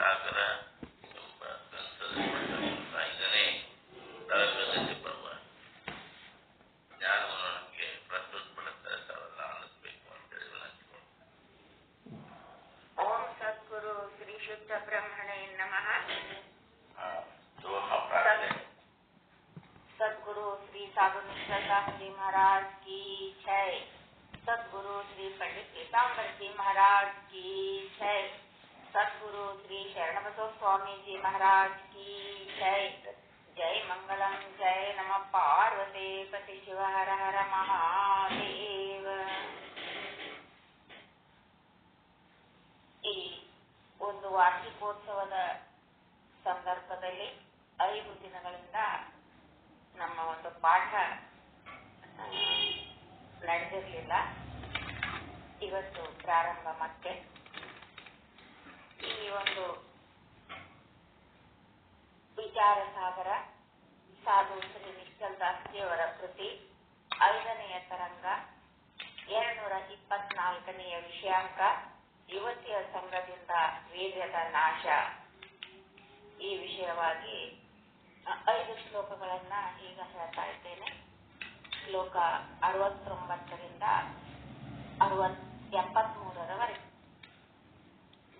ಸಾಗರ ಎಂಬ ಗ್ರಂಥದಲ್ಲಿ ಇದನ್ನೇ ತರಗತಿ ಪರ್ವ ಜ್ಞಾನವನ್ನು ನಮಗೆ ಪ್ರಸ್ತುತಪಡಿಸ್ತಾ ತಾವೆಲ್ಲ ಆಲಿಸಬೇಕು ಅಂತೇಳಿ ವಿನಂತಿಸಿಕೊಂಡು. ಓಂ ಸದ್ಗುರು ಶ್ರೀ ಶುದ್ಧ ಬ್ರಹ್ಮಣೇ ನಮಃ. सदगुरु श्री साधु निष्ठा जी महाराज की जय. सदगुरु श्री पंडित पीताम्बर जी महाराज की जय. सदगुरु श्री शरणबसव स्वामी जी महाराज की जय. जय मंगलम जय नमः पार्वती पति शिव हर हर महादेव. ಈ ಒಂದು ವಾರ್ಷಿಕೋತ್ಸವದ ಸಂದರ್ಭದಲ್ಲಿ 5 ದಿನಗಳಿಂದ ನಮ್ಮ ಒಂದು ಪಾಠ ನಡೆದಿರಲಿಲ್ಲ. ಇವತ್ತು ಪ್ರಾರಂಭ. ಮತ್ತೆ ಈ ಒಂದು ವಿಚಾರ ಸಾಗರ ಸಾಧು ಶ್ರೀ ನಿಶ್ಚಲ್ ದಾಸ್ಜಿಯವರ ಕೃತಿ 5ನೆಯ ತರಂಗ 224ನೆಯ ವಿಷಯಾಂಕ ಯುವತಿಯ ಸಂಘದಿಂದ ವೀರ್ಯದ ನಾಶ. ಈ ವಿಷಯವಾಗಿ 5 ಶ್ಲೋಕಗಳನ್ನ ಈಗ ಹೇಳ್ತಾ ಇದ್ದೇನೆ. ಶ್ಲೋಕ 69ರಿಂದ 73ರವರೆಗೆ.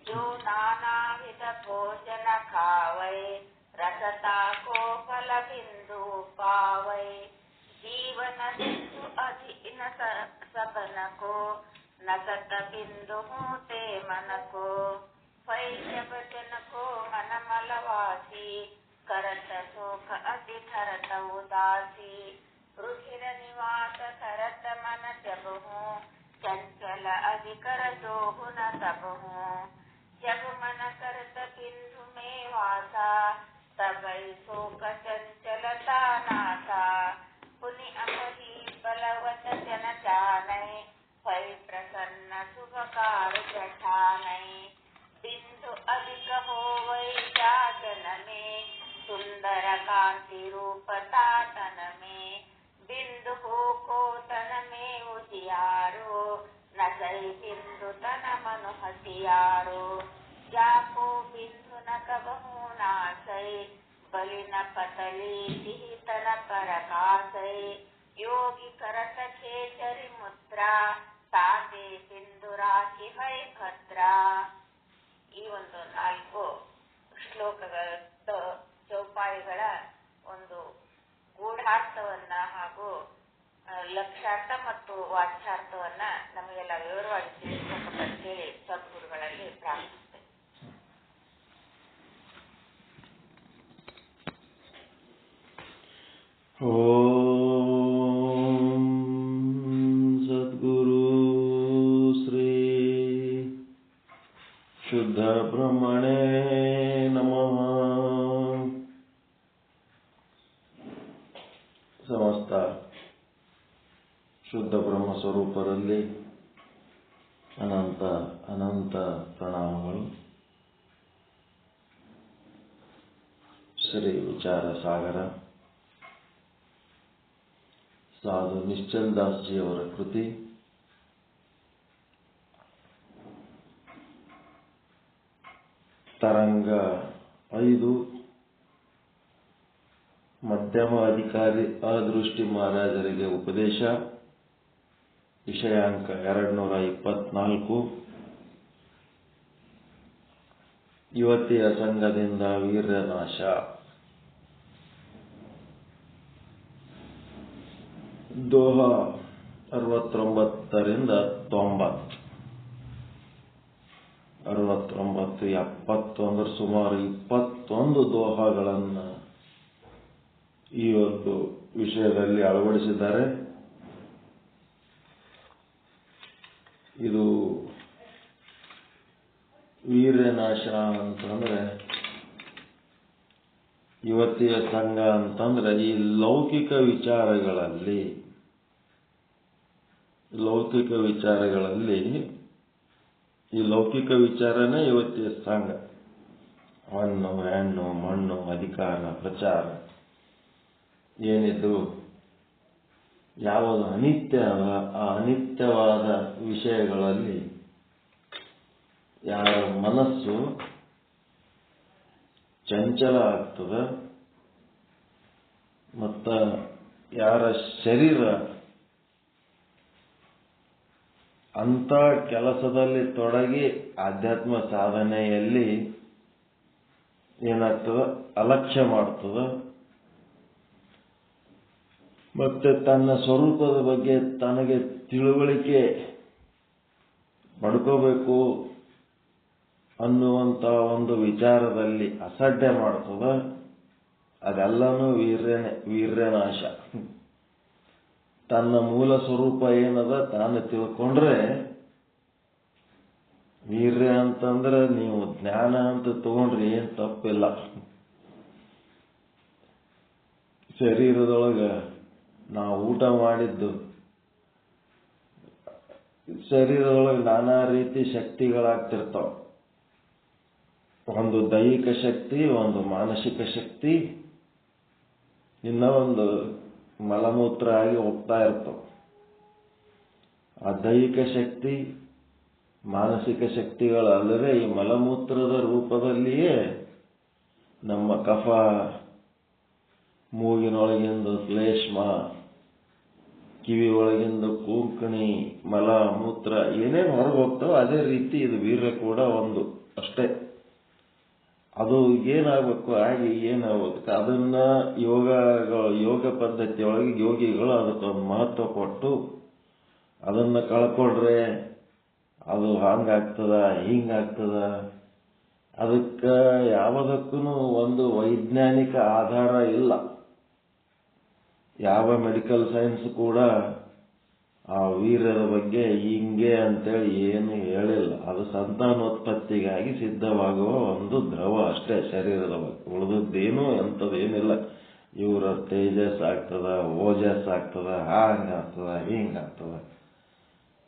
ಜೋ ನಾನಾವಿಧ ಭೋಜನ ಖಾವೈ ರಸತಾ ಕೋ ಫಲ ಬಿಂದು ಪಾವೈ ಜೀವನ ಸಿಂಧು ಅಧೀನ ಸಬನ ಕೋ ನಸತ ಬಿಂದು ಮೂತೆ मन को फै जब जन को मन मलवासी करत शोक अति धरत उदासी रुचिर निवास करत मन जब हूँ चंचल अधिकर जो गुण तब हूँ जब मन करत बिंदु में वासा तब शोक चंचलता नाथा पुनि अपही बलवत जन जानै फै प्रसन्न शुभ कार्य जठानै बिंदु अधिक होवै जा जन में सुंदर कांति रूप तातन में बिंदु हो को तन में उजियारो न सही बिंदु तन मनु हसियारो जाको बिंदु न कबहू नासै बलि न पतली दिहि तन पर कासै योगी करत खेचरि मुद्रा ताते बिंदु राशि है भद्रा. ಈ ಒಂದು 4 ಶ್ಲೋಕಗಳ ಚೌಪಾಯಿಗಳ ಒಂದು ಗೂಢಾರ್ಥವನ್ನ ಹಾಗೂ ಲಕ್ಷ್ಯಾರ್ಥ ಮತ್ತು ವಾಚ್ಯಾರ್ಥವನ್ನ ನಮಗೆಲ್ಲ ವಿವರವಾಗಿ ತಿಳಿಸಬೇಕಂತ ಹೇಳಿ ಸದ್ಗುರುಗಳಲ್ಲಿ ಪ್ರಾರ್ಥಿಸುತ್ತೇವೆ. ಓಂ ಸದ್ಗುರು ಶ್ರೀ ಶುದ್ಧ ಬ್ರಹ್ಮಣೇ ನಮಃ. ಸಮಸ್ತ ಶುದ್ಧ ಬ್ರಹ್ಮ ಸ್ವರೂಪರಲ್ಲಿ ಅನಂತ ಅನಂತ ಪ್ರಣಾಮಗಳು. ಶ್ರೀ ವಿಚಾರ ಸಾಗರ ಸಾಧು ನಿಶ್ಚಲ್ ದಾಸ್ಜಿಯವರ ಕೃತಿ ತರಂಗ 5 ಮಧ್ಯಮ ಅಧಿಕಾರಿ ಅದೃಷ್ಟಿ ಮಹಾರಾಜರಿಗೆ ಉಪದೇಶ. ವಿಷಯಾಂಕ 224 ಯುವತಿಯ ಸಂಘದಿಂದ ವೀರ್ಯನಾಶ. ದೋಹಾ 69ರಿಂದ 90. 69, 70 ಅಂದ್ರೆ ಸುಮಾರು 21 ದೋಹಾಗಳನ್ನು ಈ ಒಂದು ವಿಷಯದಲ್ಲಿ ಅಳವಡಿಸಿದ್ದಾರೆ. ಇದು ವೀರ್ಯನಾಶ ಅಂತಂದ್ರೆ, ಯುವತಿಯ ಸಂಘ ಅಂತಂದ್ರೆ ಈ ಲೌಕಿಕ ವಿಚಾರಗಳಲ್ಲಿ ಈ ಲೌಕಿಕ ವಿಚಾರನೇ ಯುವತಿಯ ಸಂಘ. ಹಣ್ಣು ಹೆಣ್ಣು ಮಣ್ಣು ಅಧಿಕಾರ ಪ್ರಚಾರ ಏನಿದ್ರು ಯಾವುದು ಅನಿತ್ಯ ಆ ಅನಿತ್ಯವಾದ ವಿಷಯಗಳಲ್ಲಿ ಯಾರ ಮನಸ್ಸು ಚಂಚಲ ಆಗ್ತದ. ಮತ್ತ ಯಾರ ಶರೀರ ಅಂತ ಕೆಲಸದಲ್ಲಿ ತೊಡಗಿ ಆಧ್ಯಾತ್ಮ ಸಾಧನೆಯಲ್ಲಿ ಏನಾಗ್ತದ, ಅಲಕ್ಷ್ಯ ಮಾಡ್ತದ. ಮತ್ತೆ ತನ್ನ ಸ್ವರೂಪದ ಬಗ್ಗೆ ತನಗೆ ತಿಳುವಳಿಕೆ ಪಡ್ಕೋಬೇಕು ಅನ್ನುವಂತ ಒಂದು ವಿಚಾರದಲ್ಲಿ ಅಸಡ್ಡೆ ಮಾಡ್ತದ. ಅದೆಲ್ಲನೂ ವೀರ್ಯನಾಶ. ತನ್ನ ಮೂಲ ಸ್ವರೂಪ ಏನದ ತಾನು ತಿಳ್ಕೊಂಡ್ರೆ, ವೀರ್ಯ ಅಂತಂದ್ರೆ ನೀವು ಜ್ಞಾನ ಅಂತ ತಗೊಂಡ್ರಿ ಏನ್ ತಪ್ಪಿಲ್ಲ. ಶರೀರದೊಳಗ ನಾವು ಊಟ ಮಾಡಿದ್ದು, ಶರೀರದೊಳಗೆ ನಾನಾ ರೀತಿ ಶಕ್ತಿಗಳಾಗ್ತಿರ್ತಾವ. ಒಂದು ದೈಹಿಕ ಶಕ್ತಿ, ಒಂದು ಮಾನಸಿಕ ಶಕ್ತಿ, ಇನ್ನ ಒಂದು ಮಲಮೂತ್ರ ಆಗಿ ಹೋಗ್ತಾ ಇರ್ತಾವ. ಆ ದೈಹಿಕ ಶಕ್ತಿ, ಮಾನಸಿಕ ಶಕ್ತಿಗಳಲ್ಲದೆ ಈ ಮಲಮೂತ್ರದ ರೂಪದಲ್ಲಿಯೇ ನಮ್ಮ ಕಫ, ಮೂಗಿನೊಳಗಿಂದ ಶ್ಲೇಷ್ಮ, ಕಿವಿ ಒಳಗಿಂದ ಕೂಂಕಣಿ, ಮಲ ಮೂತ್ರ ಏನೇನು ಹೊರಗೆ ಹೋಗ್ತಾವ ಅದೇ ರೀತಿ ಇದು ವೀರ್ಯ ಕೂಡ ಒಂದು ಅಷ್ಟೇ. ಅದು ಏನಾಗಬೇಕು, ಹಾಗೆ ಏನಾಗಬೇಕು, ಅದನ್ನ ಯೋಗ ಪದ್ಧತಿಯೊಳಗೆ ಯೋಗಿಗಳು ಅದಕ್ಕೊಂದು ಮಹತ್ವ ಕೊಟ್ಟು ಅದನ್ನ ಕಳ್ಕೊಂಡ್ರೆ ಅದು ಹಂಗಾಗ್ತದ ಹಿಂಗಾಗ್ತದ. ಅದಕ್ಕೆ ಯಾವುದಕ್ಕೂ ಒಂದು ವೈಜ್ಞಾನಿಕ ಆಧಾರ ಇಲ್ಲ. ಯಾವ ಮೆಡಿಕಲ್ ಸೈನ್ಸ್ ಕೂಡ ಆ ವೀರ್ಯದ ಬಗ್ಗೆ ಹಿಂಗೆ ಅಂತೇಳಿ ಏನು ಹೇಳಿಲ್ಲ. ಅದು ಸಂತಾನೋತ್ಪತ್ತಿಗಾಗಿ ಸಿದ್ಧವಾಗುವ ಒಂದು ದ್ರವ ಅಷ್ಟೇ ಶರೀರದ ಬಗ್ಗೆ. ಉಳಿದದ್ದೇನು ಎಂಥದ್ದೇನಿಲ್ಲ. ಇವರ ತೇಜಸ್ ಆಗ್ತದ, ಓಜಸ್ ಆಗ್ತದ, ಹಾಂಗಾಗ್ತದ, ಹಿಂಗಾಗ್ತದ.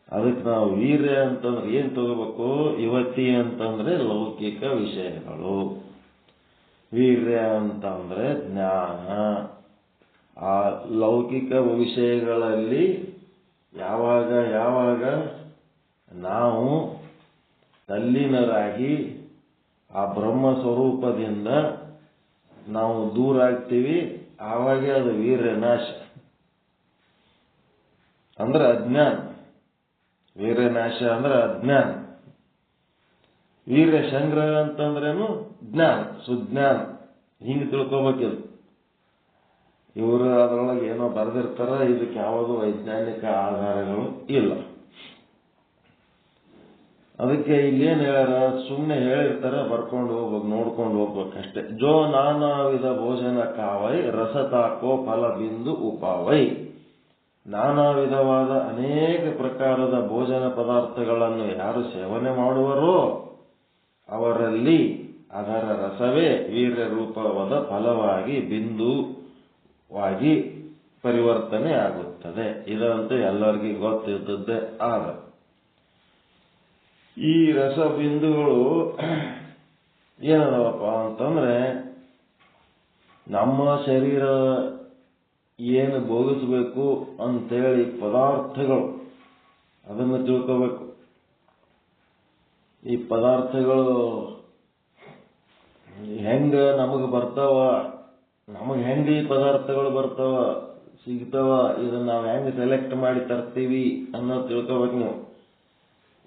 ಅದಕ್ಕೆ ನಾವು ವೀರ್ಯ ಅಂತಂದ್ರೆ ಏನ್ ತಗೋಬೇಕು, ಯುವತಿ ಅಂತಂದ್ರೆ ಲೌಕಿಕ ವಿಷಯಗಳು, ವೀರ್ಯ ಅಂತಂದ್ರೆ ಜ್ಞಾನ. ಆ ಲೌಕಿಕ ವಿಷಯಗಳಲ್ಲಿ ಯಾವಾಗ ನಾವು ತಲ್ಲೀನರಾಗಿ ಆ ಬ್ರಹ್ಮ ಸ್ವರೂಪದಿಂದ ನಾವು ದೂರ ಆಗ್ತೀವಿ, ಆವಾಗ ಅದು ವೀರ್ಯ ನಾಶ ಅಂದ್ರೆ ಅಜ್ಞಾನ. ವೀರ್ಯ ನಾಶ ಅಂದ್ರೆ ಅಜ್ಞಾನ. ವೀರ್ಯ ಸಂಗ್ರಹ ಅಂತಂದ್ರೇನು ಜ್ಞಾನ, ಸುಜ್ಞಾನ. ಹಿಂಗೆ ತಿಳ್ಕೊಬೇಕಿಲ್ಲ. ಇವರು ಅದರೊಳಗೆ ಏನೋ ಬರೆದಿರ್ತಾರ, ಇದಕ್ಕೆ ಯಾವುದು ವೈಜ್ಞಾನಿಕ ಆಧಾರಗಳು ಇಲ್ಲ. ಅದಕ್ಕೆ ಇಲ್ಲೇನು ಹೇಳ್ಯಾರ, ಸುಮ್ಮನೆ ಹೇಳಿರ್ತಾರ, ಬರ್ಕೊಂಡು ಹೋಗ್ಬೇಕು, ನೋಡ್ಕೊಂಡು ಹೋಗ್ಬೇಕಷ್ಟೇ. ಜೋ ನಾನಾ ವಿಧ ಭೋಜನ ಕಾವೈ ರಸತಾಕೋ ಫಲ ಬಿಂದು ಉಪಾವೈ. ನಾನಾ ವಿಧವಾದ ಅನೇಕ ಪ್ರಕಾರದ ಭೋಜನ ಪದಾರ್ಥಗಳನ್ನು ಯಾರು ಸೇವನೆ ಮಾಡುವರೋ ಅವರಲ್ಲಿ ಅದರ ರಸವೇ ವೀರ್ಯ ರೂಪವಾದ ಫಲವಾಗಿ ಬಿಂದುವಾಗಿ ಪರಿವರ್ತನೆ ಆಗುತ್ತದೆ. ಇದಂತೂ ಎಲ್ಲರಿಗೂ ಗೊತ್ತಿದ್ದದ್ದೇ. ಆದ ಈ ರಸ ಬಿಂದುಗಳು ಏನದವಪ್ಪ ಅಂತಂದ್ರೆ, ನಮ್ಮ ಶರೀರ ಏನು ಭೋಗಿಸಬೇಕು ಅಂತೇಳಿ ಪದಾರ್ಥಗಳು ಅದನ್ನು ತಿಳ್ಕೋಬೇಕು. ಈ ಪದಾರ್ಥಗಳು ಹೆಂಗ ನಮಗೆ ಬರ್ತಾವ, ನಮಗೆ ಹೆಂಗ ಈ ಪದಾರ್ಥಗಳು ಬರ್ತಾವ, ಸಿಗ್ತಾವ, ಇದನ್ನ ನಾವು ಹೆಂಗ ಸೆಲೆಕ್ಟ್ ಮಾಡಿ ತರ್ತೀವಿ ಅನ್ನೋದು ತಿಳ್ಕೋಬೇಕು ನೀವು.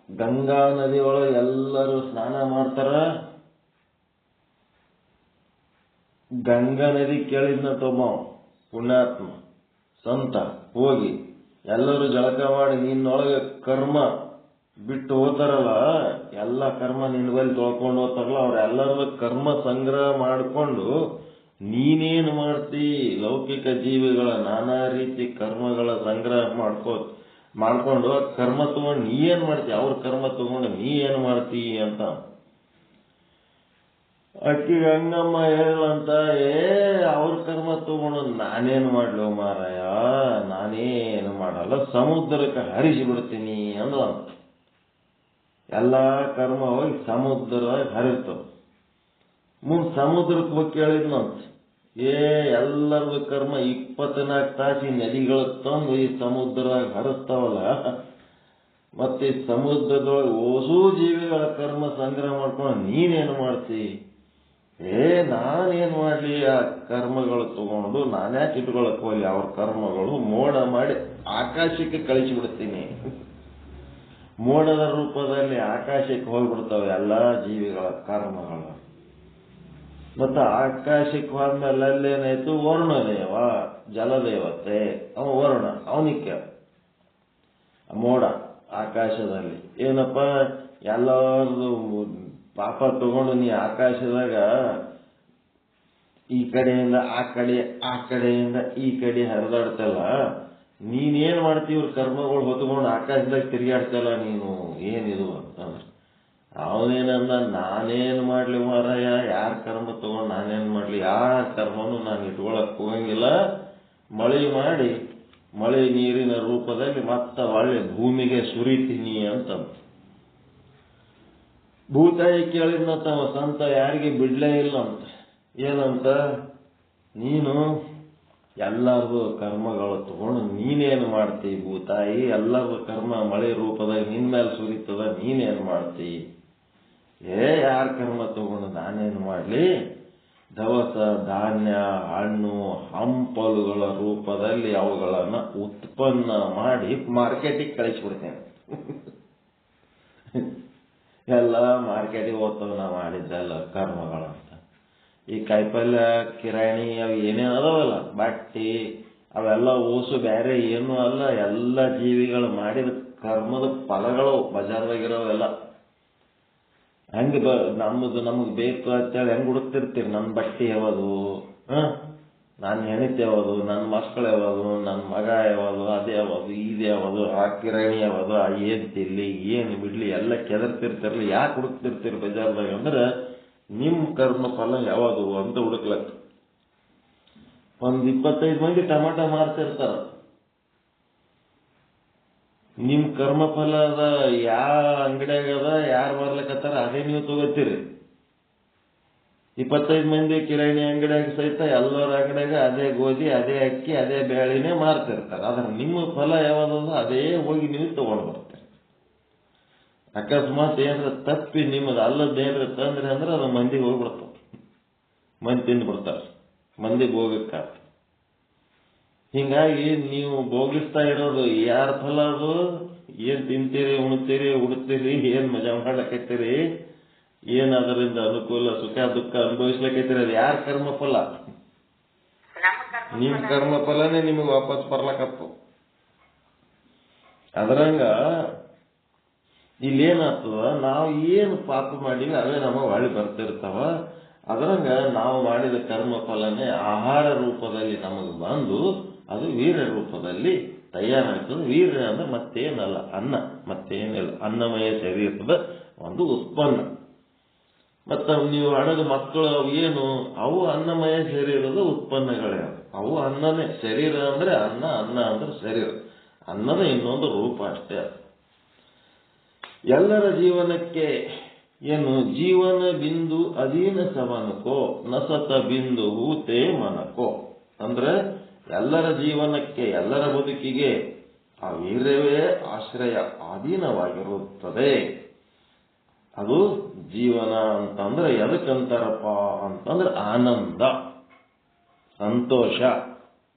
ಗಂಗಾ ನದಿ ಒಳಗೆ ಎಲ್ಲರೂ ಸ್ನಾನ ಮಾಡ್ತಾರ. ಗಂಗಾ ನದಿ ಕೇಳಿದ್ನ ತೊಂಬ ಪುಣ್ಯಾತ್ಮ ಸಂತ ಹೋಗಿ ಎಲ್ಲರೂ ಜಳಕ ಮಾಡಿ ನಿನ್ನೊಳಗೆ ಕರ್ಮ ಬಿಟ್ಟು ಹೋಗ್ತಾರಲ್ಲ, ಎಲ್ಲ ಕರ್ಮ ನಿನ್ನ ಬಳಿ ತೊಳ್ಕೊಂಡು ಹೋಗ್ತಾರಲ್ಲ, ಅವ್ರೆಲ್ಲರ ಕರ್ಮ ಸಂಗ್ರಹ ಮಾಡಿಕೊಂಡು ನೀನೇನು ಮಾಡ್ತಿ, ಲೌಕಿಕ ಜೀವಿಗಳ ನಾನಾ ರೀತಿ ಕರ್ಮಗಳ ಸಂಗ್ರಹ ಮಾಡ್ಕೊಂಡು ಕರ್ಮ ತಗೊಂಡು ನೀ ಏನ್ ಮಾಡ್ತಿ, ಅವ್ರ ಕರ್ಮ ತಗೊಂಡು ನೀ ಏನ್ ಮಾಡ್ತಿ ಅಂತ. ಅಕ್ಕಿ ಗಂಗಮ್ಮ ಹೇಳಂತ, ಅವ್ರ ಕರ್ಮ ತಗೊಂಡು ನಾನೇನು ಮಾಡ್ಲೋ ಮಾರಾಯ, ನಾನೇನು ಮಾಡಲ್ಲ, ಸಮುದ್ರಕ್ಕೆ ಹರಿಸಿ ಬಿಡ್ತೀನಿ ಅಂದ. ಎಲ್ಲಾ ಕರ್ಮ ಹೋಗಿ ಸಮುದ್ರದಾಗ ಹರಿತಾವ. ಮುಂದ್ ಸಮುದ್ರಕ್ಕೆ ಹೋಗಿ ಕೇಳಿದ್ನಂತ, ಎಲ್ಲರದು ಕರ್ಮ 24 ತಾಸಿ ನದಿಗಳ ತಂದು ಈ ಸಮುದ್ರದಾಗ ಹರಿಸ್ತಾವಲ್ಲ, ಮತ್ತೆ ಸಮುದ್ರದೊಳಗೆ ಓಸೂ ಜೀವಿಗಳ ಕರ್ಮ ಸಂಗ್ರಹ ಮಾಡ್ಕೊಂಡು ನೀನೇನು ಮಾಡ್ತಿ ನಾನೇನ್ ಮಾಡ್ಲಿ ಆ ಕರ್ಮಗಳು ತಗೊಂಡು ನಾನ್ಯಾಕೆ ಇಟ್ಕೊಳಕ್ ಹೋಗ್ಲಿ ಅವ್ರ ಕರ್ಮಗಳು ಮೋಡ ಮಾಡಿ ಆಕಾಶಕ್ಕೆ ಕಳಿಸಿಬಿಡ್ತೀನಿ. ಮೋಡದ ರೂಪದಲ್ಲಿ ಆಕಾಶಕ್ಕೆ ಹೋಗ್ಬಿಡ್ತಾವೆ ಎಲ್ಲಾ ಜೀವಿಗಳ ಕರ್ಮಗಳು. ಮತ್ತ ಆಕಾಶಕ್ಕೆ ಹೋದ್ಮೇಲೆ ಅಲ್ಲೇನಾಯ್ತು, ವರುಣದೇವ ಜಲದೇವತೆ, ಅವ ವರುಣ, ಅವನಿಕ್ಕೆ ಮೋಡ ಆಕಾಶದಲ್ಲಿ ಏನಪ್ಪ ಎಲ್ಲಾರ್ದು ಪಾಪ ತಗೊಂಡು ನೀ ಆಕಾಶದಾಗ ಈ ಕಡೆಯಿಂದ ಆ ಕಡೆ ಆ ಕಡೆಯಿಂದ ಈ ಕಡೆ ಹರಿದಾಡ್ತಲ್ಲ, ನೀನೇನ್ ಮಾಡ್ತೀವಿ ಇವ್ರ ಕರ್ಮಗಳು ಹೊತ್ಕೊಂಡು ಆಕಾಶದಾಗ ತಿರುಗಾಡ್ತಲ್ಲ, ನೀನು ಏನಿದು ಅಂತಂದ್ರೆ ಅವನೇನಂದ, ನಾನೇನ್ ಮಾಡ್ಲಿ ಮಾರಾಯ, ಯಾರ ಕರ್ಮ ತಗೊಂಡು ನಾನೇನ್ ಮಾಡ್ಲಿ, ಯಾರ ಕರ್ಮನು ನಾನು ಇಟ್ಕೊಳಕ್ ಹೋಗಂಗಿಲ್ಲ. ಮಳೆ ಮಾಡಿ ಮಳೆ ನೀರಿನ ರೂಪದಲ್ಲಿ ಮತ್ತ ಒಳ್ಳೆ ಭೂಮಿಗೆ ಸುರಿತೀನಿ ಅಂತ ಭೂತಾಯಿ ಕೇಳಿದ್ನಂತ ಸಂತ, ಯಾರಿಗೆ ಬಿಡ್ಲೇ ಇಲ್ಲ ಅಂತ. ಏನಂತ, ನೀನು ಎಲ್ಲಾರ್ದು ಕರ್ಮಗಳು ತಗೊಂಡು ನೀನೇನು ಮಾಡ್ತಿ ಭೂತಾಯಿ, ಎಲ್ಲಾರ್ದು ಕರ್ಮ ಮಳೆ ರೂಪದಾಗ ನಿನ್ ಮೇಲೆ ಸುರಿತದ, ನೀನೇನ್ ಮಾಡ್ತಿ? ಯಾರ ಕರ್ಮ ತಗೊಂಡು ನಾನೇನು ಮಾಡ್ಲಿ, ದವಸ ಧಾನ್ಯ ಹಣ್ಣು ಹಂಪಲುಗಳ ರೂಪದಲ್ಲಿ ಅವುಗಳನ್ನ ಉತ್ಪನ್ನ ಮಾಡಿ ಮಾರ್ಕೆಟಿಗೆ ಕಳಿಸ್ಬಿಡ್ತೇನೆ. ಎಲ್ಲ ಮಾರ್ಕೆಟಿಗೆ ಹೋಗ್ತವ ನಾ ಮಾಡಿದ್ದೆಲ್ಲ ಕರ್ಮಗಳಂತ. ಈ ಕಾಯಿಪಲ್ಯ ಕಿರಾಣಿ ಅವು ಏನೇನು ಅದಾವಲ್ಲ, ಬಟ್ಟಿ ಅವೆಲ್ಲ ಓಸು ಬೇರೆ ಏನೂ ಅಲ್ಲ, ಎಲ್ಲ ಜೀವಿಗಳು ಮಾಡಿದ ಕರ್ಮದ ಫಲಗಳು ಬಜಾರ್ದಾಗಿರೋವೆಲ್ಲ. ಹೆಂಗ್ ನಮಗ್ ಬೇಕು ಅಂತೇಳಿ ಹೆಂಗ್ ಹುಡುಕ್ತಿರ್ತೀರಿ, ನನ್ನ ಬಟ್ಟೆ ಯಾವುದು, ನನ್ನ ಹೆಣತಿ ಯಾವುದು, ನನ್ನ ಮಕ್ಕಳು ಯಾವುದು, ನನ್ನ ಮಗ ಯಾವುದು, ಅದೇ ಯಾವುದು, ಇದು ಯಾವುದು, ಆ ಕಿರಾಣಿ ಯಾವುದು, ಏನ್ ತಿರ್ಲಿ ಏನ್ ಬಿಡ್ಲಿ ಎಲ್ಲ ಕೆದರ್ತಿರ್ತಿರ್ಲಿ. ಯಾಕೆ ಹುಡುಕ್ತಿರ್ತೀರಿ ಬಜಾರ್ದಾಗ ಅಂದ್ರೆ ನಿಮ್ ಕರ್ಮ ಫಲ ಯಾವುದು ಅಂತ ಹುಡುಕ್ಲಕ್ಕ. 25 ಮಂದಿ ಟಮಾಟ ಮಾರ್ತಿರ್ತಾರ, ನಿಮ್ ಕರ್ಮಫಲ ಅದ ಯಾವ ಅಂಗಡಿಯಾಗ ಅದ, ಯಾರು ಬರ್ಲಕತ್ತಾರ ಅದೇ ನೀವು ತಗೋತೀರಿ. 25 ಮಂದಿ ಕಿರಾಣಿ ಅಂಗಡಿಯಾಗ ಸಹಿತ ಎಲ್ಲರ ಅಂಗಡಿಯಾಗ ಅದೇ ಗೋಧಿ ಅದೇ ಅಕ್ಕಿ ಅದೇ ಬೇಳೆನೇ ಮಾರ್ತಿರ್ತಾರೆ. ಆದ್ರೆ ನಿಮ್ಮ ಫಲ ಯಾವ್ದದ ಅದೇ ಹೋಗಿ ನೀವು ತಗೊಂಡು ಬರ್ತೀರಿ. ಅಕಸ್ಮಾತ್ ಏನ್ರ ತಪ್ಪಿ ನಿಮ್ಮದು ಅಲ್ಲದ್ದೇನ್ರ ತಂದ್ರಿ ಅಂದ್ರೆ ಅದು ಮಂದಿಗೆ ಹೋಗ್ಬಿಡ್ತಾವ, ಮಂದಿ ತಿಂದು ಬಿಡ್ತಾರ, ಮಂದಿಗೆ ಹೋಗಕ್ಕ. ಹಿಂಗಾಗಿ ನೀವು ಭೋಗಿಸ್ತಾ ಇರೋದು ಯಾರ ಫಲ ಅದು? ಏನ್ ತಿಂತೀರಿ, ಉಣ್ತೀರಿ, ಉಡ್ತೀರಿ, ಏನ್ ಮಜಾ ಮಾಡ್ಲಕತ್ತೀರಿ, ಏನ್ ಅದರಿಂದ ಅನುಕೂಲ ಸುಖ ದುಃಖ ಅನುಭವಿಸ್ಲಕತ್ತೀರಿ, ಅದು ಯಾರ ಕರ್ಮ ಫಲ? ನಿಮ್ ಕರ್ಮ ಫಲನೇ ನಿಮಗೆ ವಾಪಸ್ ಬರ್ಲಕತ್ತು. ಅದರಂಗ ಇಲ್ಲೇನಾಗ್ತದ, ನಾವು ಏನು ಪಾಪ ಮಾಡಿವಿ ಅವೇ ನಮಗೆ ಹೊಳ್ಳಿ ಬರ್ತಿರ್ತಾವ. ಅದರಂಗ ನಾವು ಮಾಡಿದ ಕರ್ಮ ಫಲನೇ ಆಹಾರ ರೂಪದಲ್ಲಿ ನಮಗೆ ಬಂದು ಅದು ವೀರ್ಯ ರೂಪದಲ್ಲಿ ತಯಾರಾಗ್ತದೆ. ವೀರ್ಯ ಅಂದ್ರೆ ಮತ್ತೇನಲ್ಲ, ಅನ್ನ, ಮತ್ತೇನಿಲ್ಲ, ಅನ್ನಮಯ ಶರೀರದ ಒಂದು ಉತ್ಪನ್ನ. ಮತ್ತ ನೀವು ಹಣದ ಮಕ್ಕಳು ಅವು ಏನು, ಅವು ಅನ್ನಮಯ ಶರೀರದ ಉತ್ಪನ್ನಗಳೇ. ಅವು ಅನ್ನನೇ, ಶರೀರ ಅಂದ್ರೆ ಅನ್ನ, ಅನ್ನ ಅಂದ್ರೆ ಶರೀರ, ಅನ್ನದ ಇನ್ನೊಂದು ರೂಪ ಅಷ್ಟೇ. ಎಲ್ಲರ ಜೀವನಕ್ಕೆ ಏನು ಜೀವನ ಬಿಂದು ಅಧೀನ ಸವನಕೋ ನಸತ ಬಿಂದು ಹೂತೆ ಮನಕೋ ಅಂದ್ರೆ ಎಲ್ಲರ ಜೀವನಕ್ಕೆ ಎಲ್ಲರ ಬದುಕಿಗೆ ಆ ವೀರ್ಯವೇ ಆಶ್ರಯ ಅಧೀನವಾಗಿರುತ್ತದೆ. ಅದು ಜೀವನ ಅಂತಂದ್ರೆ ಎದಕ್ಕಂತಾರಪ್ಪ ಅಂತಂದ್ರೆ ಆನಂದ ಸಂತೋಷ.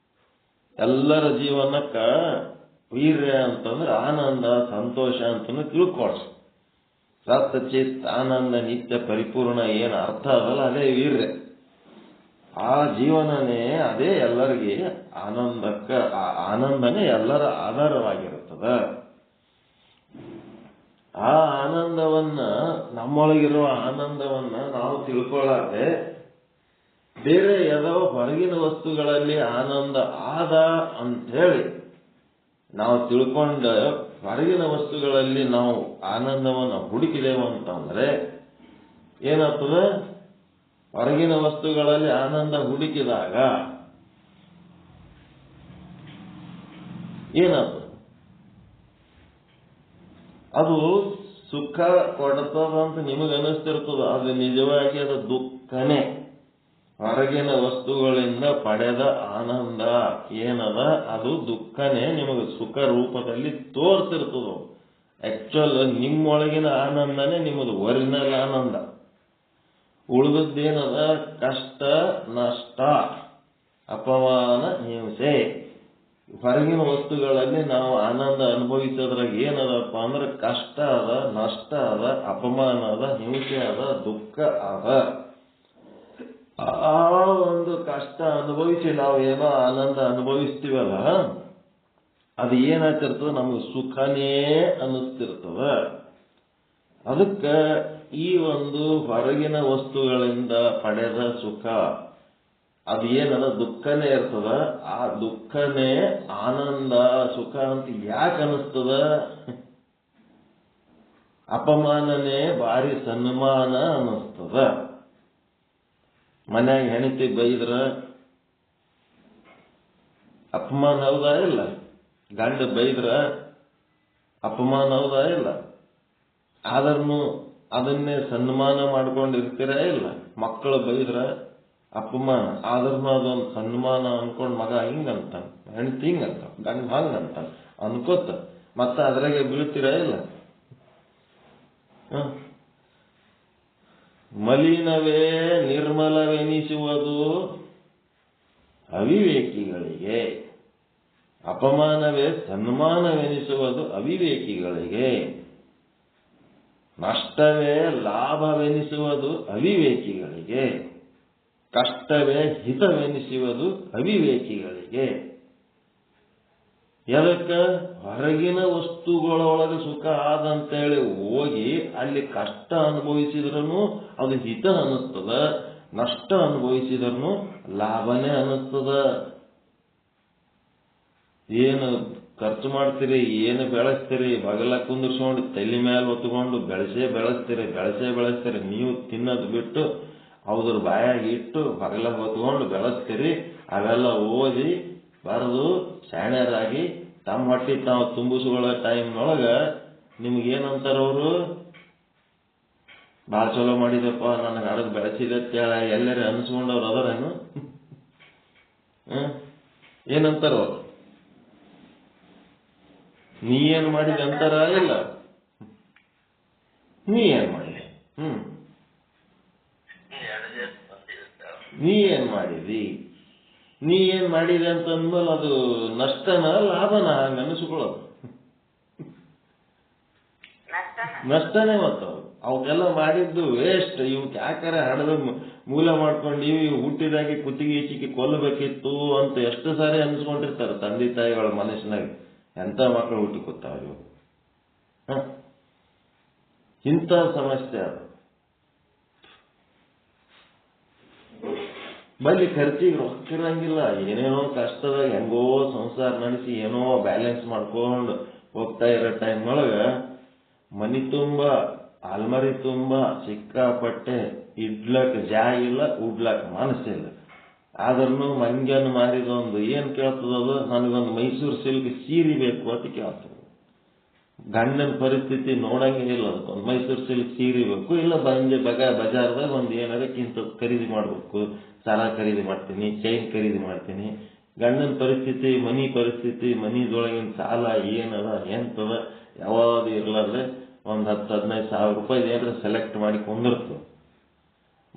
ಎಲ್ಲರ ಜೀವನಕ್ಕ ವೀರ್ಯ ಅಂತಂದ್ರೆ ಆನಂದ ಸಂತೋಷ ಅಂತಂದ್ರೆ ತಿಳ್ಕೊಳ್ಸಿ. ಸತ್ಚಿತ್ ಆನಂದ ನಿತ್ಯ ಪರಿಪೂರ್ಣ ಏನು ಅರ್ಥ ಅದಲ್ಲ ಅದೇ ವೀರ್ಯ. ಆ ಜೀವನನೇ ಅದೇ ಎಲ್ಲರಿಗೆ ಆನಂದಕ್ಕ, ಆ ಆನಂದನೇ ಎಲ್ಲರ ಆಧಾರವಾಗಿರುತ್ತದ. ಆ ಆನಂದವನ್ನ, ನಮ್ಮೊಳಗಿರುವ ಆನಂದವನ್ನ ನಾವು ತಿಳ್ಕೊಳ್ಳಾದೆ ಬೇರೆ ಯಾವುದೋ ಹೊರಗಿನ ವಸ್ತುಗಳಲ್ಲಿ ಆನಂದ ಆದ ಅಂತ ಹೇಳಿ ನಾವು ತಿಳ್ಕೊಂಡ ಹೊರಗಿನ ವಸ್ತುಗಳಲ್ಲಿ ನಾವು ಆನಂದವನ್ನು ಹುಡುಕಿದೆವು ಅಂತಂದ್ರೆ ಏನಾಗ್ತದೆ? ಹೊರಗಿನ ವಸ್ತುಗಳಲ್ಲಿ ಆನಂದ ಹುಡುಕಿದಾಗ ಏನಾಗ್ತದೆ? ಅದು ಸುಖ ಕೊಡ್ತದಂತ ನಿಮಗೆ ಅನಿಸ್ತಿರ್ತದ, ಅದು ನಿಜವಾಗಿ ಅದು ದುಃಖನೇ. ಹೊರಗಿನ ವಸ್ತುಗಳಿಂದ ಪಡೆದ ಆನಂದ ಏನದ ಅದು ದುಃಖನೇ, ನಿಮಗೆ ಸುಖ ರೂಪದಲ್ಲಿ ತೋರ್ತಿರ್ತದ. ಆಕ್ಚುಲ್ ನಿಮ್ಮೊಳಗಿನ ಆನಂದನೇ ನಿಮ್ಮದು ಒರಿಜಿನಲ್ ಆನಂದ. ಉಳಿದದ್ದೇನದ ಕಷ್ಟ ನಷ್ಟ ಅಪಮಾನ ಹಿಂಸೆ. ಹೊರಗಿನ ವಸ್ತುಗಳಲ್ಲಿ ನಾವು ಆನಂದ ಅನುಭವಿಸೋದ್ರಾಗ ಏನದಪ್ಪ ಅಂದ್ರೆ ಕಷ್ಟ ಅದ, ನಷ್ಟ ಅದ, ಅಪಮಾನ ಅದ, ಹಿಂಸೆ ಅದ, ದುಃಖ ಅದ. ಆ ಒಂದು ಕಷ್ಟ ಅನುಭವಿಸಿ ನಾವು ಏನೋ ಆನಂದ ಅನುಭವಿಸ್ತೀವಲ್ಲ, ಅದು ಏನಾಗ್ತಿರ್ತದ, ನಮಗೆ ಸುಖನೇ ಅನ್ನಿಸ್ತಿರ್ತದ. ಅದಕ್ಕೆ ಈ ಒಂದು ಹೊರಗಿನ ವಸ್ತುಗಳಿಂದ ಪಡೆದ ಸುಖ ಅದು ಏನದ ದುಃಖನೇ ಇರ್ತದ. ಆ ದುಃಖನೇ ಆನಂದ ಸುಖ ಅಂತ ಯಾಕೆ ಅನಿಸ್ತದ? ಅಪಮಾನನೇ ಭಾರಿ ಸನ್ಮಾನ ಅನ್ನಿಸ್ತದ. ಮನ್ಯಾಗ ಹೆಂಡತಿ ಬೈದ್ರ ಅಪಮಾನ ಹೌದಾ ಇಲ್ಲ? ಗಂಡ ಬೈದ್ರ ಅಪಮಾನ ಹೌದಾ ಇಲ್ಲ? ಆದ್ರೂ ಅದನ್ನೇ ಸನ್ಮಾನ ಮಾಡ್ಕೊಂಡಿರ್ತೀರ ಇಲ್ಲ? ಮಕ್ಕಳು ಬೈದ್ರ ಅಪಮಾನ, ಆದ್ರೂ ಅದೊಂದು ಸನ್ಮಾನ ಅನ್ಕೊಂಡ್ ಮಗ ಹಿಂಗಂತ, ಹೆಂಡತಿ ಹಿಂಗಂತ, ಗಂಡ ಹಂಗಂತ ಅನ್ಕೋತ ಮತ್ತ ಅದ್ರಾಗೆ ಬೀಳ್ತೀರ ಇಲ್ಲ? ಮಲಿನವೇ ನಿರ್ಮಲವೆನಿಸುವುದು ಅವಿವೇಕಿಗಳಿಗೆ, ಅಪಮಾನವೇ ಸನ್ಮಾನವೆನಿಸುವುದು ಅವಿವೇಕಿಗಳಿಗೆ, ನಷ್ಟವೇ ಲಾಭವೆನಿಸುವುದು ಅವಿವೇಕಿಗಳಿಗೆ, ಕಷ್ಟವೇ ಹಿತವೆನಿಸುವುದು ಅವಿವೇಕಿಗಳಿಗೆ. ಎದಕ್ಕೆ? ಹೊರಗಿನ ವಸ್ತುಗಳೊಳಗೆ ಸುಖ ಆದಂತೇಳಿ ಹೋಗಿ ಅಲ್ಲಿ ಕಷ್ಟ ಅನುಭವಿಸಿದ್ರೂ ಅದು ಹಿತ ಅನ್ನಿಸ್ತದ, ನಷ್ಟ ಅನುಭವಿಸಿದ್ರೂ ಲಾಭನೇ ಅನ್ನಿಸ್ತದ. ಏನು ಖರ್ಚು ಮಾಡ್ತೀರಿ, ಏನು ಬೆಳೆಸ್ತೀರಿ, ಬಗಲ ಕುಂದಿರ್ಸ್ಕೊಂಡು ತಲೆ ಮೇಲೆ ಹೊತ್ಕೊಂಡು ಬೆಳೆಸ್ತೀರಿ. ನೀವು ತಿನ್ನೋದು ಬಿಟ್ಟು ಅವ್ರ ಬಾಯಾಗಿ ಇಟ್ಟು ಬಗಲ ಹೊತ್ಕೊಂಡು ಬೆಳೆಸ್ತೀರಿ. ಅವೆಲ್ಲ ಓದಿ ಬರೆದು ಶಾಣ್ಯರಾಗಿ ತಮ್ಮ ಹೊಟ್ಟಿ ತಾವು ತುಂಬಿಸ್ಕೊಳ್ಳೋ ಟೈಮ್ನೊಳಗ ನಿಮ್ಗೇನಂತಾರ ಅವರು? ಭಾಳ ಚಲೋ ಮಾಡಿದಪ್ಪ, ನನಗೆ ಹಡದು ಬೆಳೆಸಿದೆ ಅಂತೇಳ ಎಲ್ಲರೂ ಅನ್ಸ್ಕೊಂಡವ್ರು ಅದರೇನು? ಏನಂತಾರ ಅವರು? ನೀ ಏನ್ ಮಾಡಿದೆ ಅಂತಾರ ಇಲ್ಲ? ನೀ ಏನ್ ಮಾಡಿದೆ? ನೀ ಏನ್ ಮಾಡಿದಿ? ನೀ ಏನ್ ಮಾಡಿದೆ ಅಂತ ಅಂದ್ಮೇಲೆ ಅದು ನಷ್ಟನ ಲಾಭನ? ಹಂಗ ಅನಿಸ್ಕೊಳ್ಳೋದು ನಷ್ಟನೇ. ಮತ್ತ ಅವಕ್ಕೆಲ್ಲ ಮಾಡಿದ್ದು ವೇಸ್ಟ್. ಇವಕ್ಕೆ ಯಾಕಾರ ಹಡದು ಮೂಲ ಮಾಡ್ಕೊಂಡು ಇವು ಹುಟ್ಟಿದಾಗಿ ಕುತ್ತಿಗೆ ಈಚಿಗೆ ಕೊಲ್ಲಬೇಕಿತ್ತು ಅಂತ ಎಷ್ಟು ಸಾರಿ ಅನ್ಸ್ಕೊಂಡಿರ್ತಾರೆ ತಂದೆ ತಾಯಿಗಳ ಮನಸ್ಸಿನಾಗ. ಎಂತ ಮಕ್ಕಳು ಹುಟ್ಟಿ ಕೂತಾವ ಇವು. ಇಂಥ ಸಮಸ್ಯೆ ಅದು. ಬಲ್ಲಿ ಖರ್ಚಿಗೆ ರೊಕ್ಕ ಇರಂಗಿಲ್ಲ. ಏನೇನೋ ಕಷ್ಟದಾಗ ಹೆಂಗೋ ಸಂಸಾರ ನಡೆಸಿ ಏನೋ ಬ್ಯಾಲೆನ್ಸ್ ಮಾಡ್ಕೊಂಡು ಹೋಗ್ತಾ ಇರೋ ಟೈಮ್ನೊಳಗ ಮನಿ ತುಂಬ ಅಲ್ಮರಿ ತುಂಬ ಸಿಕ್ಕಾಪಟ್ಟೆ ಇಡ್ಲಕ್ ಜಾಗ ಇಲ್ಲ, ಉಡ್ಲಕ್ ಮನಸ್ಸಿಲ್ಲ. ಆದ್ರೂ ಮಂಗ್ಯನ್ ಮಾರಿದೊಂದು ಏನ್ ಕೇಳ್ತದದು? ನನಗೊಂದು ಮೈಸೂರು ಸಿಲ್ಕ್ ಸೀರೆ ಬೇಕು ಅಂತ ಕೇಳ್ತದೆ. ಗಂಡನ ಪರಿಸ್ಥಿತಿ ನೋಡಂಗೇ ಇಲ್ಲ. ಅದಕ್ಕೊಂದು ಮೈಸೂರು ಸಿಲ್ಕ್ ಸೀರೆ ಬೇಕು, ಇಲ್ಲ ಬಜಾರ್ದಾಗ ಒಂದು ಏನಾರ ಇಂಥದ್ದು ಖರೀದಿ ಮಾಡ್ಬೇಕು. ಸರ ಖರೀದಿ ಮಾಡ್ತೀನಿ, ಚೈನ್ ಖರೀದಿ ಮಾಡ್ತೀನಿ. ಗಂಡನ ಪರಿಸ್ಥಿತಿ, ಮನಿದೊಳಗಿನ ಸಾಲ ಏನದ ಎಂತದ ಯಾವುದು ಇರ್ಲಾರ್ದೆ ಒಂದು 10-15 ಸಾವಿರ ರೂಪಾಯಿ ಏನಾರ ಸೆಲೆಕ್ಟ್ ಮಾಡಿ ಕೊಂಡಿರ್ತದೆ.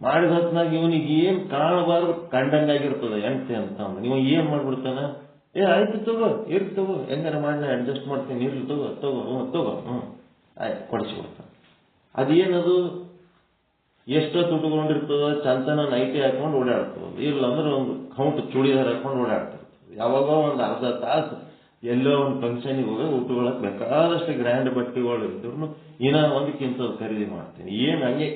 ಮಾಡಿದ ಹೊತ್ನಾಗ ಇವನಿಗೆ ಏನ್ ಕಾಣಬಾರ್ದು ಕಂಡಂಗಾಗಿರ್ತದೆ ಎಂಟೆ ಅಂತ ಅಂದ್ರೆ ನೀವು ಏನ್ ಮಾಡ್ಬಿಡ್ತಾನ? ಆಯ್ತು ತಗೋ, ಇರ್ಲಿ ತಗೋ, ಹೆಂಗಾರ ಮಾಡಿ ಅಡ್ಜಸ್ಟ್ ಮಾಡ್ತೀನಿ, ಇರ್ಲಿ ತಗೋ ಆಯ್ತು ಕೊಡಿಸ್ಬಿಡ್ತಾನೆ. ಅದೇನದು ಎಷ್ಟೊತ್ತು ಉಟ್ಕೊಂಡಿರ್ತದ? ಚಂತನ ನೈಟಿ ಹಾಕೊಂಡು ಓಡಾಡ್ತದೆ. ಇಲ್ಲ ಅಂದ್ರೆ ಒಂದು ಕೌಂಟ್ ಚೂಡಿದಾರ ಹಾಕೊಂಡು ಓಡಾಡ್ತಿರ್ತದೆ. ಯಾವಾಗೋ ಒಂದು ಅರ್ಧ ತಾಸು ಎಲ್ಲೋ ಒಂದು ಫಂಕ್ಷನಿಗೆ ಹೋಗಿ ಊಟಗಳಕ್ಕೆ ಬೇಕಾದಷ್ಟು ಗ್ರ್ಯಾಂಡ್ ಬಟ್ಟೆಗಳು ಇದ್ರು ಇನ್ನ ಒಂದಕ್ಕಿಂತದ್ದು ಖರೀದಿ ಮಾಡ್ತೀನಿ. ಏನು ಹಂಗೆ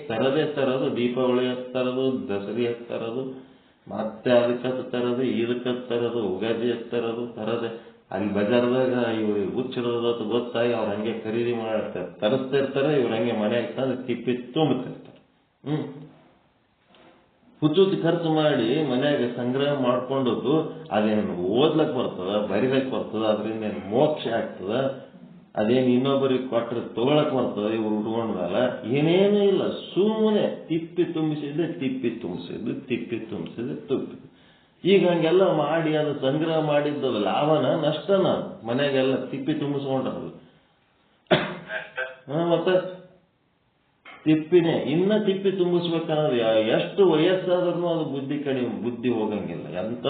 ತರೋದು, ದೀಪಾವಳಿ ತರೋದು, ದಸರಿ ತರೋದು, ಮತ್ತೆ ಅದಕ್ಕೆ ತರೋದು, ಇದಕ್ಕೆ ತರೋದು, ಉಗಾದಿ ತರೋದೆ. ಅಲ್ಲಿ ಬಜಾರ್ದಾಗ ಇವ್ರಿಗೆ ಹುಚ್ಚಿರೋದು ಗೊತ್ತಾಗಿ ಅವ್ರು ಹಂಗೆ ಖರೀದಿ ಮಾಡ್ತಾರೆ, ತರಿಸ್ತಾ ಇರ್ತಾರೆ. ಇವ್ರು ಹಂಗೆ ಮನೆಯಾಗ ತಂದು ತಿಪ್ಪಿ ತುಂಬುತ್ತಿರ್ತಾರೆ. ಹುಚ್ಚುಚ್ಚು ಖರ್ಚು ಮಾಡಿ ಮನ್ಯಾಗ ಸಂಗ್ರಹ ಮಾಡ್ಕೊಂಡದ್ದು ಅದೇನು ಓದ್ಲಕ್ ಬರ್ತದ, ಬರಿಲಕ್ ಬರ್ತದ, ಅದರಿಂದ ಏನು ಮೋಕ್ಷ ಆಗ್ತದ? ಅದೇನು ಇನ್ನೊಬ್ಬರಿಗೆ ಕೊಟ್ಟರೆ ತಗೊಳಕ್ ಬರ್ತದ? ಇವ್ರು ಉಟ್ಕೊಂಡ್ಮೇಲೆ ಏನೇನೂ ಇಲ್ಲ. ಸುಮ್ಮನೆ ತಿಪ್ಪಿ ತುಂಬಿಸಿದ್ದು. ಈಗ ಹಂಗೆಲ್ಲ ಮಾಡಿ ಅದು ಸಂಗ್ರಹ ಮಾಡಿದ್ದದು ಲಾಭನ ನಷ್ಟನ? ಮನೆಯಾಗೆಲ್ಲ ತಿಪ್ಪಿ ತುಂಬಿಸ್ಕೊಂಡ್ರದು. ಮತ್ತೆ ತಿಪ್ಪಿನೇ ಇನ್ನ ತಿಪ್ಪಿ ತುಂಬಿಸ್ಬೇಕನ್ನೋದು ಎಷ್ಟು ವಯಸ್ಸಾದ್ರೂ ಅದು ಬುದ್ಧಿ ಹೋಗಂಗಿಲ್ಲ. ಎಂತ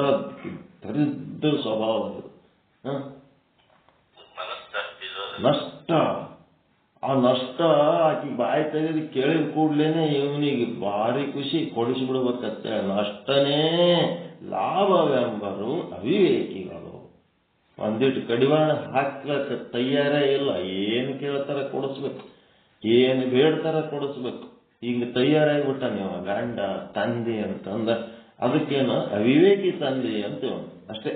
ದರಿದ್ರ ಸ್ವಭಾವ ಅದು. ನಷ್ಟ, ಆ ನಷ್ಟ ಆಕಿ ಬಾಯಿ ತೆಗೆದು ಕೇಳಿದ ಕೂಡ್ಲೇನೆ ಇವನಿಗೆ ಭಾರಿ ಖುಷಿ, ಕೊಡಿಸಿಬಿಡ್ಬೇಕಂತೇಳಿ. ನಷ್ಟನೇ ಲಾಭವೆಂಬರು ಅವಿವೇಕಿಗಳು. ಒಂದಿಟ್ಟು ಕಡಿವಾಣ ಹಾಕ್ಲಕ್ಕ ತಯಾರೇ ಇಲ್ಲ. ಏನು ಕೇಳ್ತಾರ ಕೊಡಿಸ್ಬೇಕು, ಏನು ಬೇಡ್ತಾರ ಕೊಡಿಸ್ಬೇಕು. ಈಗ ತಯಾರಾಗ್ಬಿಟ್ಟ ನೀವು ಗಂಡ ತಂದೆ ಅಂತಂದ, ಅದಕ್ಕೇನು ಅವಿವೇಕಿ ತಂದೆ ಅಂತ ಅಷ್ಟೇ.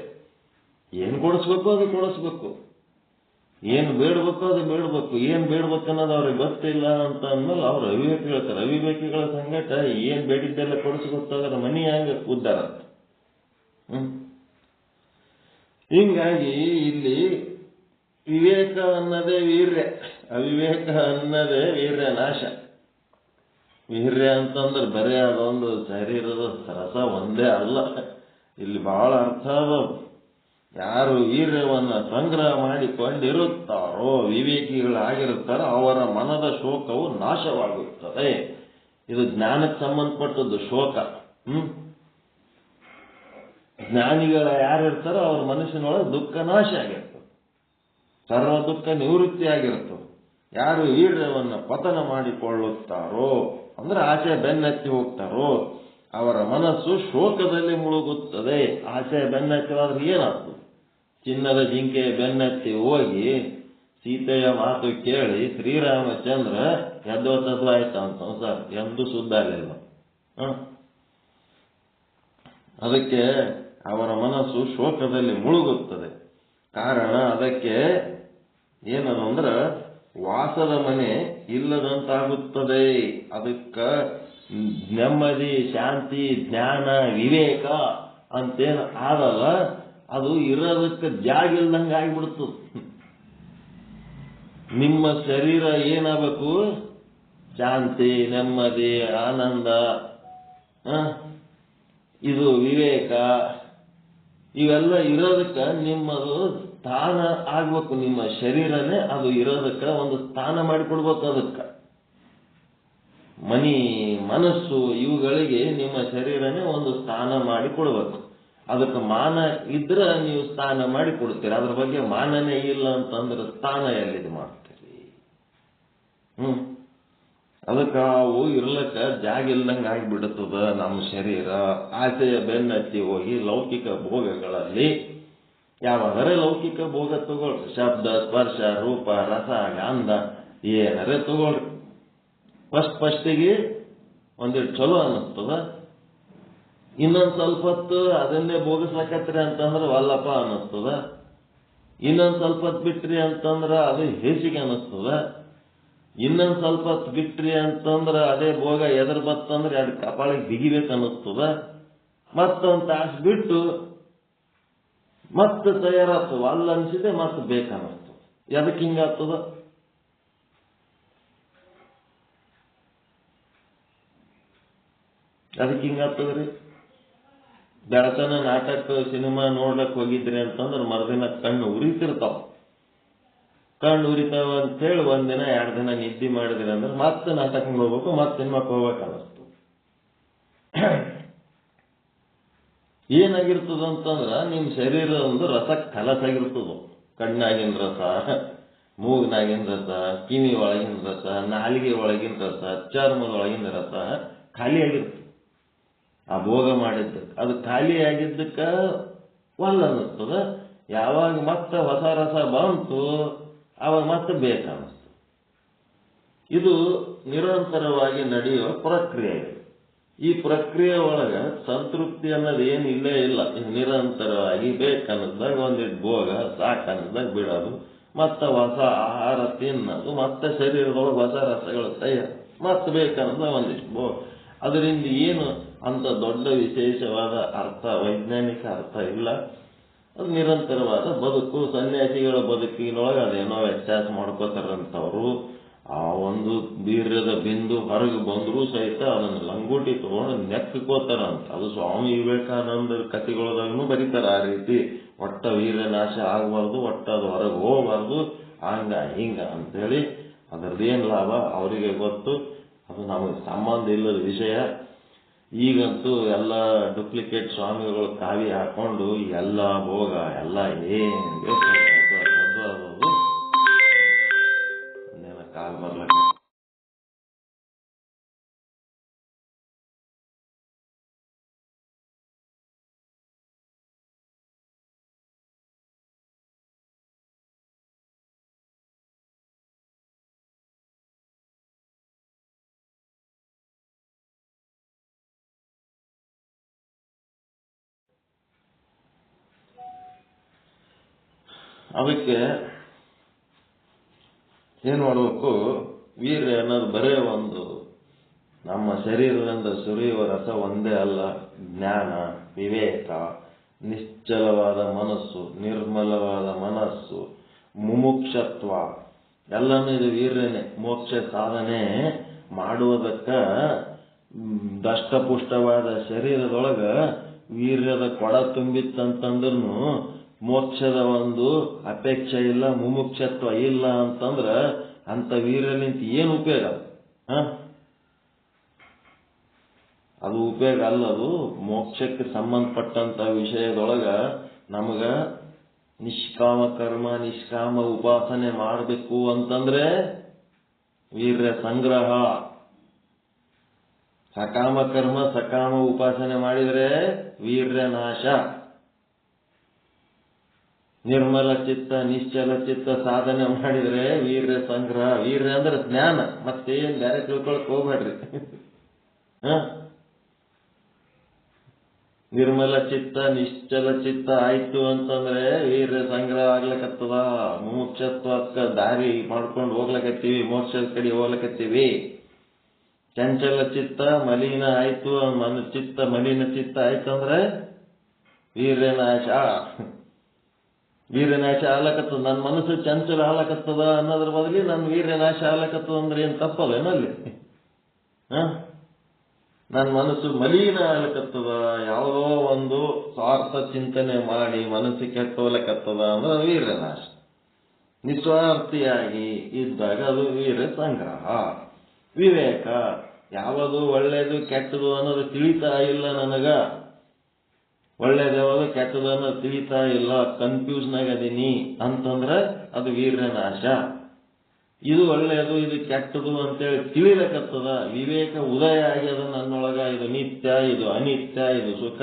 ಏನು ಕೊಡಿಸ್ಬೇಕು ಅದು ಕೊಡಿಸ್ಬೇಕು, ಏನು ಬೇಡ್ಬೇಕು ಅದು ಬೇಡ್ಬೇಕು. ಏನು ಬೇಡ್ಬೇಕು ಅನ್ನೋದು ಅವ್ರಿಗೆ ಗೊತ್ತಿಲ್ಲ ಅಂತ ಅಂದ್ಮೇಲೆ ಅವ್ರು ಅವಿವೇಕಿ ಹೇಳ್ತಾರೆ. ಅವಿವೇಕಿಗಳ ಸಂಗಟ ಏನು ಬೇಡಿದ್ದೆಲ್ಲ ಕೊಡಿಸ್ಬೇಕಾದ್ರೆ ಮನಿ ಹಂಗ ಉದ್ದಾರ. ಹಿಂಗಾಗಿ ಇಲ್ಲಿ ವಿವೇಕ ಅನ್ನೋದೇ ವೀರ್ಯ, ಅವಿವೇಕ ಅನ್ನೋದೇ ವೀರ್ಯ ನಾಶ. ವೀರ್ಯ ಅಂತಂದ್ರೆ ಬರೀ ಅದೊಂದು ಶರೀರದ ರಸ ಒಂದೇ ಅಲ್ಲ, ಇಲ್ಲಿ ಬಹಳ ಅರ್ಥ ಅದ. ಯಾರು ವೀರ್ಯವನ್ನ ಸಂಗ್ರಹ ಮಾಡಿಕೊಂಡಿರುತ್ತಾರೋ, ವಿವೇಕಿಗಳಾಗಿರುತ್ತಾರೋ, ಅವರ ಮನದ ಶೋಕವು ನಾಶವಾಗುತ್ತದೆ. ಇದು ಜ್ಞಾನಕ್ಕೆ ಸಂಬಂಧಪಟ್ಟದ್ದು ಶೋಕ. ಜ್ಞಾನಿಗಳ ಯಾರಿರ್ತಾರೋ ಅವ್ರ ಮನಸ್ಸಿನೊಳಗೆ ದುಃಖ ನಾಶ ಆಗಿರ್ತದೆ, ಸರ್ವ ದುಃಖ ನಿವೃತ್ತಿ ಆಗಿರ್ತದೆ. ಯಾರು ವೀರ್ಯವನ್ನ ಪತನ ಮಾಡಿಕೊಳ್ಳುತ್ತಾರೋ ಅಂದ್ರೆ ಆಸೆ ಬೆನ್ನತ್ತಿ ಹೋಗ್ತಾರೋ, ಅವರ ಮನಸ್ಸು ಶೋಕದಲ್ಲಿ ಮುಳುಗುತ್ತದೆ. ಆಸೆ ಬೆನ್ನತ್ತಿವಾದ್ರೆ ಏನಾಗ್ತದೆ? ಚಿನ್ನದ ಜಿಂಕೆ ಬೆನ್ನತ್ತಿ ಹೋಗಿ ಸೀತೆಯ ಮಾತು ಕೇಳಿ ಶ್ರೀರಾಮಚಂದ್ರ ಎದ್ದೋತದ್ದು ಆಯ್ತ ಅಂತ ಸರ್, ಎಂದೂ ಸುದ್ದ ಆಗಲಿಲ್ಲ. ಅದಕ್ಕೆ ಅವರ ಮನಸ್ಸು ಶೋಕದಲ್ಲಿ ಮುಳುಗುತ್ತದೆ. ಕಾರಣ ಅದಕ್ಕೆ ಏನಂದ್ರೆ ವಾಸದ ಮನೆ ಇಲ್ಲದಂತಾಗುತ್ತದೆ. ಅದಕ್ಕ ನೆಮ್ಮದಿ, ಶಾಂತಿ, ಜ್ಞಾನ, ವಿವೇಕ ಅಂತೇನು ಆಗಲ್ಲ, ಅದು ಇರೋದಕ್ಕೆ ಜಾಗ ಇಲ್ದಂಗೆ ಆಗಿಬಿಡ್ತದೆ. ನಿಮ್ಮ ಶರೀರ ಏನಾಗಬೇಕು? ಶಾಂತಿ, ನೆಮ್ಮದಿ, ಆನಂದ, ಇದು ವಿವೇಕ, ಇವೆಲ್ಲ ಇರೋದಕ್ಕೆ ನಿಮ್ಮದು ಸ್ಥಾನ ಆಗ್ಬೇಕು. ನಿಮ್ಮ ಶರೀರನೇ ಅದು ಇರೋದಕ್ಕೆ ಒಂದು ಸ್ಥಾನ ಮಾಡಿಕೊಡ್ಬೇಕು. ಅದಕ್ಕೆ ಮನಿ, ಮನಸ್ಸು ಇವುಗಳಿಗೆ ನಿಮ್ಮ ಶರೀರನೇ ಒಂದು ಸ್ಥಾನ ಮಾಡಿಕೊಡ್ಬೇಕು. ಅದಕ್ಕೆ ಮಾನ ಇದ್ರೆ ನೀವು ಸ್ಥಾನ ಮಾಡಿ ಕೊಡ್ತೀರಿ. ಅದ್ರ ಬಗ್ಗೆ ಮಾನನೇ ಇಲ್ಲ ಅಂತಂದ್ರೆ ಸ್ಥಾನ ಎಲ್ಲಿದು ಮಾಡ್ತೀರಿ? ಅದಕ್ಕೆ ಅವು ಇರ್ಲಕ್ಕ ಜಾಗ ಇಲ್ದಂಗೆ ಆಗಿಬಿಡುತ್ತದ ನಮ್ಮ ಶರೀರ. ಆಸೆಯ ಬೆನ್ನತ್ತಿ ಹೋಗಿ ಲೌಕಿಕ ಭೋಗಗಳಲ್ಲಿ ಯಾವಾಗರೆ ಲೌಕಿಕ ಭೋಗ ತಗೊಳ್ರಿ, ಶಬ್ದ, ಸ್ಪರ್ಶ, ರೂಪ, ರಸ, ಗಂಧ ಏನಾರೇ ತಗೊಳ್ರಿ. ಫಸ್ಟಿಗೆ ಒಂದಿಟ್ಟು ಚಲೋ ಅನ್ನಿಸ್ತದ, ಇನ್ನೊಂದು ಸ್ವಲ್ಪ ಹೊತ್ತು ಅದನ್ನೇ ಭೋಗಿಸ್ಲಕತ್ರಿ ಅಂತಂದ್ರೆ ವಲ್ಲಪ್ಪ ಅನ್ನಿಸ್ತದ. ಇನ್ನೊಂದು ಸ್ವಲ್ಪ ಹೊತ್ತು ಬಿಟ್ರಿ ಅಂತಂದ್ರೆ ಅದು ಹೇಸಿಗೆ ಅನ್ನಿಸ್ತದ. ಇನ್ನೊಂದು ಸ್ವಲ್ಪ ಹೊತ್ತು ಬಿಟ್ರಿ ಅಂತಂದ್ರೆ ಅದೇ ಭೋಗ ಎದುರು ಬತ್ತಂದ್ರೆ ಎರಡು ಕಪಾಳಿಗೆ ಬಿಗಿಬೇಕು ಅನ್ನಿಸ್ತದ. ಮತ್ತೊಂದು ತಾಸು ಬಿಟ್ಟು ಮತ್ತೆ ತಯಾರಾಗ್ತದ, ಅಲ್ಲ ಅನ್ಸಿದೆ ಮತ್ತೆ ಬೇಕನ್ನಿಸ್ತದ. ಎದಕ್ಕೆ ಹಿಂಗಾಗ್ತದ? ಅದಕ್ಕೆ ಹಿಂಗಾಗ್ತದ್ರಿ. ಬೆಳತನ ನಾಟಕ ಸಿನಿಮಾ ನೋಡ್ಲಕ್ ಹೋಗಿದ್ರಿ ಅಂತಂದ್ರೆ ಮರುದಿನ ಕಣ್ಣು ಉರಿತಿರ್ತಾವ. ಕಣ್ಣು ಉರಿತಾವ ಅಂತೇಳಿ ಒಂದಿನ 2 ದಿನ ನಿದ್ದೆ ಮಾಡಿದ್ರಿ ಅಂದ್ರೆ ಮತ್ತೆ ನಾಟಕ ಹೋಗ್ಬೇಕು, ಮತ್ತೆ ಸಿನಿಮಾಕ್ಕೆ ಹೋಗ್ಬೇಕು ಅನ್ನಿಸ್ತು. ಏನಾಗಿರ್ತದ ಅಂತಂದ್ರ ನಿಮ್ ಶರೀರ ಒಂದು ರಸ ಕಲಸಾಗಿರ್ತದ. ಕಣ್ಣಾಗಿನ ರಸ, ಮೂಗಿನಾಗಿನ ರಸ, ಕಿವಿ ಒಳಗಿನ ರಸ, ನಾಲಿಗೆ ಒಳಗಿನ ರಸ, ಚರ್ಮದ ಒಳಗಿನ ರಸ ಖಾಲಿ ಆಗಿರ್ತದೆ. ಆ ಭೋಗ ಮಾಡಿದ್ದಕ್ಕೆ ಅದು ಖಾಲಿ ಆಗಿದ್ದಕ್ಕೆ ಒಲ್ಲ ಅನ್ನಿಸ್ತದ. ಯಾವಾಗ ಮತ್ತೆ ಹೊಸ ರಸ ಬಂತು ಅವಾಗ ಮತ್ತೆ ಬೇಕನ್ನಿಸ್ತದೆ. ಇದು ನಿರಂತರವಾಗಿ ನಡೆಯುವ ಪ್ರಕ್ರಿಯೆ. ಈ ಪ್ರಕ್ರಿಯೆ ಒಳಗೆ ಸಂತೃಪ್ತಿ ಅನ್ನೋದು ಏನು ಇಲ್ಲೇ ಇಲ್ಲ. ನಿರಂತರವಾಗಿ ಬೇಕನ್ನದಾಗ ಒಂದಿಟ್ಟು ಭೋಗ, ಸಾಕನ್ನದಾಗ ಬಿಡೋದು, ಮತ್ತೆ ಹೊಸ ಆಹಾರ ತಿನ್ನೋದು, ಮತ್ತೆ ಶರೀರದೊಳಗೆ ಹೊಸ ರಸಗಳು ತಯಾರು, ಮತ್ತೆ ಬೇಕನ್ನೋದ ಒಂದಿಷ್ಟು ಭೋಗ. ಅದರಿಂದ ಏನು ಅಂತ ದೊಡ್ಡ ವಿಶೇಷವಾದ ಅರ್ಥ, ವೈಜ್ಞಾನಿಕ ಅರ್ಥ ಇಲ್ಲ. ಅದು ನಿರಂತರವಾದ ಬದುಕು. ಸನ್ಯಾಸಿಗಳ ಬದುಕಿನೊಳಗೆ ಅದೇನೋ ವ್ಯತ್ಯಾಸ ಮಾಡ್ಕೋತಾರಂತವ್ರು. ಆ ಒಂದು ಬೀರ್ಯದ ಬಿಂದು ಹೊರಗೆ ಬಂದರೂ ಸಹಿತ ಅದನ್ನು ಲಂಗೋಟಿ ತಗೊಂಡು ನೆಕ್ಕೋತಾರಂತ. ಅದು ಸ್ವಾಮಿ ವಿವೇಕಾನಂದರ ಕಥೆಗಳದಾಗೂ ಬರೀತಾರ ಆ ರೀತಿ. ಒಟ್ಟ ವೀರ್ಯ ನಾಶ ಆಗಬಾರ್ದು, ಒಟ್ಟ ಅದು ಹೊರಗೆ ಹೋಗಬಾರ್ದು, ಹಂಗ ಹಿಂಗ ಅಂತೇಳಿ. ಅದರದ್ದೇನು ಲಾಭ ಅವರಿಗೆ ಗೊತ್ತು. ಅದು ನಮಗೆ ಸಂಬಂಧ ಇಲ್ಲದ ವಿಷಯ. ಈಗಂತೂ ಎಲ್ಲ ಡೂಪ್ಲಿಕೇಟ್ ಸ್ವಾಮಿಗಳು ಕಾವಿ ಹಾಕೊಂಡು ಎಲ್ಲ ಭೋಗ ಎಲ್ಲ ಏನು ಕಾಲ್ ಬರ್ಲಕ್ಕ. ಅದಕ್ಕೆ ಏನ್ ಮಾಡಬೇಕು, ವೀರ್ಯ ಅನ್ನೋದು ಬರೇ ಒಂದು ನಮ್ಮ ಶರೀರದಿಂದ ಸುರಿಯುವ ರಸ ಒಂದೇ ಅಲ್ಲ. ಜ್ಞಾನ, ವಿವೇಕ, ನಿಶ್ಚಲವಾದ ಮನಸ್ಸು, ನಿರ್ಮಲವಾದ ಮನಸ್ಸು, ಮುಮುಕ್ಷತ್ವ ಎಲ್ಲನೂ ಇದು ವೀರ್ಯನೇ. ಮೋಕ್ಷ ಸಾಧನೆ ಮಾಡುವುದಕ್ಕ ದಷ್ಟಪುಷ್ಟವಾದ ಶರೀರದೊಳಗ ವೀರ್ಯದ ಕೊಡ ತುಂಬಿತ್ತಂತಂದ್ರೂ ಮೋಕ್ಷದ ಒಂದು ಅಪೇಕ್ಷೆ ಇಲ್ಲ, ಮುಮುಕ್ಷತ್ವ ಇಲ್ಲ ಅಂತಂದ್ರ ಅಂತ ವೀರ್ಯಲಿಂತ ಏನು ಉಪಯೋಗ? ಅದು ಉಪಯೋಗ ಅಲ್ಲದು. ಮೋಕ್ಷಕ್ಕೆ ಸಂಬಂಧಪಟ್ಟಂತ ವಿಷಯದೊಳಗ ನಮಗ ನಿಷ್ಕಾಮ ಕರ್ಮ, ನಿಷ್ಕಾಮ ಉಪಾಸನೆ ಮಾಡಬೇಕು ಅಂತಂದ್ರೆ ವೀರ್ಯ ಸಂಗ್ರಹ. ಸಕಾಮ ಕರ್ಮ, ಸಕಾಮ ಉಪಾಸನೆ ಮಾಡಿದ್ರೆ ವೀರ್ಯ ನಾಶ. ನಿರ್ಮಲ ಚಿತ್ತ, ನಿಶ್ಚಲ ಚಿತ್ತ ಸಾಧನೆ ಮಾಡಿದ್ರೆ ವೀರ್ಯ ಸಂಗ್ರಹ. ವೀರ್ಯ ಅಂದ್ರೆ ಜ್ಞಾನ, ಮತ್ತೇನ್ ಬೇರೆ ತಿಳ್ಕೊಳಕ್ ಹೋಗ್ಬೇಡ್ರಿ. ನಿರ್ಮಲ ಚಿತ್ತ, ನಿಶ್ಚಲ ಚಿತ್ತ ಆಯ್ತು ಅಂತಂದ್ರೆ ವೀರ್ಯ ಸಂಗ್ರಹ ಆಗ್ಲಕತ್ತದ. ಮುಮುಕ್ಷತ್ವಕ್ಕ ದಾರಿ ಮಾಡ್ಕೊಂಡು ಹೋಗ್ಲಕತ್ತೀವಿ, ಮೋಕ್ಷದ ಕಡೆ ಹೋಗ್ಲಕತ್ತೀವಿ. ಚಂಚಲ ಚಿತ್ತ ಮಲಿನ ಆಯ್ತು, ಚಿತ್ತ ಮಲಿನ ಚಿತ್ತ ಆಯ್ತಂದ್ರೆ ವೀರ್ಯನಾಶ. ವೀರ್ಯನಾಶ ಆಗ್ಲಕತ್ತದ. ನನ್ನ ಮನಸ್ಸು ಚಂಚಲ ಆಗ್ಲಕತ್ತದ ಅನ್ನೋದ್ರ ಬದಲಿ ನನ್ನ ವೀರ್ಯನಾಶ ಆಗ್ಲಕತ್ತದ ಅಂದ್ರೆ ಏನ್ ತಪ್ಪದೇನಲ್ಲಿ? ನನ್ನ ಮನಸ್ಸು ಮಲಿನ ಆಗ್ಲಕತ್ತದ, ಯಾವುದೋ ಒಂದು ಸ್ವಾರ್ಥ ಚಿಂತನೆ ಮಾಡಿ ಮನಸ್ಸು ಕೆಟ್ಟೋಗ್ಲಕತ್ತದ ಅಂದ್ರೆ ವೀರ್ಯನಾಶ. ನಿಸ್ವಾರ್ಥಿಯಾಗಿ ಇದ್ದಾಗ ಅದು ವೀರ್ಯ ಸಂಗ್ರಹ. ವಿವೇಕ, ಯಾವುದು ಒಳ್ಳೇದು ಕೆಟ್ಟದು ಅನ್ನೋದು ತಿಳಿತಾ ಇಲ್ಲ ನನಗ. ಒಳ್ಳೇದು ಯಾವುದು ಕೆಟ್ಟದು ಅನ್ನೋದು ತಿಳಿತಾ ಇಲ್ಲ, ಕನ್ಫ್ಯೂಸ್ನಾಗ ಅದೀನಿ ಅಂತಂದ್ರೆ ಅದು ವೀರ್ಯನಾಶ. ಇದು ಒಳ್ಳೆಯದು, ಇದು ಕೆಟ್ಟದು ಅಂತೇಳಿ ತಿಳಿಲಕತ್ತದ. ವಿವೇಕ ಉದಯ ಆಗ್ಯದ ನನ್ನೊಳಗ. ಇದು ನಿತ್ಯ, ಇದು ಅನಿತ್ಯ, ಇದು ಸುಖ,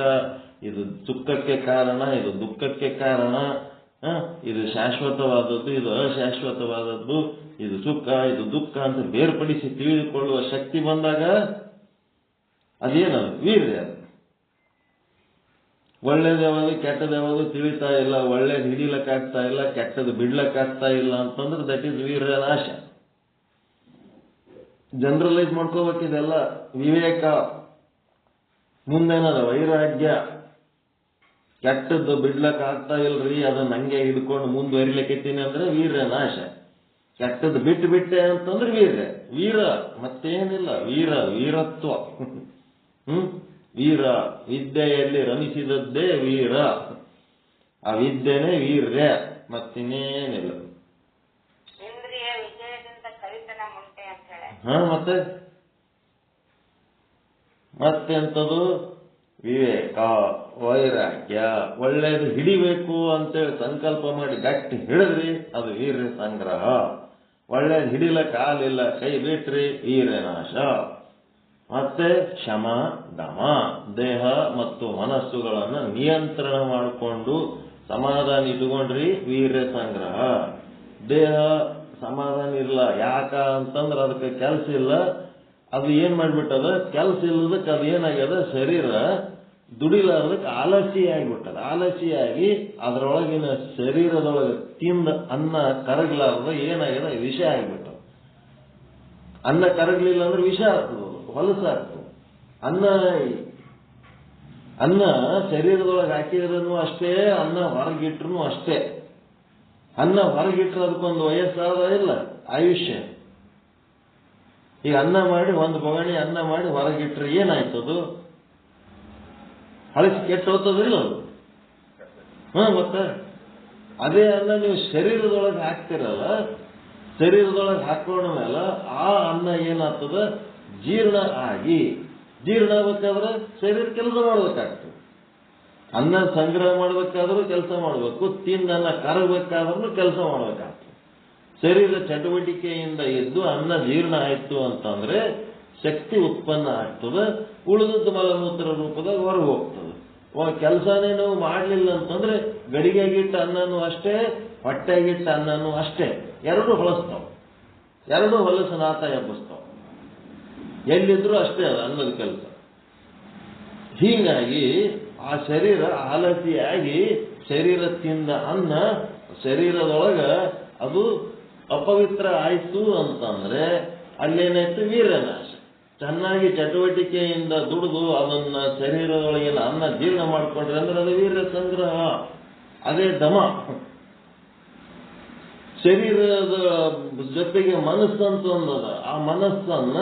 ಇದು ಸುಖಕ್ಕೆ ಕಾರಣ, ಇದು ದುಃಖಕ್ಕೆ ಕಾರಣ, ಇದು ಶಾಶ್ವತವಾದದ್ದು, ಇದು ಅಶಾಶ್ವತವಾದದ್ದು, ಇದು ಸುಖ, ಇದು ದುಃಖ ಅಂತ ಬೇರ್ಪಡಿಸಿ ತಿಳಿದುಕೊಳ್ಳುವ ಶಕ್ತಿ ಬಂದಾಗ ಅದೇನದು? ವೀರ್ಯ. ಒಳ್ಳೇದ್ಯಾವುದು ಕೆಟ್ಟದ್ಯಾವುದು ತಿಳಿತಾ ಇಲ್ಲ, ಒಳ್ಳೇದು ಹಿಡಿಲಕ್ಕಾಗ್ತಾ ಇಲ್ಲ, ಕೆಟ್ಟದ್ದು ಬಿಡ್ಲಕ್ಕಾಗ್ತಾ ಇಲ್ಲ ಅಂತಂದ್ರೆ ದಟ್ ಈಸ್ ವೀರ್ಯನಾಶ. ಜನರಲೈಸ್ ಮಾಡ್ಕೋಬೇಕಿದೆಲ್ಲ. ವಿವೇಕ ಮುಂದೇನದ? ವೈರಾಗ್ಯ. ಕೆಟ್ಟದ್ದು ಬಿಡ್ಲಕ್ ಆಗ್ತಾ ಇಲ್ರಿ, ಅದನ್ನ ಹಂಗೆ ಹಿಡ್ಕೊಂಡು ಮುಂದುವರಿಲಿಕ್ಕೆತ್ತೀನಿ ಅಂದ್ರೆ ವೀರ್ಯನಾಶ. ಕೆಟ್ಟದ್ದು ಬಿಟ್ಟೆ ಅಂತಂದ್ರೆ ವೀರ್ಯ. ವೀರ ಮತ್ತೇನಿಲ್ಲ, ವೀರತ್ವ. ವೀರ ವಿದ್ಯೆಯಲ್ಲಿ ರಮಿಸಿದದ್ದೇ ವೀರ. ಆ ವಿದ್ಯೆನೇ ವೀರ್ಯ, ಮತ್ತಿನ್ನೇನಿಲ್ಲ. ಇಂದ್ರಿಯ ವಿಜಯದಿಂದ ಕಲಿತನ ಮುಂಟೆ ಅಂತ ಹೇಳಿ. ಮತ್ತೆಂಥದ್ದು? ವಿವೇಕ, ವೈರಾಗ್ಯ. ಒಳ್ಳೇದು ಹಿಡಿಬೇಕು ಅಂತೇಳಿ ಸಂಕಲ್ಪ ಮಾಡಿ ಗಟ್ಟಿ ಹಿಡಿದ್ರಿ, ಅದು ವೀರ್ಯ ಸಂಗ್ರಹ. ಒಳ್ಳೇದು ಹಿಡಿಲಕ್ಕ ಆಗಲಿಲ್ಲ, ಕೈ ಬಿಟ್ರಿ, ವೀರ್ಯನಾಶ. ಮತ್ತೆ ಶಮ, ದಮ, ದೇಹ ಮತ್ತು ಮನಸ್ಸುಗಳನ್ನು ನಿಯಂತ್ರಣ ಮಾಡಿಕೊಂಡು ಸಮಾಧಾನ ಇಟ್ಕೊಂಡ್ರಿ, ವೀರ್ಯ ಸಂಗ್ರಹ. ದೇಹ ಸಮಾಧಾನ ಇಲ್ಲ, ಯಾಕ ಅಂತಂದ್ರೆ ಅದಕ್ಕೆ ಕೆಲಸ ಇಲ್ಲ. ಅದು ಏನ್ ಮಾಡ್ಬಿಟ್ಟದ? ಕೆಲಸ ಇಲ್ಲದಕ್ಕೆ ಅದು ಏನಾಗ್ಯದ? ಶರೀರ ದುಡಿಲಾರ್ದಕ್ಕೆ ಆಲಸಿ ಆಗಿಬಿಟ್ಟದ. ಆಲಸಿಯಾಗಿ ಅದರೊಳಗಿನ ಶರೀರದೊಳಗೆ ತಿಂದ ಅನ್ನ ಕರಗಲಾರ್ದ ಏನಾಗ್ಯದ? ವಿಷ ಆಗಿಬಿಟ್ಟದ. ಅನ್ನ ಕರಗಲಿಲ್ಲ ಅಂದ್ರೆ ವಿಷ ಆಗ್ತದ, ಹೊಲಸಾಗ್ತದೆ. ಅನ್ನ ಶರೀರದೊಳಗೆ ಹಾಕಿದ್ರೂ ಅಷ್ಟೇ, ಅನ್ನ ಹೊರಗಿಟ್ರು ಅಷ್ಟೇ. ಅನ್ನ ಹೊರಗಿಟ್ರೆ ಅದಕ್ಕೊಂದು ವಯಸ್ಸಾದ ಇಲ್ಲ, ಆಯುಷ್ಯ. ಈಗ ಅನ್ನ ಮಾಡಿ, ಒಂದು ಬೊಗಣಿ ಅನ್ನ ಮಾಡಿ ಹೊರಗಿಟ್ರೆ ಏನಾಯ್ತದು? ಹಳಸಿ ಕೆಟ್ಟು ಹೋಗ್ತದಿಲ್ಲ ಅದು. ಮತ್ತೆ ಅದೇ ಅನ್ನ ನೀವು ಶರೀರದೊಳಗೆ ಹಾಕ್ತಿರಲ್ಲ, ಶರೀರದೊಳಗೆ ಹಾಕೊಂಡ ಮೇಲೆ ಆ ಅನ್ನ ಏನಾಗ್ತದ? ಜೀರ್ಣ ಆಗಿ, ಜೀರ್ಣ ಆಗಬೇಕಾದ್ರೆ ಶರೀರ ಕೆಲಸ ಮಾಡಬೇಕಾಗ್ತದೆ. ಅನ್ನ ಸಂಗ್ರಹ ಮಾಡಬೇಕಾದ್ರೂ ಕೆಲಸ ಮಾಡಬೇಕು, ತಿಂದನ್ನ ಕರಗಬೇಕಾದ್ರೂ ಕೆಲಸ ಮಾಡಬೇಕಾಗ್ತದೆ. ಶರೀರ ಚಟುವಟಿಕೆಯಿಂದ ಎದ್ದು ಅನ್ನ ಜೀರ್ಣ ಆಯ್ತು ಅಂತಂದ್ರೆ ಶಕ್ತಿ ಉತ್ಪನ್ನ ಆಗ್ತದೆ, ಉಳಿದದ್ದು ಮಲಮೂತ್ರ ರೂಪದಾಗ ಹೊರಗೆ ಹೋಗ್ತದೆ. ಕೆಲಸನೇ ನಾವು ಮಾಡಲಿಲ್ಲ ಅಂತಂದ್ರೆ ಗಡಿಗೆಗಿಟ್ಟ ಅನ್ನನೂ ಅಷ್ಟೇ, ಹೊಟ್ಟೆಗಿಟ್ಟ ಅನ್ನನೂ ಅಷ್ಟೇ, ಎರಡೂ ಹೊಲಸ್ತಾವ, ಎರಡೂ ಹೊಲಸು ನಾತ ಎಬ್ಬಿಸ್ತಾವ. ಎಲ್ಲಿದ್ರು ಅಷ್ಟೇ ಅದು ಅನ್ನದ ಕೆಲಸ. ಹೀಗಾಗಿ ಆ ಶರೀರ ಆಲಸಿಯಾಗಿ ಶರೀರ ತಿಂದ ಅನ್ನ ಶರೀರದೊಳಗ ಅದು ಅಪವಿತ್ರ ಆಯ್ತು ಅಂತಂದ್ರೆ ಅಲ್ಲೇನಾಯ್ತು? ವೀರ್ಯನಾಶ. ಚೆನ್ನಾಗಿ ಚಟುವಟಿಕೆಯಿಂದ ದುಡಿದು ಅದನ್ನ ಶರೀರದೊಳಗಿನ ಅನ್ನ ಜೀರ್ಣ ಮಾಡಿಕೊಂಡ್ರೆ ಅಂದ್ರೆ ಅದು ವೀರ್ಯ ಸಂಗ್ರಹ, ಅದೇ ದಮ. ಶರೀರದ ಜೊತೆಗೆ ಮನಸ್ಸಂತೂ ಒಂದದ. ಆ ಮನಸ್ಸನ್ನ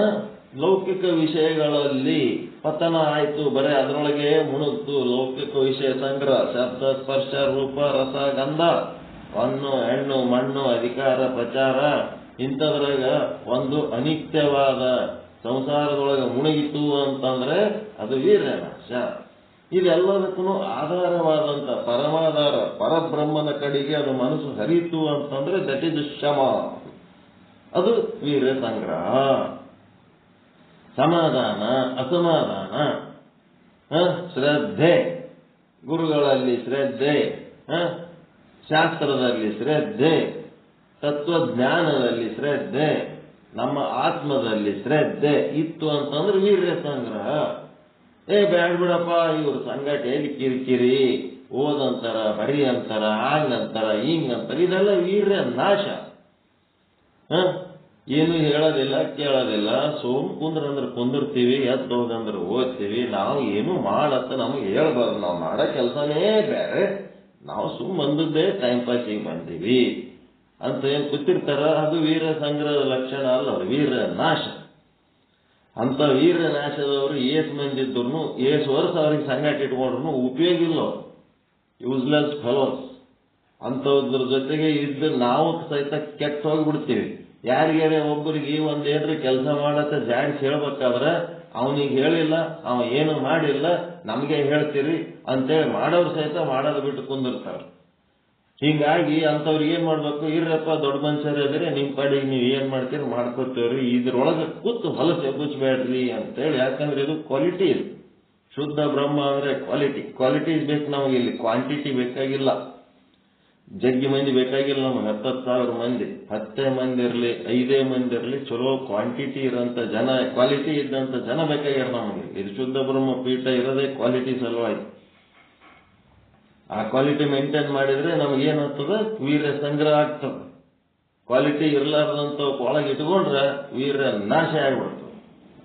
ಲೌಕಿಕ ವಿಷಯಗಳಲ್ಲಿ ಪತನ ಆಯ್ತು, ಬರೇ ಅದರೊಳಗೆ ಮುಣುಗ್ತು. ಲೌಕಿಕ ವಿಷಯ ಸಂಗ್ರಹ, ಶಬ್ದ ಸ್ಪರ್ಶ ರೂಪ ರಸ ಗಂಧ, ಹೊನ್ನು ಹೆಣ್ಣು ಮಣ್ಣು ಅಧಿಕಾರ ಪ್ರಚಾರ, ಇಂಥದ್ರಾಗ ಒಂದು ಅನಿತ್ಯವಾದ ಸಂಸಾರದೊಳಗೆ ಮುಳುಗಿತು ಅಂತಂದ್ರೆ ಅದು ವೀರ್ಯನಾಶ. ಇದೆಲ್ಲದಕ್ಕೂ ಆಧಾರವಾದಂತ ಪರಮಾಧಾರ ಪರಬ್ರಹ್ಮನ ಕಡೆಗೆ ಅದು ಮನಸ್ಸು ಹರಿತು ಅಂತಂದ್ರೆ ದಟ್ ಇಸ್ ಶಮ, ಅದು ವೀರ್ಯ ಸಂಗ್ರಹ. ಸಮಾಧಾನ ಅಸಮಾಧಾನ, ಶ್ರದ್ಧೆ, ಗುರುಗಳಲ್ಲಿ ಶ್ರದ್ಧೆ, ಶಾಸ್ತ್ರದಲ್ಲಿ ಶ್ರದ್ಧೆ, ತತ್ವಜ್ಞಾನದಲ್ಲಿ ಶ್ರದ್ಧೆ, ನಮ್ಮ ಆತ್ಮದಲ್ಲಿ ಶ್ರದ್ಧೆ ಇತ್ತು ಅಂತಂದ್ರೆ ವೀರ್ಯ ಸಂಗ್ರಹ. ಬ್ಯಾಡ್ ಬಿಡಪ್ಪ, ಇವ್ರ ಸಂಗಟ ಎಲ್ಲಿ ಕಿರಿಕಿರಿ, ಓದಂತಾರ, ಬರಿ ಅಂತಾರ, ಆಗ್ಲಂತಾರ, ಹಿಂಗಂತಾರ, ಇದೆಲ್ಲ ವೀರ್ಯ ನಾಶ. ಏನು ಹೇಳೋದಿಲ್ಲ ಕೇಳೋದಿಲ್ಲ, ಸೋಮ್ ಕುಂದ್ರಂದ್ರೆ ಕುಂದಿರ್ತೀವಿ, ಎದ್ದು ಹೋಗಂದ್ರೆ ಓದ್ತೀವಿ. ನಾವು ಏನು ಮಾಡತ್ತ ನಮಗೆ ಹೇಳ್ಬಾರ್ದು, ನಾವು ಮಾಡೋ ಕೆಲಸನೇ ಬೇರೆ, ನಾವು ಸುಮ್ ಬಂದದ್ದೇ ಟೈಮ್ ಪಾಸಿಗೆ ಬಂದೀವಿ ಅಂತ ಏನ್ ಕೂತಿರ್ತಾರ. ಅದು ವೀರ್ಯ ಸಂಗ್ರಹದ ಲಕ್ಷಣ ಅಲ್ಲ, ಅದು ವೀರ್ಯ ನಾಶ. ಅಂತ ವೀರ್ಯ ನಾಶದವರು ಏಸ್ ಮಂದಿ ಇದ್ರು, ಏಸ್ ವರ್ಷ ಅವ್ರಿಗೆ ಸಂಗಾಟ ಇಟ್ಕೊಂಡ್ರು ಉಪಯೋಗ ಇಲ್ಲ, ಯೂಸ್ಲೆಸ್ ಫೆಲೋಸ್. ಅಂಥದ್ರ ಜೊತೆಗೆ ಇದ್ದು ನಾವು ಸಹಿತ ಕೆಟ್ಟ ಹೋಗ್ಬಿಡ್ತೀವಿ. ಯಾರಿಗಾರೆ ಒಬ್ಬರಿಗೆ ಒಂದೇನ್ರಿ ಕೆಲಸ ಮಾಡತ್ತ ಜಾಡಿಸಿ ಹೇಳ್ಬೇಕಾದ್ರೆ ಅವನಿಗೆ ಹೇಳಿಲ್ಲ, ಅವ ಏನು ಮಾಡಿಲ್ಲ, ನಮಗೆ ಹೇಳ್ತೀರಿ ಅಂತೇಳಿ ಮಾಡೋರು ಸಹಿತ ಮಾಡೋದು ಬಿಟ್ಟು ಕುಂದಿರ್ತಾರೆ. ಹೀಗಾಗಿ ಅಂಥವ್ರಿಗೆ ಏನ್ ಮಾಡ್ಬೇಕು? ಇರ್ರಪ್ಪ, ದೊಡ್ಡ ಮನುಷ್ಯರು ಇದ್ರೆ ನಿಮ್ ಕಡೆಗೆ ನೀವು ಏನ್ ಮಾಡ್ತೀರಿ ಮಾಡ್ಕೋತೀವ್ರಿ, ಇದ್ರೊಳಗೆ ಕೂತು ಹೊಲಸು ಎಬ್ಬಿಸ್ಬೇಡ್ರಿ ಅಂತೇಳಿ. ಯಾಕಂದ್ರೆ ಇದು ಕ್ವಾಲಿಟಿ, ಇದು ಶುದ್ಧ ಬ್ರಹ್ಮ ಅಂದ್ರೆ ಕ್ವಾಲಿಟಿ ಬೇಕು ನಮಗೆ. ಇಲ್ಲಿ ಕ್ವಾಂಟಿಟಿ ಬೇಕಾಗಿಲ್ಲ, ಜಗ್ಗಿ ಮಂದಿ ಬೇಕಾಗಿಲ್ಲ ನಮಗೆ. 10,000 ಮಂದಿ, 10 ಮಂದಿ ಇರಲಿ, 5 ಮಂದಿ ಇರಲಿ, ಚಲೋ ಕ್ವಾಂಟಿಟಿ ಇರೋಂಥ ಜನ, ಕ್ವಾಲಿಟಿ ಇದ್ದಂಥ ಜನ ಬೇಕಾಗ್ಯಾರ ನಮಗೆ. ಇದು ಶುದ್ಧ ಬ್ರಹ್ಮ ಪೀಠ ಇರೋದೇ ಕ್ವಾಲಿಟಿ ಸಲುವಾಗಿ. ಆ ಕ್ವಾಲಿಟಿ ಮೇಂಟೈನ್ ಮಾಡಿದ್ರೆ ನಮಗೇನಾಗ್ತದ? ವೀರ್ಯ ಸಂಗ್ರಹ ಆಗ್ತದೆ. ಕ್ವಾಲಿಟಿ ಇರಲಾರ್ದಂತ ಒಳಗೆ ಇಟ್ಕೊಂಡ್ರೆ ವೀರ್ಯ ನಾಶ ಆಗ್ಬಿಡ್ತದೆ.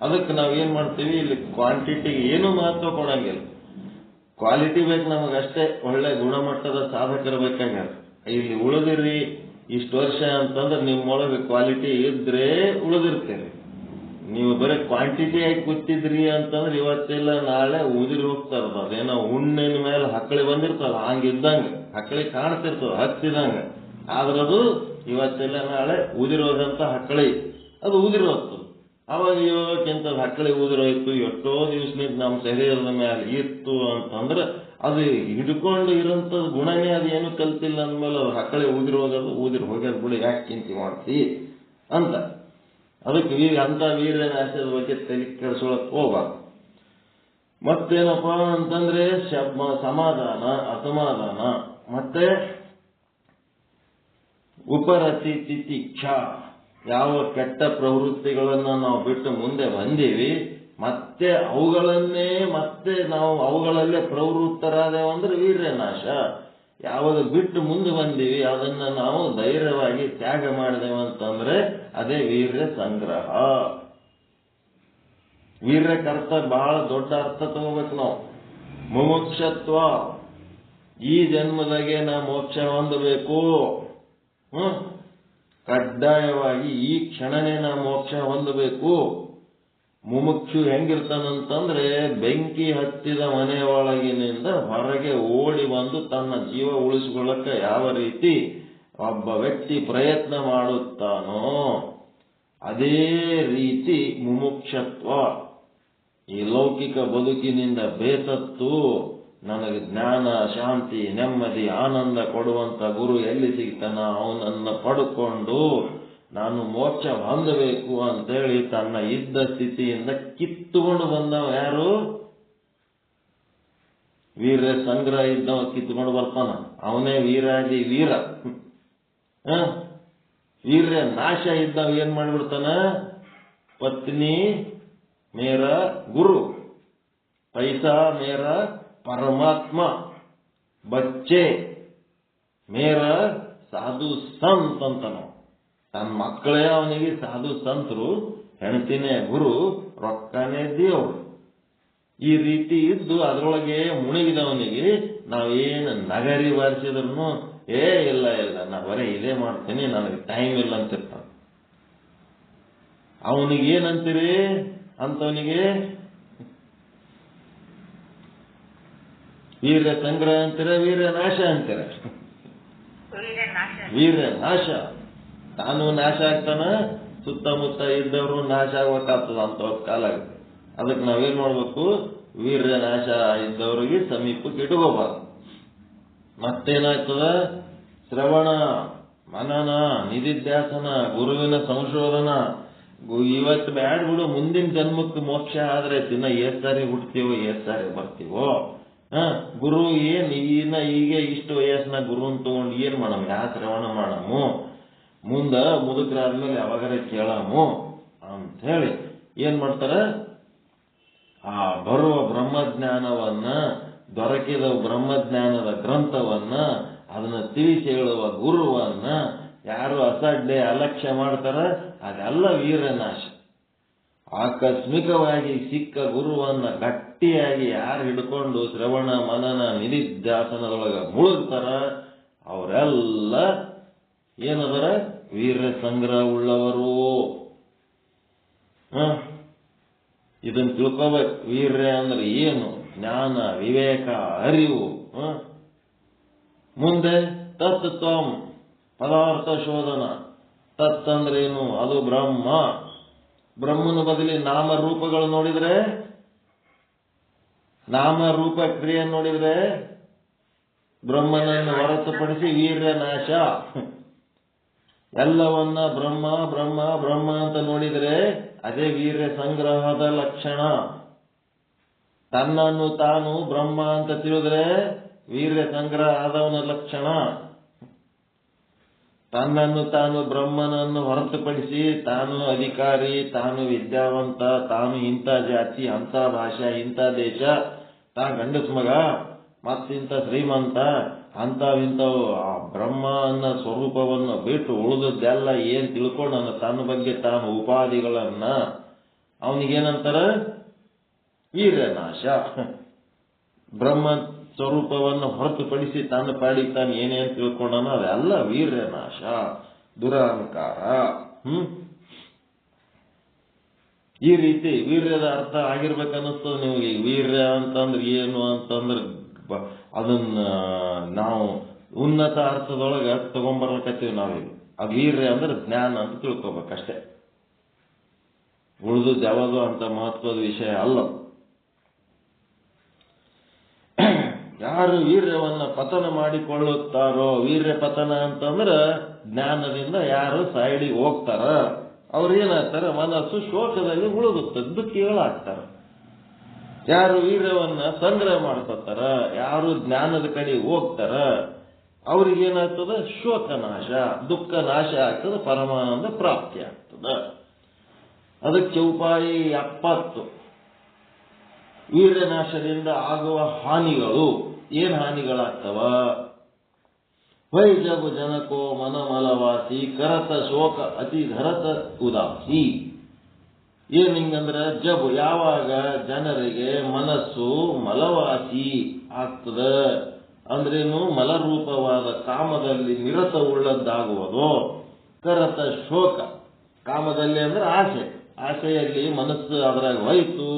ಅದಕ್ಕೆ ನಾವೇನ್ ಮಾಡ್ತೀವಿ? ಇಲ್ಲಿ ಕ್ವಾಂಟಿಟಿಗೆ ಏನು ಮಹತ್ವ ಕೊಡಂಗಿಲ್ಲ, ಕ್ವಾಲಿಟಿ ಬೇಕು ನಮಗಷ್ಟೇ. ಒಳ್ಳೆ ಗುಣಮಟ್ಟದ ಸಾಧಕರು ಬೇಕಾಗ್ಯಾರ. ಇಲ್ಲಿ ಉಳಿದಿರಿ ಇಷ್ಟು ವರ್ಷ ಅಂತಂದ್ರೆ ನಿಮ್ಮೊಳಗೆ ಕ್ವಾಲಿಟಿ ಇದ್ರೆ ಉಳಿದಿರ್ತೀರಿ. ನೀವು ಬರೀ ಕ್ವಾಂಟಿಟಿ ಆಗಿ ಕೂತಿದ್ರಿ ಅಂತಂದ್ರೆ ಇವತ್ತೆಲ್ಲ ನಾಳೆ ಉದಿರಿ ಹೋಗ್ತಾರದ. ಅದೇನೋ ಹುಣ್ಣಿನ ಮೇಲೆ ಹಕ್ಕಳಿ ಬಂದಿರ್ತಲ್ಲ, ಹಂಗಿದ್ದಂಗೆ ಹಕ್ಕಳಿ ಕಾಣ್ತಿರ್ತದ ಹತ್ತಿದಂಗ. ಆದ್ರದು ಇವತ್ತೆಲ್ಲ ನಾಳೆ ಉದಿರೋದಂತ ಹಕ್ಕಳಿ ಅದು ಉದಿರಿ ಹೋಗ್ತದೆ. ಅವಾಗ ಇವಾಗಕ್ಕಿಂತ ಹಕ್ಕಳಿ ಉದಿರೋಯ್ತು, ಎಷ್ಟೋ ದಿವಸನಿಂದ ನಮ್ಮ ಶರೀರದ ಮೇಲೆ ಇತ್ತು ಅಂತಂದ್ರೆ ಅದು ಹಿಡ್ಕೊಂಡು ಇರೋಂಥದ್ದು ಗುಣನೇ ಅದು ಏನು ಕಲ್ತಿಲ್ಲ ಅಂದ್ಮೇಲೆ ಅದು ಹಕ್ಕಳಿ ಉದಿರಿ ಹೋಗೋದು ಬಿಡಿ, ಯಾಕೆ ಚಿಂತೆ ಮಾಡ್ತಿ ಅಂತ. ಅದಕ್ಕೆ ಅಂತ ವೀರ್ಯನಾಶದ ಬಗ್ಗೆ ತಲೆ ಕೆಡಿಸೋಳಕ್ ಹೋಗ್ಬಾರ್ದು. ಮತ್ತೇನಪ್ಪಾ ಅಂತಂದ್ರೆ ಸಮಾಧಾನ ಅಸಮಾಧಾನ, ಮತ್ತೆ ಉಪರತಿ ತಿತಿಕ್ಷಾ. ಯಾವ ಕೆಟ್ಟ ಪ್ರವೃತ್ತಿಗಳನ್ನ ನಾವು ಬಿಟ್ಟು ಮುಂದೆ ಬಂದೀವಿ, ಮತ್ತೆ ಅವುಗಳನ್ನೇ ಮತ್ತೆ ನಾವು ಅವುಗಳಲ್ಲೇ ಪ್ರವೃತ್ತರಾದೇವಂದ್ರೆ ವೀರ್ಯನಾಶ. ಯಾವುದು ಬಿಟ್ಟು ಮುಂದೆ ಬಂದೀವಿ ಅದನ್ನ ನಾವು ಧೈರ್ಯವಾಗಿ ತ್ಯಾಗ ಮಾಡಿದೇವಂತಂದ್ರೆ ಅದೇ ವೀರ್ಯ ಸಂಗ್ರಹ. ವೀರ್ಯಕ್ಕರ್ಥ ಬಹಳ ದೊಡ್ಡ ಅರ್ಥ ತಗೋಬೇಕು ನಾವು. ಮುಮುಕ್ಷತ್ವ, ಈ ಜನ್ಮದಾಗೆ ನಾ ಮೋಕ್ಷ ಹೊಂದಬೇಕು, ಕಡ್ಡಾಯವಾಗಿ ಈ ಕ್ಷಣನೇ ನಾ ಮೋಕ್ಷ ಹೊಂದಬೇಕು. ಮುಮುಕ್ಷು ಹೆಂಗಿರ್ತಾನಂತಂದ್ರೆ ಬೆಂಕಿ ಹತ್ತಿದ ಮನೆಯೊಳಗಿನಿಂದ ಹೊರಗೆ ಓಡಿ ಬಂದು ತನ್ನ ಜೀವ ಉಳಿಸಿಕೊಳ್ಳಕ್ಕೆ ಯಾವ ರೀತಿ ಒಬ್ಬ ವ್ಯಕ್ತಿ ಪ್ರಯತ್ನ ಮಾಡುತ್ತಾನೋ ಅದೇ ರೀತಿ ಮುಮುಕ್ಷತ್ವ, ಈ ಲೌಕಿಕ ಬದುಕಿನಿಂದ ಬೇಸತ್ತು ನನಗೆ ಜ್ಞಾನ, ಶಾಂತಿ, ನೆಮ್ಮದಿ, ಆನಂದ ಕೊಡುವಂತ ಗುರು ಎಲ್ಲಿ ಸಿಗ್ತಾನ ಅವನನ್ನ ಪಡ್ಕೊಂಡು ನಾನು ಮೋಕ್ಷ ಹೊಂದಬೇಕು ಅಂತೇಳಿ ತನ್ನ ಇದ್ದ ಸ್ಥಿತಿಯಿಂದ ಕಿತ್ತುಕೊಂಡು ಬಂದವ ಯಾರು? ವೀರ್ಯ ಸಂಗ್ರಹ ಇದ್ದವ ಕಿತ್ತುಕೊಂಡು ಬರ್ತಾನ, ಅವನೇ ವೀರಾದಿ ವೀರ. ವೀರ್ಯ ನಾಶ ಇದ್ದವ ಏನ್ ಮಾಡಿಬಿಡ್ತಾನ? ಪತ್ನಿ ಮೇರ ಗುರು, ಪೈಸಾ ಮೇರ ಪರಮಾತ್ಮ, ಬಚ್ಚೆ ಮೇರ ಸಾಧು ಸಂತ್ ಅಂತನ. ತನ್ನ ಮಕ್ಕಳೇ ಅವನಿಗೆ ಸಾಧು ಸಂತರು, ಹೆಂಡತಿನೇ ಗುರು, ರೊಕ್ಕನೇ ದೇವರು. ಈ ರೀತಿ ಇದ್ದು ಅದರೊಳಗೆ ಮುಳುಗಿದವನಿಗೆ ನಾವೇನು ನಗರಿ ಬಾರಿಸಿದ್ರು ಇಲ್ಲ ನಾ ಬರೀ ಇದೇ ಮಾಡ್ತೀನಿ, ನನಗೆ ಟೈಮ್ ಇಲ್ಲ ಅಂತಿರ್ತಾನೆ. ಅವನಿಗೇನಂತೀರಿ ಅಂತವನಿಗೆ? ವೀರ್ಯ ಸಂಗ್ರಹ ಅಂತೀರ, ವೀರ್ಯ ನಾಶ ಅಂತೀರ? ವೀರ್ಯ ನಾಶ. ತಾನು ನಾಶ ಆಗ್ತಾನ, ಸುತ್ತಮುತ್ತ ಇದ್ದವರು ನಾಶ ಆಗ್ಬೇಕಾಗ್ತದ ಅಂತ ಕಾಲ. ಅದಕ್ಕೆ ನಾವೇನ್ ಮಾಡ್ಬೇಕು? ವೀರ್ಯ ನಾಶ ಇದ್ದವರಿಗೆ ಸಮೀಪಕ್ಕೆ ಇಟ್ಕೋಬಾರ್ದು. ಮತ್ತೇನಾಗ್ತದ? ಶ್ರವಣ, ಮನನ, ನಿಧಿಧ್ಯಾಸನ, ಗುರುವಿನ ಸಂಶೋಧನ. ಇವತ್ತು ಬ್ಯಾಡ್ ಬಿಡು, ಮುಂದಿನ ಜನ್ಮಕ್ಕೆ ಮೋಕ್ಷ ಆದ್ರೆ ದಿನ ಎಷ್ಟ್ ಸಾರಿ ಹುಡ್ತೀವೋ, ಎಷ್ಟ್ ಸಾರಿ ಬರ್ತೀವೋ. ಗುರು ಈಗ ಇಷ್ಟು ವಯಸ್ಸಿನ ಗುರುನ್ ತಗೊಂಡು ಏನ್ ಮಾಡಮ್? ಯಾ ಶ್ರವಣ ಮಾಡಮು? ಮುಂದ ಮುದುಕರಾದ್ಮೇಲೆ ಯಾವಾಗಾರ ಕೇಳಮು ಅಂತ ಹೇಳಿ ಏನ್ ಮಾಡ್ತಾರ? ಆ ಬರುವ ಬ್ರಹ್ಮಜ್ಞಾನವನ್ನ, ದೊರಕಿದ ಬ್ರಹ್ಮಜ್ಞಾನದ ಗ್ರಂಥವನ್ನ, ಅದನ್ನ ತಿಳಿಸಿ ಹೇಳುವ ಗುರುವನ್ನ ಯಾರು ಅಸಡ್ಡೆ ಅಲಕ್ಷ್ಯ ಮಾಡ್ತಾರ, ಅದೆಲ್ಲ ವೀರನಾಶ. ಆಕಸ್ಮಿಕವಾಗಿ ಸಿಕ್ಕ ಗುರುವನ್ನ ಗಟ್ಟಿಯಾಗಿ ಯಾರು ಹಿಡ್ಕೊಂಡು ಶ್ರವಣ, ಮನನ, ನಿಧಿಧ್ಯಾಸನದೊಳಗ ಮುಳುಗ್ತಾರ, ಅವರೆಲ್ಲ ಏನದರ? ವೀರ್ಯ ಸಂಗ್ರಹ ಉಳ್ಳವರು. ಇದನ್ನ ತಿಳ್ಕೋಬೇಕು. ವೀರ್ಯ ಅಂದ್ರೆ ಏನು? ಜ್ಞಾನ, ವಿವೇಕ, ಅರಿವು. ಮುಂದೆ ತತ್ವಂ, ಪದಾರ್ಥ ಶೋಧನ. ತತ್ ಅಂದ್ರೇನು? ಅದು ಬ್ರಹ್ಮ. ಬ್ರಹ್ಮನ ಬದಲಿ ನಾಮರೂಪಗಳು ನೋಡಿದ್ರೆ, ನಾಮರೂಪ ಕ್ರಿಯೆ ನೋಡಿದ್ರೆ ಬ್ರಹ್ಮನನ್ನು ಹೊರತುಪಡಿಸಿ ವೀರ್ಯ ನಾಶ. ಎಲ್ಲವನ್ನ ಬ್ರಹ್ಮ ಬ್ರಹ್ಮ ಬ್ರಹ್ಮ ಅಂತ ನೋಡಿದ್ರೆ ಅದೇ ವೀರ್ಯ ಸಂಗ್ರಹದ ಲಕ್ಷಣ. ತನ್ನನ್ನು ತಾನು ಬ್ರಹ್ಮ ಅಂತ ತಿಳಿದ್ರೆ ವೀರ್ಯ ಸಂಗ್ರಹ ಆದವನ ಲಕ್ಷಣ. ತನ್ನನ್ನು ತಾನು ಬ್ರಹ್ಮನನ್ನು ಹೊರತುಪಡಿಸಿ ತಾನು ಅಧಿಕಾರಿ, ತಾನು ವಿದ್ಯಾವಂತ, ತಾನು ಇಂಥ ಜಾತಿ, ಅಂಥ ಭಾಷೆ, ಇಂಥ ದೇಶ, ತಾ ಗಂಡಸ ಮಗ, ಮತ್ತಿಂಥ ಶ್ರೀಮಂತ, ಇಂಥವು ಆ ಬ್ರಹ್ಮ ಅನ್ನೋ ಸ್ವರೂಪವನ್ನು ಬಿಟ್ಟು ಉಳಿದದ್ದೆಲ್ಲ ಏನ್ ತಿಳ್ಕೊಂಡ ತನ್ನ ಬಗ್ಗೆ ತಾನು ಉಪಾಧಿಗಳನ್ನ, ಅವನಿಗೇನಂತಾರ? ವೀರ್ಯನಾಶ. ಬ್ರಹ್ಮ ಸ್ವರೂಪವನ್ನು ಹೊರತುಪಡಿಸಿ ತನ್ನ ಪಾಡಿಗೆ ತಾನು ಏನೇನು ತಿಳ್ಕೊಂಡನ ಅದೆಲ್ಲ ವೀರ್ಯನಾಶ, ದುರಹಂಕಾರ. ಈ ರೀತಿ ವೀರ್ಯದ ಅರ್ಥ ಆಗಿರ್ಬೇಕನ್ನಿಸ್ತದ ನಿಮಗೆ. ವೀರ್ಯ ಅಂತಂದ್ರೆ ಏನು ಅಂತಂದ್ರೆ ಅದನ್ನ ನಾವು ಉನ್ನತ ಅರ್ಥದೊಳಗ ತಗೊಂಡ್ಬರ್ಬೇಕತ್ತೀವಿ ನಾವೀಗ. ಆ ವೀರ್ಯ ಅಂದ್ರೆ ಜ್ಞಾನ ಅಂತ ತಿಳ್ಕೊಬೇಕಷ್ಟೇ. ಉಳಿದು ಯಾವುದು ಅಂತ ಮಹತ್ವದ ವಿಷಯ ಅಲ್ಲ. ಯಾರು ವೀರ್ಯವನ್ನ ಪತನ ಮಾಡಿಕೊಳ್ಳುತ್ತಾರೋ, ವೀರ್ಯ ಪತನ ಅಂತಂದ್ರ ಜ್ಞಾನದಿಂದ ಯಾರು ಸೈಡಿಗೆ ಹೋಗ್ತಾರ ಅವ್ರು ಏನಾಗ್ತಾರ? ಮನಸ್ಸು ಶೋಕದಲ್ಲಿ ಉಳುಗುತ್ತೆ, ದುಃಖಿಗಳಾಗ್ತಾರ. ಯಾರು ವೀರ್ಯವನ್ನ ಸಂಗ್ರಹ ಮಾಡ್ಕೊತಾರ, ಯಾರು ಜ್ಞಾನದ ಕಡೆ ಹೋಗ್ತಾರ, ಅವ್ರಿಗೇನಾಗ್ತದ? ಶೋಕ ನಾಶ, ದುಃಖ ನಾಶ ಆಗ್ತದ, ಪರಮಾನಂದ ಪ್ರಾಪ್ತಿ ಆಗ್ತದ. ಅದಕ್ಕೆ ಚೌಪಾಯಿ 70. ವೀರ್ಯನಾಶದಿಂದ ಆಗುವ ಹಾನಿಗಳು. ಏನ್ ಹಾನಿಗಳಾಗ್ತವ? ವೈ ಜಬ್ ಜನಕೋ ಮನಮಲವಾಸಿ ಕರತ ಶೋಕ ಅತಿ ಧರತ ಉದಾಸಿ. ಏನ್ ಹಿಂಗಂದ್ರ, ಜಬ್ ಯಾವಾಗ ಜನರಿಗೆ ಮನಸ್ಸು ಮಲವಾಸಿ ಆಗ್ತದ ಅಂದ್ರೇನು? ಮಲರೂಪವಾದ ಕಾಮದಲ್ಲಿ ನಿರತ ಉಳ್ಳದ್ದಾಗುವುದು. ಕರತ ಶೋಕ, ಕಾಮದಲ್ಲಿ ಅಂದ್ರೆ ಆಸೆ, ಆಸೆಯಲ್ಲಿ ಮನಸ್ಸು ಅದ್ರಾಗ ಹೋಯ್ತು,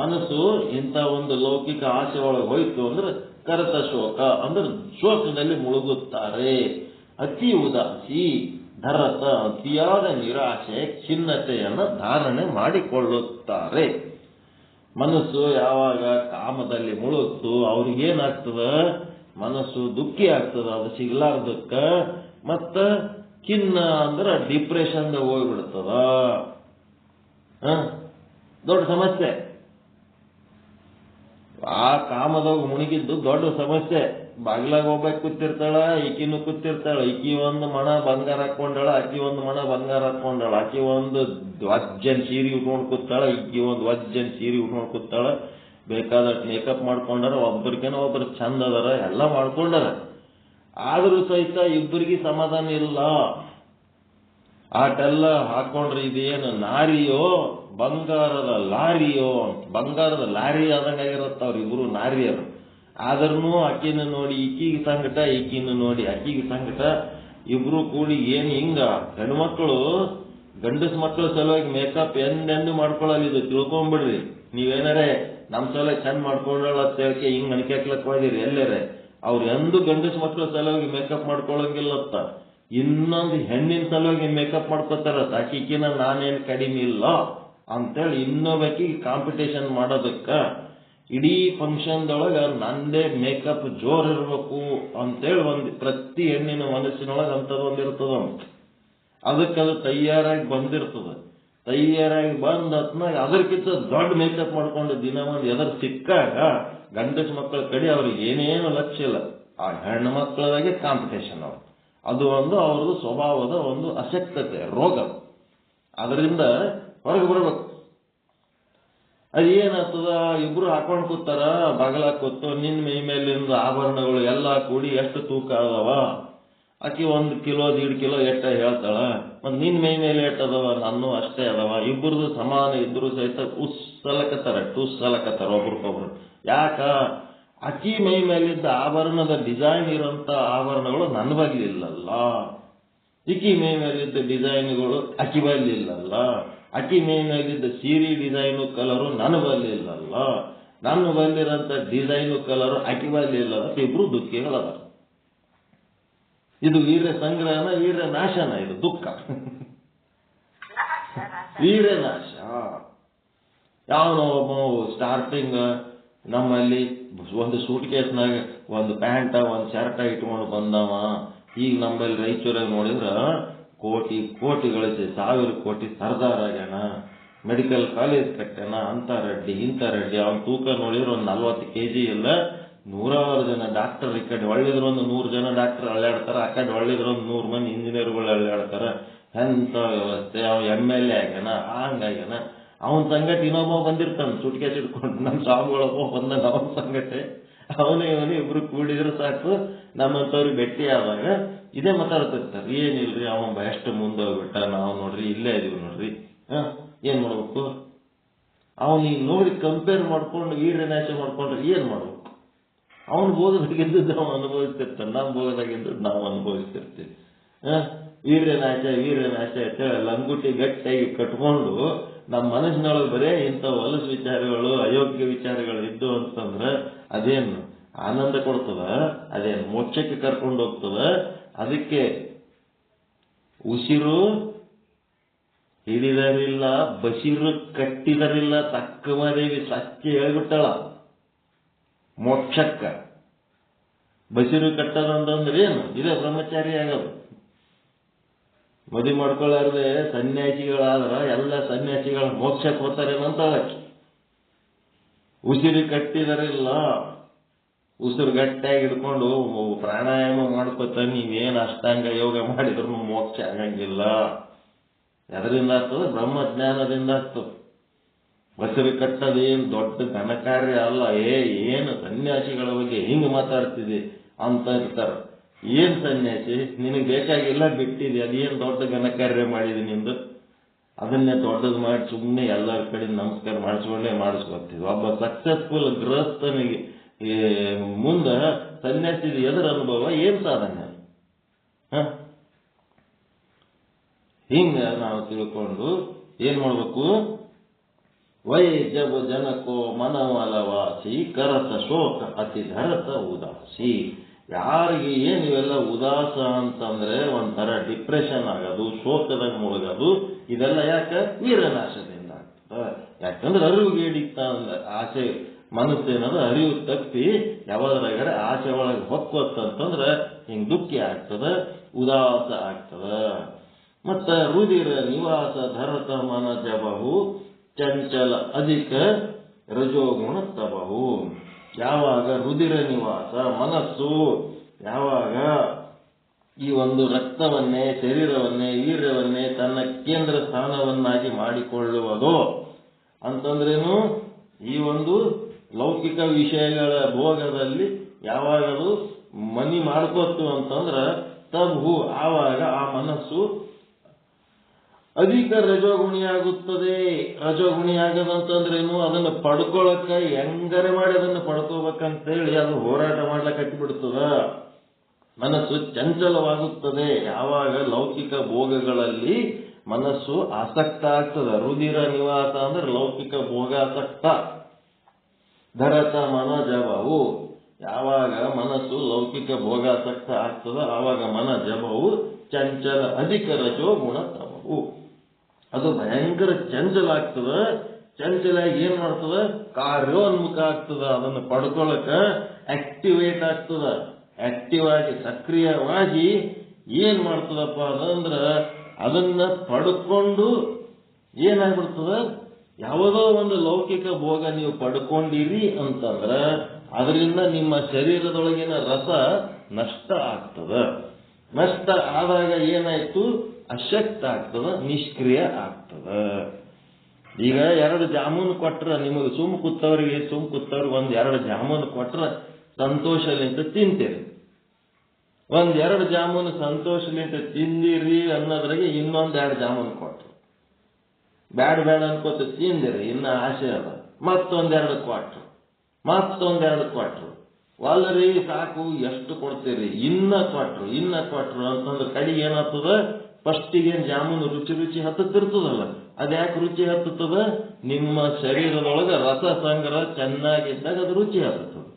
ಮನಸ್ಸು ಇಂಥ ಒಂದು ಲೌಕಿಕ ಆಸೆ ಒಳಗೆ ಹೋಯ್ತು ಅಂದ್ರೆ ಕರತ ಶೋಕ ಅಂದ್ರೆ ಶೋಕದಲ್ಲಿ ಮುಳುಗುತ್ತಾರೆ. ಅತಿ ಉದಾಸಿ ಧರತ ಅತಿಯಾದ ನಿರಾಶೆ ಖಿನ್ನತೆಯನ್ನು ಧಾರಣೆ ಮಾಡಿಕೊಳ್ಳುತ್ತಾರೆ. ಮನಸ್ಸು ಯಾವಾಗ ಕಾಮದಲ್ಲಿ ಮುಳುಗ್ತು ಅವ್ರಿಗೇನಾಗ್ತದ, ಮನಸ್ಸು ದುಃಖಿ ಆಗ್ತದ, ಅದು ಸಿಗ್ಲಾರ್ದಕ್ಕ. ಮತ್ತ ಖಿನ್ನ ಅಂದ್ರೆ ಡಿಪ್ರೆಷನ್ದಾಗ ಹೋಗ್ಬಿಡ್ತದ. ದೊಡ್ಡ ಸಮಸ್ಯೆ. ಆ ಕಾಮದಾಗ ಮುಳುಗಿದ್ದು ದೊಡ್ಡ ಸಮಸ್ಯೆ. ಬಾಗಿಲಾಗ ಹೋಗ್ಬೇಕು ಕೂತಿರ್ತಾಳ, ಈಕಿನೂ ಕೂತಿರ್ತಾಳ. ಈಕಿ ಒಂದು ಮಣ ಬಂಗಾರ ಹಾಕೊಂಡಾಳ, ಆಕಿ ಒಂದು ಮಣ ಬಂಗಾರ ಹಾಕೊಂಡಾಳ. ಆಕಿ ಒಂದು ವಜ್ಜನ್ ಸೀರೆ ಉಟ್ಕೊಂಡು ಕೂತಾಳ, ಈಕಿ ಒಂದು ವಜ್ಜನ್ ಸೀರೆ ಉಟ್ಕೊಂಡು ಕೂತಾಳ. ಬೇಕಾದಷ್ಟು ಮೇಕಪ್ ಮಾಡ್ಕೊಂಡಾರ, ಒಬ್ಬರಿಗೇನೋ ಒಬ್ಬರು ಚಂದ ಅದಾರ, ಎಲ್ಲ ಮಾಡ್ಕೊಂಡಾರ. ಆದ್ರೂ ಸಹಿತ ಇಬ್ಬರಿಗೆ ಸಮಾಧಾನ ಇಲ್ಲ. ಆಟೆಲ್ಲ ಹಾಕೊಂಡ್ರೆ ಇದೇನು ನಾರಿಯೋ ಬಂಗಾರದ ಲಾರಿಯೋ? ಬಂಗಾರದ ಲಾರಿ ಆದಂಗಾಗಿರತ್ತ ಅವ್ರಿಬ್ರು ನಾರಿಯರು. ಆದ್ರೂ ಆಕಿನ ನೋಡಿ ಈಕಿಗೆ ಸಂಕಟ, ಈಕಿನ ನೋಡಿ ಆಕಿಗೆ ಸಂಕಟ. ಇಬ್ರು ಕೂಡಿ ಏನ್ ಹಿಂಗ? ಹೆಣ್ಮಕ್ಳು ಗಂಡಸ ಮಕ್ಕಳ ಸಲುವಾಗಿ ಮೇಕಪ್ ಎಂದೆಂದು ಮಾಡ್ಕೊಳ್ಳಲ್ಲ. ಇದು ತಿಳ್ಕೊಂಡ್ಬಿಡ್ರಿ. ನೀವೇನಾರೇ ನಮ್ ಸಲ ಚಂದ ಮಾಡ್ಕೊಂಡಳ ಅಂತ ಹೇಳಕ್ಕೆ ಹಿಂಗ್ ಅನ್ಕ್ಯಾಕ್ಲಕ್ ಹೋದಿರಿ ಎಲ್ಲರೇ. ಅವ್ರು ಎಂದೂ ಗಂಡಸ ಮಕ್ಕಳ ಸಲುವಾಗಿ ಮೇಕಪ್ ಮಾಡ್ಕೊಳಂಗಿಲ್ಲತ್ತ. ಇನ್ನೊಂದು ಹೆಣ್ಣಿನ ಸಲುವಾಗಿ ಮೇಕಪ್ ಮಾಡ್ಕೋತಾರ. ಆಕಿಕಿನ ನಾನೇನು ಕಡಿಮೆ ಇಲ್ಲ ಅಂತೇಳಿ ಇನ್ನೊಬ್ಬಾಕಿಗೆ ಕಾಂಪಿಟೇಷನ್ ಮಾಡೋದಕ್ಕ ಇಡೀ ಫಂಕ್ಷನ್ದೊಳಗ ನಂದೇ ಮೇಕಪ್ ಜೋರ್ ಇರ್ಬೇಕು ಅಂತೇಳಿ ಪ್ರತಿ ಹೆಣ್ಣಿನ ಮನಸ್ಸಿನೊಳಗೆ ಅಂಥದ್ದೊಂದಿರ್ತದ. ಅದಕ್ಕದು ತಯಾರಾಗಿ ಬಂದಿರ್ತದ. ತಯಾರಾಗಿ ಬಂದತ್ನಾಗ ಅದಕ್ಕಿಂತ ದೊಡ್ಡ ಮೇಕಪ್ ಮಾಡ್ಕೊಂಡು ದಿನ ಒಂದು ಎದುರು ಸಿಕ್ಕಾಗ ಗಂಡಸ ಮಕ್ಕಳ ಕಡೆ ಅವ್ರಿಗೆ ಏನೇನು ಲಕ್ಷ್ಯ ಇಲ್ಲ. ಆ ಹೆಣ್ಣು ಮಕ್ಕಳದಾಗೆ ಕಾಂಪಿಟೇಷನ್ ಅವ್ರು. ಅದು ಒಂದು ಅವ್ರದ್ದು ಸ್ವಭಾವದ ಒಂದು ಅಶಕ್ತತೆ, ರೋಗ. ಅದರಿಂದ ಹೊರಗೆ ಬರ್ಬೇಕು. ಅದೇನಾಗ್ತದ, ಇಬ್ರು ಹಾಕೊಂಡ್ ಕೂತಾರ, ಬಾಗಲ ಕೂತು ನಿನ್ ಮೈ ಮೇಲಿಂದ ಆಭರಣಗಳು ಎಲ್ಲ ಕೂಡಿ ಎಷ್ಟು ತೂಕ ಅದಾವ? ಆಕಿ 1 ಕಿಲೋ 1.5 ಕಿಲೋ ಎಟ್ಟ ಹೇಳ್ತಾಳ. ಮತ್ ನಿನ್ ಮೈ ಮೇಲೆ ಎಟ್ಟದವ? ನನ್ನೂ ಅಷ್ಟೇ ಅದಾವ. ಇಬ್ಬರದು ಸಮಾನ ಇದ್ರು ಸಹಿತ ಟುಸ್ಸಲಕತ್ತಾರ ಒಬ್ರಿಗೊಬ್ರು. ಯಾಕ? ಅಕ್ಕಿ ಮೈ ಮೇಲಿದ್ದ ಆಭರಣದ ಡಿಸೈನ್ ಇರೋಂಥ ಆಭರಣಗಳು ನನ್ನ ಬಗ್ಲಿಲ್ಲಲ್ಲ. ಇಕ್ಕಿ ಮೈ ಮೇಲಿದ್ದ ಡಿಸೈನ್ಗಳು ಅಕ್ಕಿ ಬಗ್ಲಿಲ್ಲಲ್ಲ. ಅಕ್ಕಿ ಮೈ ಮೇಲಿದ್ದ ಸೀರೆ ಡಿಸೈನು ಕಲರು ನನ್ನ ಬಗ್ಲಿಲ್ಲಲ್ಲ. ನನ್ನ ಬಂದಿರೋಂಥ ಡಿಸೈನು ಕಲರು ಅಕ್ಕಿ ಬಗ್ಲಿಲ್ಲ. ಇಬ್ರು ದುಃಖಿಗಳದ. ಇದು ವೀರ್ಯ ಸಂಗ್ರಹನ ವೀರ್ಯ ನಾಶನ? ಇದು ದುಃಖ, ವೀರ್ಯ ನಾಶ. ಯಾವನೋ ಒಬ್ಬ ಸ್ಟಾರ್ಟಿಂಗ್ ನಮ್ಮಲ್ಲಿ ಒಂದು ಸೂಟ್ ಕೇಸ್ನಾಗ ಒಂದು ಪ್ಯಾಂಟ ಒಂದು ಶರ್ಟ ಇಟ್ಕೊಂಡು ಬಂದವ. ಈಗ ನಮ್ಮಲ್ಲಿ ರಾಯಚೂರಾಗ ನೋಡಿದ್ರ ಕೋಟಿ ಕೋಟಿ ಗಳಿಸಿ 1000 ಕೋಟಿ ಸರ್ದಾರ್ ಆಗ್ಯಾನ, ಮೆಡಿಕಲ್ ಕಾಲೇಜ್ ಕಟ್ಟ್ಯಾನ, ಅಂತ ರೆಡ್ಡಿ ಇಂಥ ರೆಡ್ಡಿ. ಅವನ ತೂಕ ನೋಡಿದ್ರೆ ಒಂದು 40 kg ಇಲ್ಲ. 100 ಜನ ಡಾಕ್ಟರ್, ಈ ಕಡೆ ಒಳ್ಳಿದ್ರು ಒಂದು 100 ಜನ ಡಾಕ್ಟರ್ ಅಳ್ಳಾಡ್ತಾರ, ಆ ಕಡೆ ಒಳ್ಳಿದ್ರು ಒಂದು 100 ಮಂದಿ ಇಂಜಿನಿಯರ್ಗಳು ಅಳ್ಳಾಡ್ತಾರ. ಎಂಥ ವ್ಯವಸ್ಥೆ! ಅವ MLA ಆಗ್ಯಾನ, ಹಂಗಾಗ್ಯಾನ. ಅವನ ಸಂಗತಿ ಇನ್ನೊಬ್ಬ ಬಂದಿರ್ತಾನ ಸುಟ್ಕೇಸ್ ಇಟ್ಕೊಂಡು. ನಮ್ಮ ಸ್ವಾಮಿಗಳೊಬ್ಬ ಬಂದ ಅವನ ಸಂಗತಿ. ಅವನೇ ಇಬ್ರು ಕೂಡಿದ್ರೆ ಸಾಕು. ನಮ್ಮಂತವ್ರಿಗೆ ಭೇಟಿ ಆದಾಗ ಇದೇ ಮಾತಾಡ್ತಿರ್ತಾರೆ. ಏನಿಲ್ರಿ, ಅವ ಎಷ್ಟು ಮುಂದೆ ಹೋಗ್ಬಿಟ್ಟ, ನಾವು ನೋಡ್ರಿ ಇಲ್ಲೇ ಇದೀವಿ ನೋಡ್ರಿ, ಏನ್ ಮಾಡ್ಬೇಕು? ಅವನಿಗೆ ನೋಡಿ ಕಂಪೇರ್ ಮಾಡ್ಕೊಂಡು ವೀರ್ಯನಾಶ ಮಾಡ್ಕೊಂಡ್ರೆ ಏನ್ ಮಾಡ್ಬೇಕು? ಅವನು ಭೋಗದಾಗಿದ್ದು ನಾವು ಅನುಭವಿಸ್ತಿರ್ತಾನೆ, ನಮ್ಮ ಭೋಗದಾಗಿದ್ದು ನಾವು ಅನುಭವಿಸ್ತಿರ್ತೀವಿ. ವೀರ್ಯನಾಶ ವೀರ್ಯನಾಶ ಅಂತೇಳಿ ಲಂಗುಟಿ ಗಟ್ಟಿಯಾಗಿ ಕಟ್ಕೊಂಡು ನಮ್ಮ ಮನಸ್ಸಿನೊಳಗೆ ಬರೇ ಇಂಥ ಹೊಲಸು ವಿಚಾರಗಳು, ಅಯೋಗ್ಯ ವಿಚಾರಗಳು ಇದ್ದು ಅಂತಂದ್ರೆ ಅದೇನು ಆನಂದ ಕೊಡ್ತದ? ಅದೇನು ಮೋಕ್ಷಕ್ಕೆ ಕರ್ಕೊಂಡು ಹೋಗ್ತದ? ಅದಕ್ಕೆ ಉಸಿರು ಹಿಡಿದರಿಲ್ಲ, ಬಸಿರು ಕಟ್ಟಿದರಿಲ್ಲ, ತಕ್ಕಮದೇವಿ ಸತ್ಯ ಹೇಳ್ಬಿಟ್ಟಳ. ಮೋಕ್ಷಕ್ಕ ಬಸಿರು ಕಟ್ಟದಂತಂದ್ರೆ ಏನು? ಇದೇ ಬ್ರಹ್ಮಚಾರಿ ಆಗೋದು. ಮದುವೆ ಮಾಡ್ಕೊಳ್ಳಾರ್ದೆ ಸನ್ಯಾಸಿಗಳಾದ್ರ ಎಲ್ಲ ಸನ್ಯಾಸಿಗಳ ಮೋಕ್ಷಕ್ಕೆ ಹೋಗ್ತಾರೇನಂತ. ಉಸಿರು ಕಟ್ಟಿದರಿಲ್ಲ, ಉಸಿರು ಗಟ್ಟಿಯಾಗಿ ಹಿಡ್ಕೊಂಡು ಪ್ರಾಣಾಯಾಮ ಮಾಡ್ಕೊತ ನೀವೇನು ಅಷ್ಟಾಂಗ ಯೋಗ ಮಾಡಿದ್ರು ಮೋಕ್ಷ ಆಗಂಗಿಲ್ಲ. ಎದರಿಂದ ಆಗ್ತದೆ? ಬ್ರಹ್ಮಜ್ಞಾನದಿಂದ ಆಗ್ತದೆ. ಬಸಿರು ಕಟ್ಟೋದೇನು ದೊಡ್ಡ ಘನಕಾರ್ಯ ಅಲ್ಲ. ಏನು ಸನ್ಯಾಸಿಗಳ ಬಗ್ಗೆ ಹಿಂಗೆ ಮಾತಾಡ್ತಿದೆ ಅಂತ ಇರ್ತಾರ. ಏನ್ ಸನ್ಯಾಸಿ, ನಿನಗೆ ಬೇಕಾಗಿಲ್ಲ ಬಿಟ್ಟಿದೆ, ಅದೇನು ದೊಡ್ಡ ಘನಕಾರ್ಯ ಮಾಡಿದೆ ನಿಂದು? ಅದನ್ನೇ ದೊಡ್ಡದು ಮಾಡಿ ಸುಮ್ಮನೆ ಎಲ್ಲರ ಕಡೆ ನಮಸ್ಕಾರ ಮಾಡಿಸ್ಕೊತೀವಿ. ಒಬ್ಬ ಸಕ್ಸಸ್ಫುಲ್ ಗೃಹಸ್ಥನಿಗೆ ಮುಂದೆ ಸನ್ಯಾಸಿದ ಎದುರ ಅನುಭವ ಏನ್ ಸಾಧನೆ? ಹಿಂಗ ನಾವು ತಿಳ್ಕೊಂಡು ಏನ್ ಮಾಡ್ಬೇಕು? ವೈ ಜಬ ಜನಕೋ ಮನವಲವಾಸಿ ಕರತ ಶೋಕ ಅತಿ ಧರತ ಉದಾಸಿ. ಯಾರಿಗೆ ಏನು ಇವೆಲ್ಲ ಉದಾಸ ಅಂತಂದ್ರೆ ಒಂಥರ ಡಿಪ್ರೆಷನ್ ಆಗೋದು, ಶೋಕದಾಗ ಮುಳುಗೋದು, ಇದೆಲ್ಲ ಯಾಕೆ? ವೀರನಾಶದಿಂದ ಆಗ್ತದೆ. ಯಾಕಂದ್ರೆ ಅರಿವುಗೇಡಿತ ಆಸೆ ಮನಸ್ಸೇನದು ಅರಿವು ತಪ್ಪಿ ಯಾವಾದ್ರಾಗಾರೆ ಆಸೆ ಒಳಗೆ ಹೊಕ್ಕೋತಂತಂದ್ರೆ ಹಿಂಗೆ ದುಃಖಿ ಆಗ್ತದ, ಉದಾಸ ಆಗ್ತದ. ಮತ್ತ ರುದಿರ ನಿವಾಸ ಧರತ ಮನ ಜಬಹು ಚಂಚಲ ಅಧಿಕ ರಜೋಗುಣ ತಬಹು. ಯಾವಾಗ ರುದಿರ ನಿವಾಸ ಮನಸ್ಸು ಯಾವಾಗ ಈ ಒಂದು ರಕ್ತವನ್ನೇ, ಶರೀರವನ್ನೇ, ವೀರ್ಯವನ್ನೇ ತನ್ನ ಕೇಂದ್ರ ಸ್ಥಾನವನ್ನಾಗಿ ಮಾಡಿಕೊಳ್ಳುವುದೋ ಅಂತಂದ್ರೇನು? ಈ ಒಂದು ಲೌಕಿಕ ವಿಷಯಗಳ ಭೋಗದಲ್ಲಿ ಯಾವಾಗದು ಮನಿ ಮಾಡ್ಕೋತು ಅಂತಂದ್ರ ತಬು ಆವಾಗ ಆ ಮನಸ್ಸು ಅಧಿಕ ರಜೋಗುಣಿಯಾಗುತ್ತದೆ. ರಜೋಗುಣಿಯಾಗದಂತಂದ್ರೇನು? ಅದನ್ನು ಪಡ್ಕೊಳಕ್ಕ ಹೆಂಗರೆ ಮಾಡಿ ಅದನ್ನು ಪಡ್ಕೋಬೇಕಂತೇಳಿ ಅದು ಹೋರಾಟ ಮಾಡ್ಲಕ್ಕ ಹತ್ತಿಬಿಡ್ತದ. ಮನಸ್ಸು ಚಂಚಲವಾಗುತ್ತದೆ ಯಾವಾಗ ಲೌಕಿಕ ಭೋಗಗಳಲ್ಲಿ ಮನಸ್ಸು ಆಸಕ್ತ ಆಗ್ತದ. ರುದಿರ ನಿವಾಸ ಅಂದ್ರೆ ಲೌಕಿಕ ಭೋಗಾಸಕ್ತ. ಧರತ ಮನ ಜಬವು ಯಾವಾಗ ಮನಸ್ಸು ಲೌಕಿಕ ಭೋಗಾಸಕ್ತ ಆಗ್ತದ ಆವಾಗ ಮನ ಜಬವು ಚಂಚಲ ಅಧಿಕ ರಜೋ ಗುಣ ತಮವು. ಅದು ಭಯಂಕರ ಚಂಚಲ ಆಗ್ತದ. ಚಂಚಲ ಏನ್ ಮಾಡ್ತದ? ಕಾರ್ಯೋನ್ಮುಖ ಆಗ್ತದ. ಅದನ್ನು ಪಡ್ಕೊಳಕ ಆಕ್ಟಿವೇಟ್ ಆಗ್ತದ. ಆಕ್ಟಿವ್ ಆಗಿ ಸಕ್ರಿಯವಾಗಿ ಏನ್ ಮಾಡ್ತದಪ್ಪ ಅದಂದ್ರ ಅದನ್ನ ಪಡ್ಕೊಂಡು ಏನಾಗ್ಬಿಡ್ತದ? ಯಾವುದೋ ಒಂದು ಲೌಕಿಕ ಭೋಗ ನೀವು ಪಡ್ಕೊಂಡಿರಿ ಅಂತಂದ್ರ ಅದರಿಂದ ನಿಮ್ಮ ಶರೀರದೊಳಗಿನ ರಸ ನಷ್ಟ ಆಗ್ತದ. ನಷ್ಟ ಆದಾಗ ಏನಾಯ್ತು? ಅಶಕ್ತ ಆಗ್ತದ, ನಿಷ್ಕ್ರಿಯ ಆಗ್ತದ. ಈಗ 2 ಜಾಮೂನು ಕೊಟ್ರ ನಿಮಗೆ ಸುಮ್ ಕೂತವ್ರಿಗೆ ಒಂದ್ 2 ಜಾಮೂನು ಕೊಟ್ರ ಸಂತೋಷಲಿಂತ ತಿಂತೀರಿ. 1-2 ಜಾಮೂನು ಸಂತೋಷಲಿಂತ ತಿಂದಿರಿ ಅನ್ನೋದ್ರಾಗೆ ಇನ್ನೊಂದ್ 2 ಜಾಮೂನು ಕೊಟ್ರು. ಬ್ಯಾಡ ಅನ್ಕೋತ ತಿಂದಿರಿ, ಇನ್ನ ಆಸೆ ಅದ, ಮತ್ತೊಂದೆರಡು ಕೊಟ್ರು. ವಾಲರಿ ಸಾಕು, ಎಷ್ಟು ಕೊಡ್ತೀರಿ? ಇನ್ನ ಕೊಟ್ರು ಅಂತಂದ್ರೆ ಕಡೆಗೆ ಏನಾಗ್ತದ? ಫಸ್ಟಿಗೆ ಜಾಮೂನು ರುಚಿ ಹತ್ತುತ್ತಿರ್ತದಲ್ಲ, ಅದ್ಯಾಕೆ ರುಚಿ ಹತ್ತುತ್ತದ? ನಿಮ್ಮ ಶರೀರದೊಳಗ ರಸ ಸಂಗ್ರಹ ಚೆನ್ನಾಗಿದ್ದಾಗ ಅದು ರುಚಿ ಹತ್ತುತ್ತದೆ.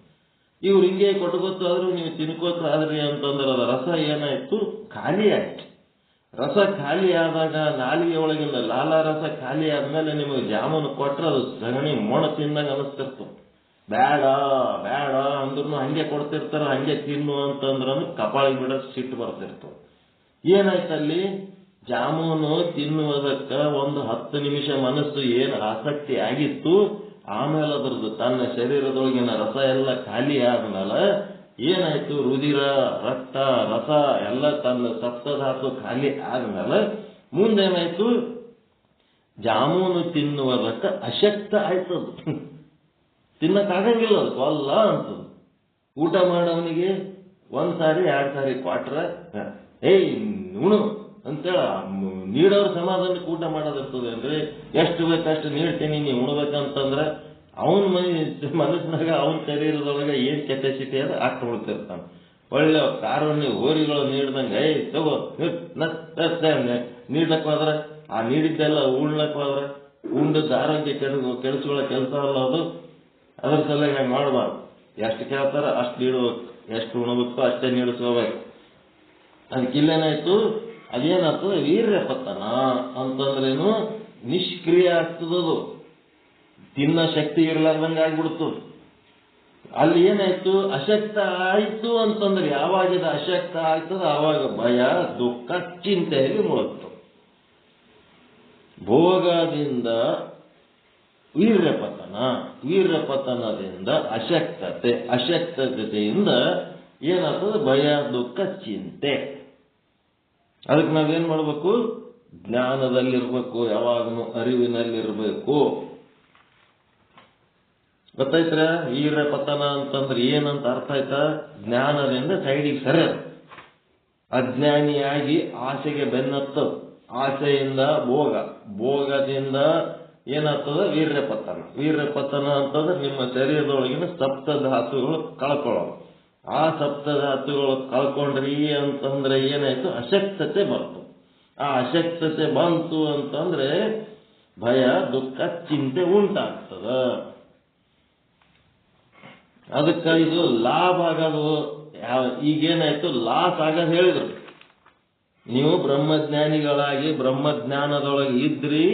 ಇವ್ರು ಹಿಂಗೆ ಕೊಟ್ಕೋತಾದ್ರೂ ನೀವು ತಿನ್ಕೋತಾದ್ರಿ ಅಂತಂದ್ರೆ ಅದ ರಸ ಏನಾಯ್ತು? ಖಾಲಿ ಆಯ್ತು. ರಸ ಖಾಲಿ ಆದಾಗ ನಾಲಿಗೆ ಒಳಗಿಂದ ಲಾಲಾರಸ ಖಾಲಿ ಆದ್ಮೇಲೆ ನಿಮಗೆ ಜಾಮೂನು ಕೊಟ್ರೆ ಅದು ಸಗಣಿ ಮೊಣ ತಿಂದಂಗೆ ಅನಿಸ್ತಿರ್ತದೆ. ಬೇಡ ಅಂದ್ರೂ ಹಂಗೆ ಕೊಡ್ತಿರ್ತಾರ, ಹಂಗೆ ತಿನ್ನು ಅಂತಂದ್ರ ಕಪಾಳಿ ಬಿಡ ಸಿಟ್ಟು ಬರ್ತಿರ್ತವೆ. ಏನಾಯ್ತಲ್ಲಿ? ಜಾಮೂನು ತಿನ್ನುವುದಕ್ಕ ಒಂದು 10 ನಿಮಿಷ ಮನಸ್ಸು ಏನು ಆಸಕ್ತಿ ಆಗಿತ್ತು, ಆಮೇಲೆ ಅದ್ರದ್ದು ತನ್ನ ಶರೀರದೊಳಗಿನ ರಸ ಎಲ್ಲ ಖಾಲಿ ಆದ್ಮೇಲೆ ಏನಾಯ್ತು? ರುದಿರ, ರಕ್ತ, ರಸ ಎಲ್ಲ ತನ್ನ ಸಪ್ತಧಾತು ಖಾಲಿ ಆದ್ಮೇಲೆ ಮುಂದೇನಾಯ್ತು? ಜಾಮೂನು ತಿನ್ನುವುದಕ್ಕ ಅಶಕ್ತ ಆಯ್ತದು. ತಿನ್ನಕ್ಕಾಗಂಗಿಲ್ಲ, ಅದು ಕೊಲ್ಲ ಅಂತದ್ದು. ಊಟ ಮಾಡವನಿಗೆ 1 ಸಾರಿ 2 ಸಾರಿ ಕೊಟ್ರ ಉಣು ಅಂತೇಳ ನೀಡೋರ ಸಮಾಧಾನಕ್ಕೆ ಊಟ ಮಾಡೋದಿರ್ತದೆ. ಅಂದ್ರೆ ಎಷ್ಟು ಬೇಕಷ್ಟು ನೀಡ್ತೀನಿ, ನೀವು ಉಣ್ಬೇಕಂತಂದ್ರೆ ಅವನ ಮನಸ್ಸಿನಾಗ ಅವನ ಶರೀರದೊಳಗೆ ಏನ್ ಕೆಪಾಸಿಟಿ ಅದ ಅಷ್ಟು ಉಳ್ತಿರ್ತಾನೆ. ಒಳ್ಳೆ ಕಾರುಣ್ಯ ಹೋರಿಗಳು ನೀಡ್ದಂಗೆ ತಗೋ ನೀಡ್ಲಕ್ ಹೋದ್ರೆ ಆ ನೀಡಿದ್ದೆಲ್ಲ ಉಣ್ಲಕ್ ಹೋದ್ರೆ ಉಂಡದ್ದು ಆರೋಗ್ಯ ಕೆಡಿಸ್ಕೊಳ್ಳೋ ಕೆಲಸ ಅಲ್ಲ ಅದು. ಅದ್ರ ಸಲುವಾಗಿ ಹಂಗೆ ಮಾಡಬಾರ್ದು. ಎಷ್ಟು ಕೇಳ್ತಾರ ಅಷ್ಟು ನೀಡ್ಬೇಕು, ಎಷ್ಟು ಉಣಬೇಕು ಅಷ್ಟೇ ನೀಡಿಸ್ಕೋಬೇಕು. ಅದಕ್ಕಿಲ್ಲೇನಾಯ್ತು? ಅದೇನಾಗ್ತದೆ? ವೀರ್ಯಪತನ ಅಂತಂದ್ರೇನು? ನಿಷ್ಕ್ರಿಯ ಆಗ್ತದದು. ತಿನ್ನ ಶಕ್ತಿ ಇರ್ಲಾರ್ದಂಗೆ ಆಗ್ಬಿಡ್ತು. ಅಲ್ಲಿ ಏನಾಯ್ತು? ಅಶಕ್ತ ಆಯ್ತು ಅಂತಂದ್ರೆ ಯಾವಾಗಿದ ಅಶಕ್ತ ಆಗ್ತದ ಆವಾಗ ಭಯ, ದುಃಖ, ಚಿಂತೆಯಲ್ಲಿ ಮುಳುಗ್ತು. ಭೋಗದಿಂದ ವೀರ್ಯಪತನದಿಂದ ಅಶಕ್ತತೆಯಿಂದ ಏನಾಗ್ತದೆ? ಭಯ, ದುಃಖ, ಚಿಂತೆ. ಅದಕ್ಕೆ ನಾವೇನ್ ಮಾಡ್ಬೇಕು? ಜ್ಞಾನದಲ್ಲಿರ್ಬೇಕು, ಯಾವಾಗಲೂ ಅರಿವಿನಲ್ಲಿರ್ಬೇಕು. ಗೊತ್ತಾಯ್ತರ? ವೀರ್ಯಪತನ ಅಂತಂದ್ರೆ ಏನಂತ ಅರ್ಥ ಆಯ್ತಾ? ಜ್ಞಾನದಿಂದ ಸೈಡಿಗೆ ಸರಿಯದು. ಅಜ್ಞಾನಿಯಾಗಿ ಆಸೆಗೆ ಬೆನ್ನತ್ತದು. ಆಸೆಯಿಂದ ಭೋಗದಿಂದ ಏನಾಗ್ತದ? ವೀರ್ಯಪತನ ಅಂತಂದ್ರೆ ನಿಮ್ಮ ಶರೀರದೊಳಗಿನ ಸಪ್ತಧಾತುಗಳು ಕಳ್ಕೊಳ್ಳೋದು. ಆ ಸಪ್ತಧಾತುಗಳು ಕಳ್ಕೊಂಡ್ರಿ ಅಂತಂದ್ರೆ ಏನಾಯ್ತು? ಅಶಕ್ತತೆ ಬಂತು. ಆ ಅಶಕ್ತತೆ ಬಂತು ಅಂತಂದ್ರೆ ಭಯ, ದುಃಖ, ಚಿಂತೆ ಉಂಟಾಗ್ತದ. ಅದಕ್ಕೆ ಇದು ಲಾಭ ಆಗೋದು ಈಗೇನಾಯ್ತು, ಲಾಸ್ ಆಗೋದು ಹೇಳಿದ್ರು. ನೀವು ಬ್ರಹ್ಮಜ್ಞಾನಿಗಳಾಗಿ ಬ್ರಹ್ಮಜ್ಞಾನದೊಳಗೆ ಇದ್ರಿ,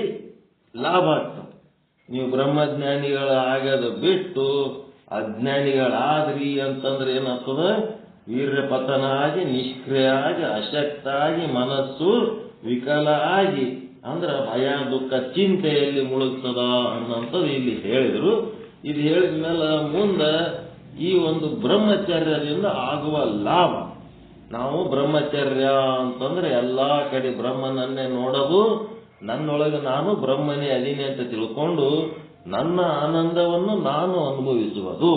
ಲಾಭ ಆಗ್ತದೆ. ನೀವು ಬ್ರಹ್ಮಜ್ಞಾನಿಗಳಾಗೋದು ಬಿಟ್ಟು ಅಜ್ಞಾನಿಗಳಾದ್ರಿ ಅಂತಂದ್ರೆ ಏನಾಗ್ತದ? ವೀರ್ಯ ಪತನ ಆಗಿ, ನಿಷ್ಕ್ರಿಯ ಆಗಿ, ಅಶಕ್ತ ಆಗಿ, ಮನಸ್ಸು ವಿಕಲ ಆಗಿ, ಅಂದ್ರೆ ಭಯ ದುಃಖ ಚಿಂತೆಯಲ್ಲಿ ಮುಳುಗ್ತದ ಅನ್ನೋಂಥದ್ದು ಇಲ್ಲಿ ಹೇಳಿದ್ರು. ಇದು ಹೇಳಿದ ಮೇಲೆ ಮುಂದೆ ಈ ಒಂದು ಬ್ರಹ್ಮಚರ್ಯದಿಂದ ಆಗುವ ಲಾಭ. ನಾವು ಬ್ರಹ್ಮಚರ್ಯ ಅಂತಂದ್ರೆ ಎಲ್ಲಾ ಕಡೆ ಬ್ರಹ್ಮನನ್ನೇ ನೋಡೋದು, ನನ್ನೊಳಗೆ ನಾನು ಬ್ರಹ್ಮನೇ ಅದೀನಿ ಅಂತ ತಿಳ್ಕೊಂಡು ನನ್ನ ಆನಂದವನ್ನು ನಾನು ಅನುಭವಿಸುವುದು.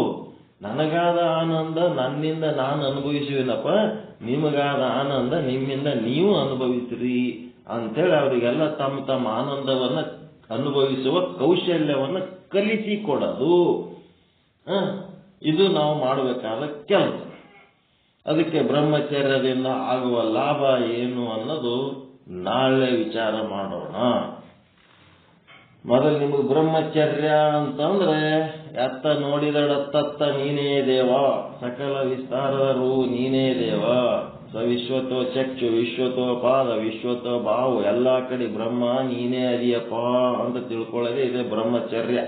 ನನಗಾದ ಆನಂದ ನನ್ನಿಂದ ನಾನು ಅನುಭವಿಸುವಿನಪ್ಪ, ನಿಮಗಾದ ಆನಂದ ನಿಮ್ಮಿಂದ ನೀವು ಅನುಭವಿಸಿರಿ ಅಂತೇಳಿ ಅವರಿಗೆಲ್ಲ ತಮ್ಮ ತಮ್ಮ ಆನಂದವನ್ನ ಅನುಭವಿಸುವ ಕೌಶಲ್ಯವನ್ನ ಕಲಿಸಿಕೊಡೋದು. ಇದು ನಾವು ಮಾಡಬೇಕಾದ ಕೆಲಸ. ಅದಕ್ಕೆ ಬ್ರಹ್ಮಚರ್ಯದಿಂದ ಆಗುವ ಲಾಭ ಏನು ಅನ್ನೋದು ನಾಳೆ ವಿಚಾರ ಮಾಡೋಣ. ಮೊದಲು ನಿಮಗೆ ಬ್ರಹ್ಮಚರ್ಯ ಅಂತಂದ್ರೆ ಎತ್ತ ನೋಡಿದಡತ್ತ ನೀನೇ ದೇವ, ಸಕಲ ವಿಸ್ತಾರರು ನೀನೇ ದೇವ, ವಿಶ್ವತೋ ಚಕ್ಷು, ವಿಶ್ವತೋ ಪಾದ, ವಿಶ್ವತೋ ಬಾವು, ಎಲ್ಲಾ ಕಡೆ ಬ್ರಹ್ಮ ನೀನೇ ಅದಿಯಪ್ಪ ಅಂತ ತಿಳ್ಕೊಳ್ಳೋದೇ ಇದೆ ಬ್ರಹ್ಮಚರ್ಯ.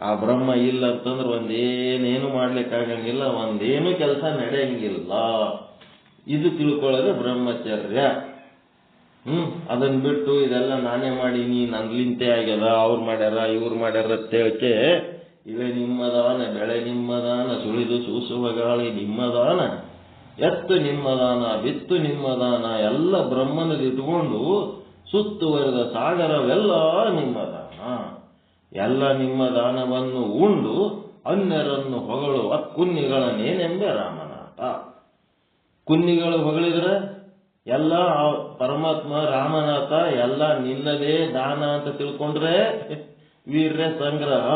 ಆ ಬ್ರಹ್ಮ ಇಲ್ಲ ಅಂತಂದ್ರೆ ಒಂದೇನೇನು ಮಾಡ್ಲಿಕ್ಕಾಗಂಗಿಲ್ಲ, ಒಂದೇನು ಕೆಲಸ ನಡೆಯಂಗಿಲ್ಲ. ಇದು ತಿಳ್ಕೊಳ್ಳೋದು ಬ್ರಹ್ಮಚರ್ಯ. ಅದನ್ನ ಬಿಟ್ಟು ಇದೆಲ್ಲ ನಾನೇ ಮಾಡೀನಿ, ನನ್ಲಿಂತೆ ಆಗ್ಯದ, ಅವ್ರು ಮಾಡ್ಯಾರ ಇವ್ರು ಮಾಡ್ಯಾರ ಅಂತೇಳಕ್ಕೆ, ಇವೆ ನಿಮ್ಮದಾನ, ಬೆಳೆ ನಿಮ್ಮದಾನ, ಸುಳಿದು ಸೂಸುವ ಗಾಳಿ ನಿಮ್ಮದಾನ, ಎತ್ತು ನಿಮ್ಮದಾನ, ಬಿತ್ತು ನಿಮ್ಮದಾನ, ಎಲ್ಲ ಬ್ರಹ್ಮನಲ್ಲಿ ಇಟ್ಕೊಂಡು ಸುತ್ತುವರೆದ ಸಾಗರವೆಲ್ಲ ನಿಮ್ಮದಾನ. ಎಲ್ಲ ನಿಮ್ಮ ದಾನವನ್ನು ಉಂಡು ಅನ್ಯರನ್ನು ಹೊಗಳುವ ಕುನ್ನಿಗಳನ್ನೇನೆಂಬೆ ರಾಮನಾಥ. ಕುನ್ನಿಗಳು ಹೊಗಳಿದ್ರೆ ಎಲ್ಲ ಪರಮಾತ್ಮ ರಾಮನಾಥ ಎಲ್ಲ ನಿನ್ನದೇ ದಾನ ಅಂತ ತಿಳ್ಕೊಂಡ್ರೆ ವೀರ್ಯ ಸಂಗ್ರಹ.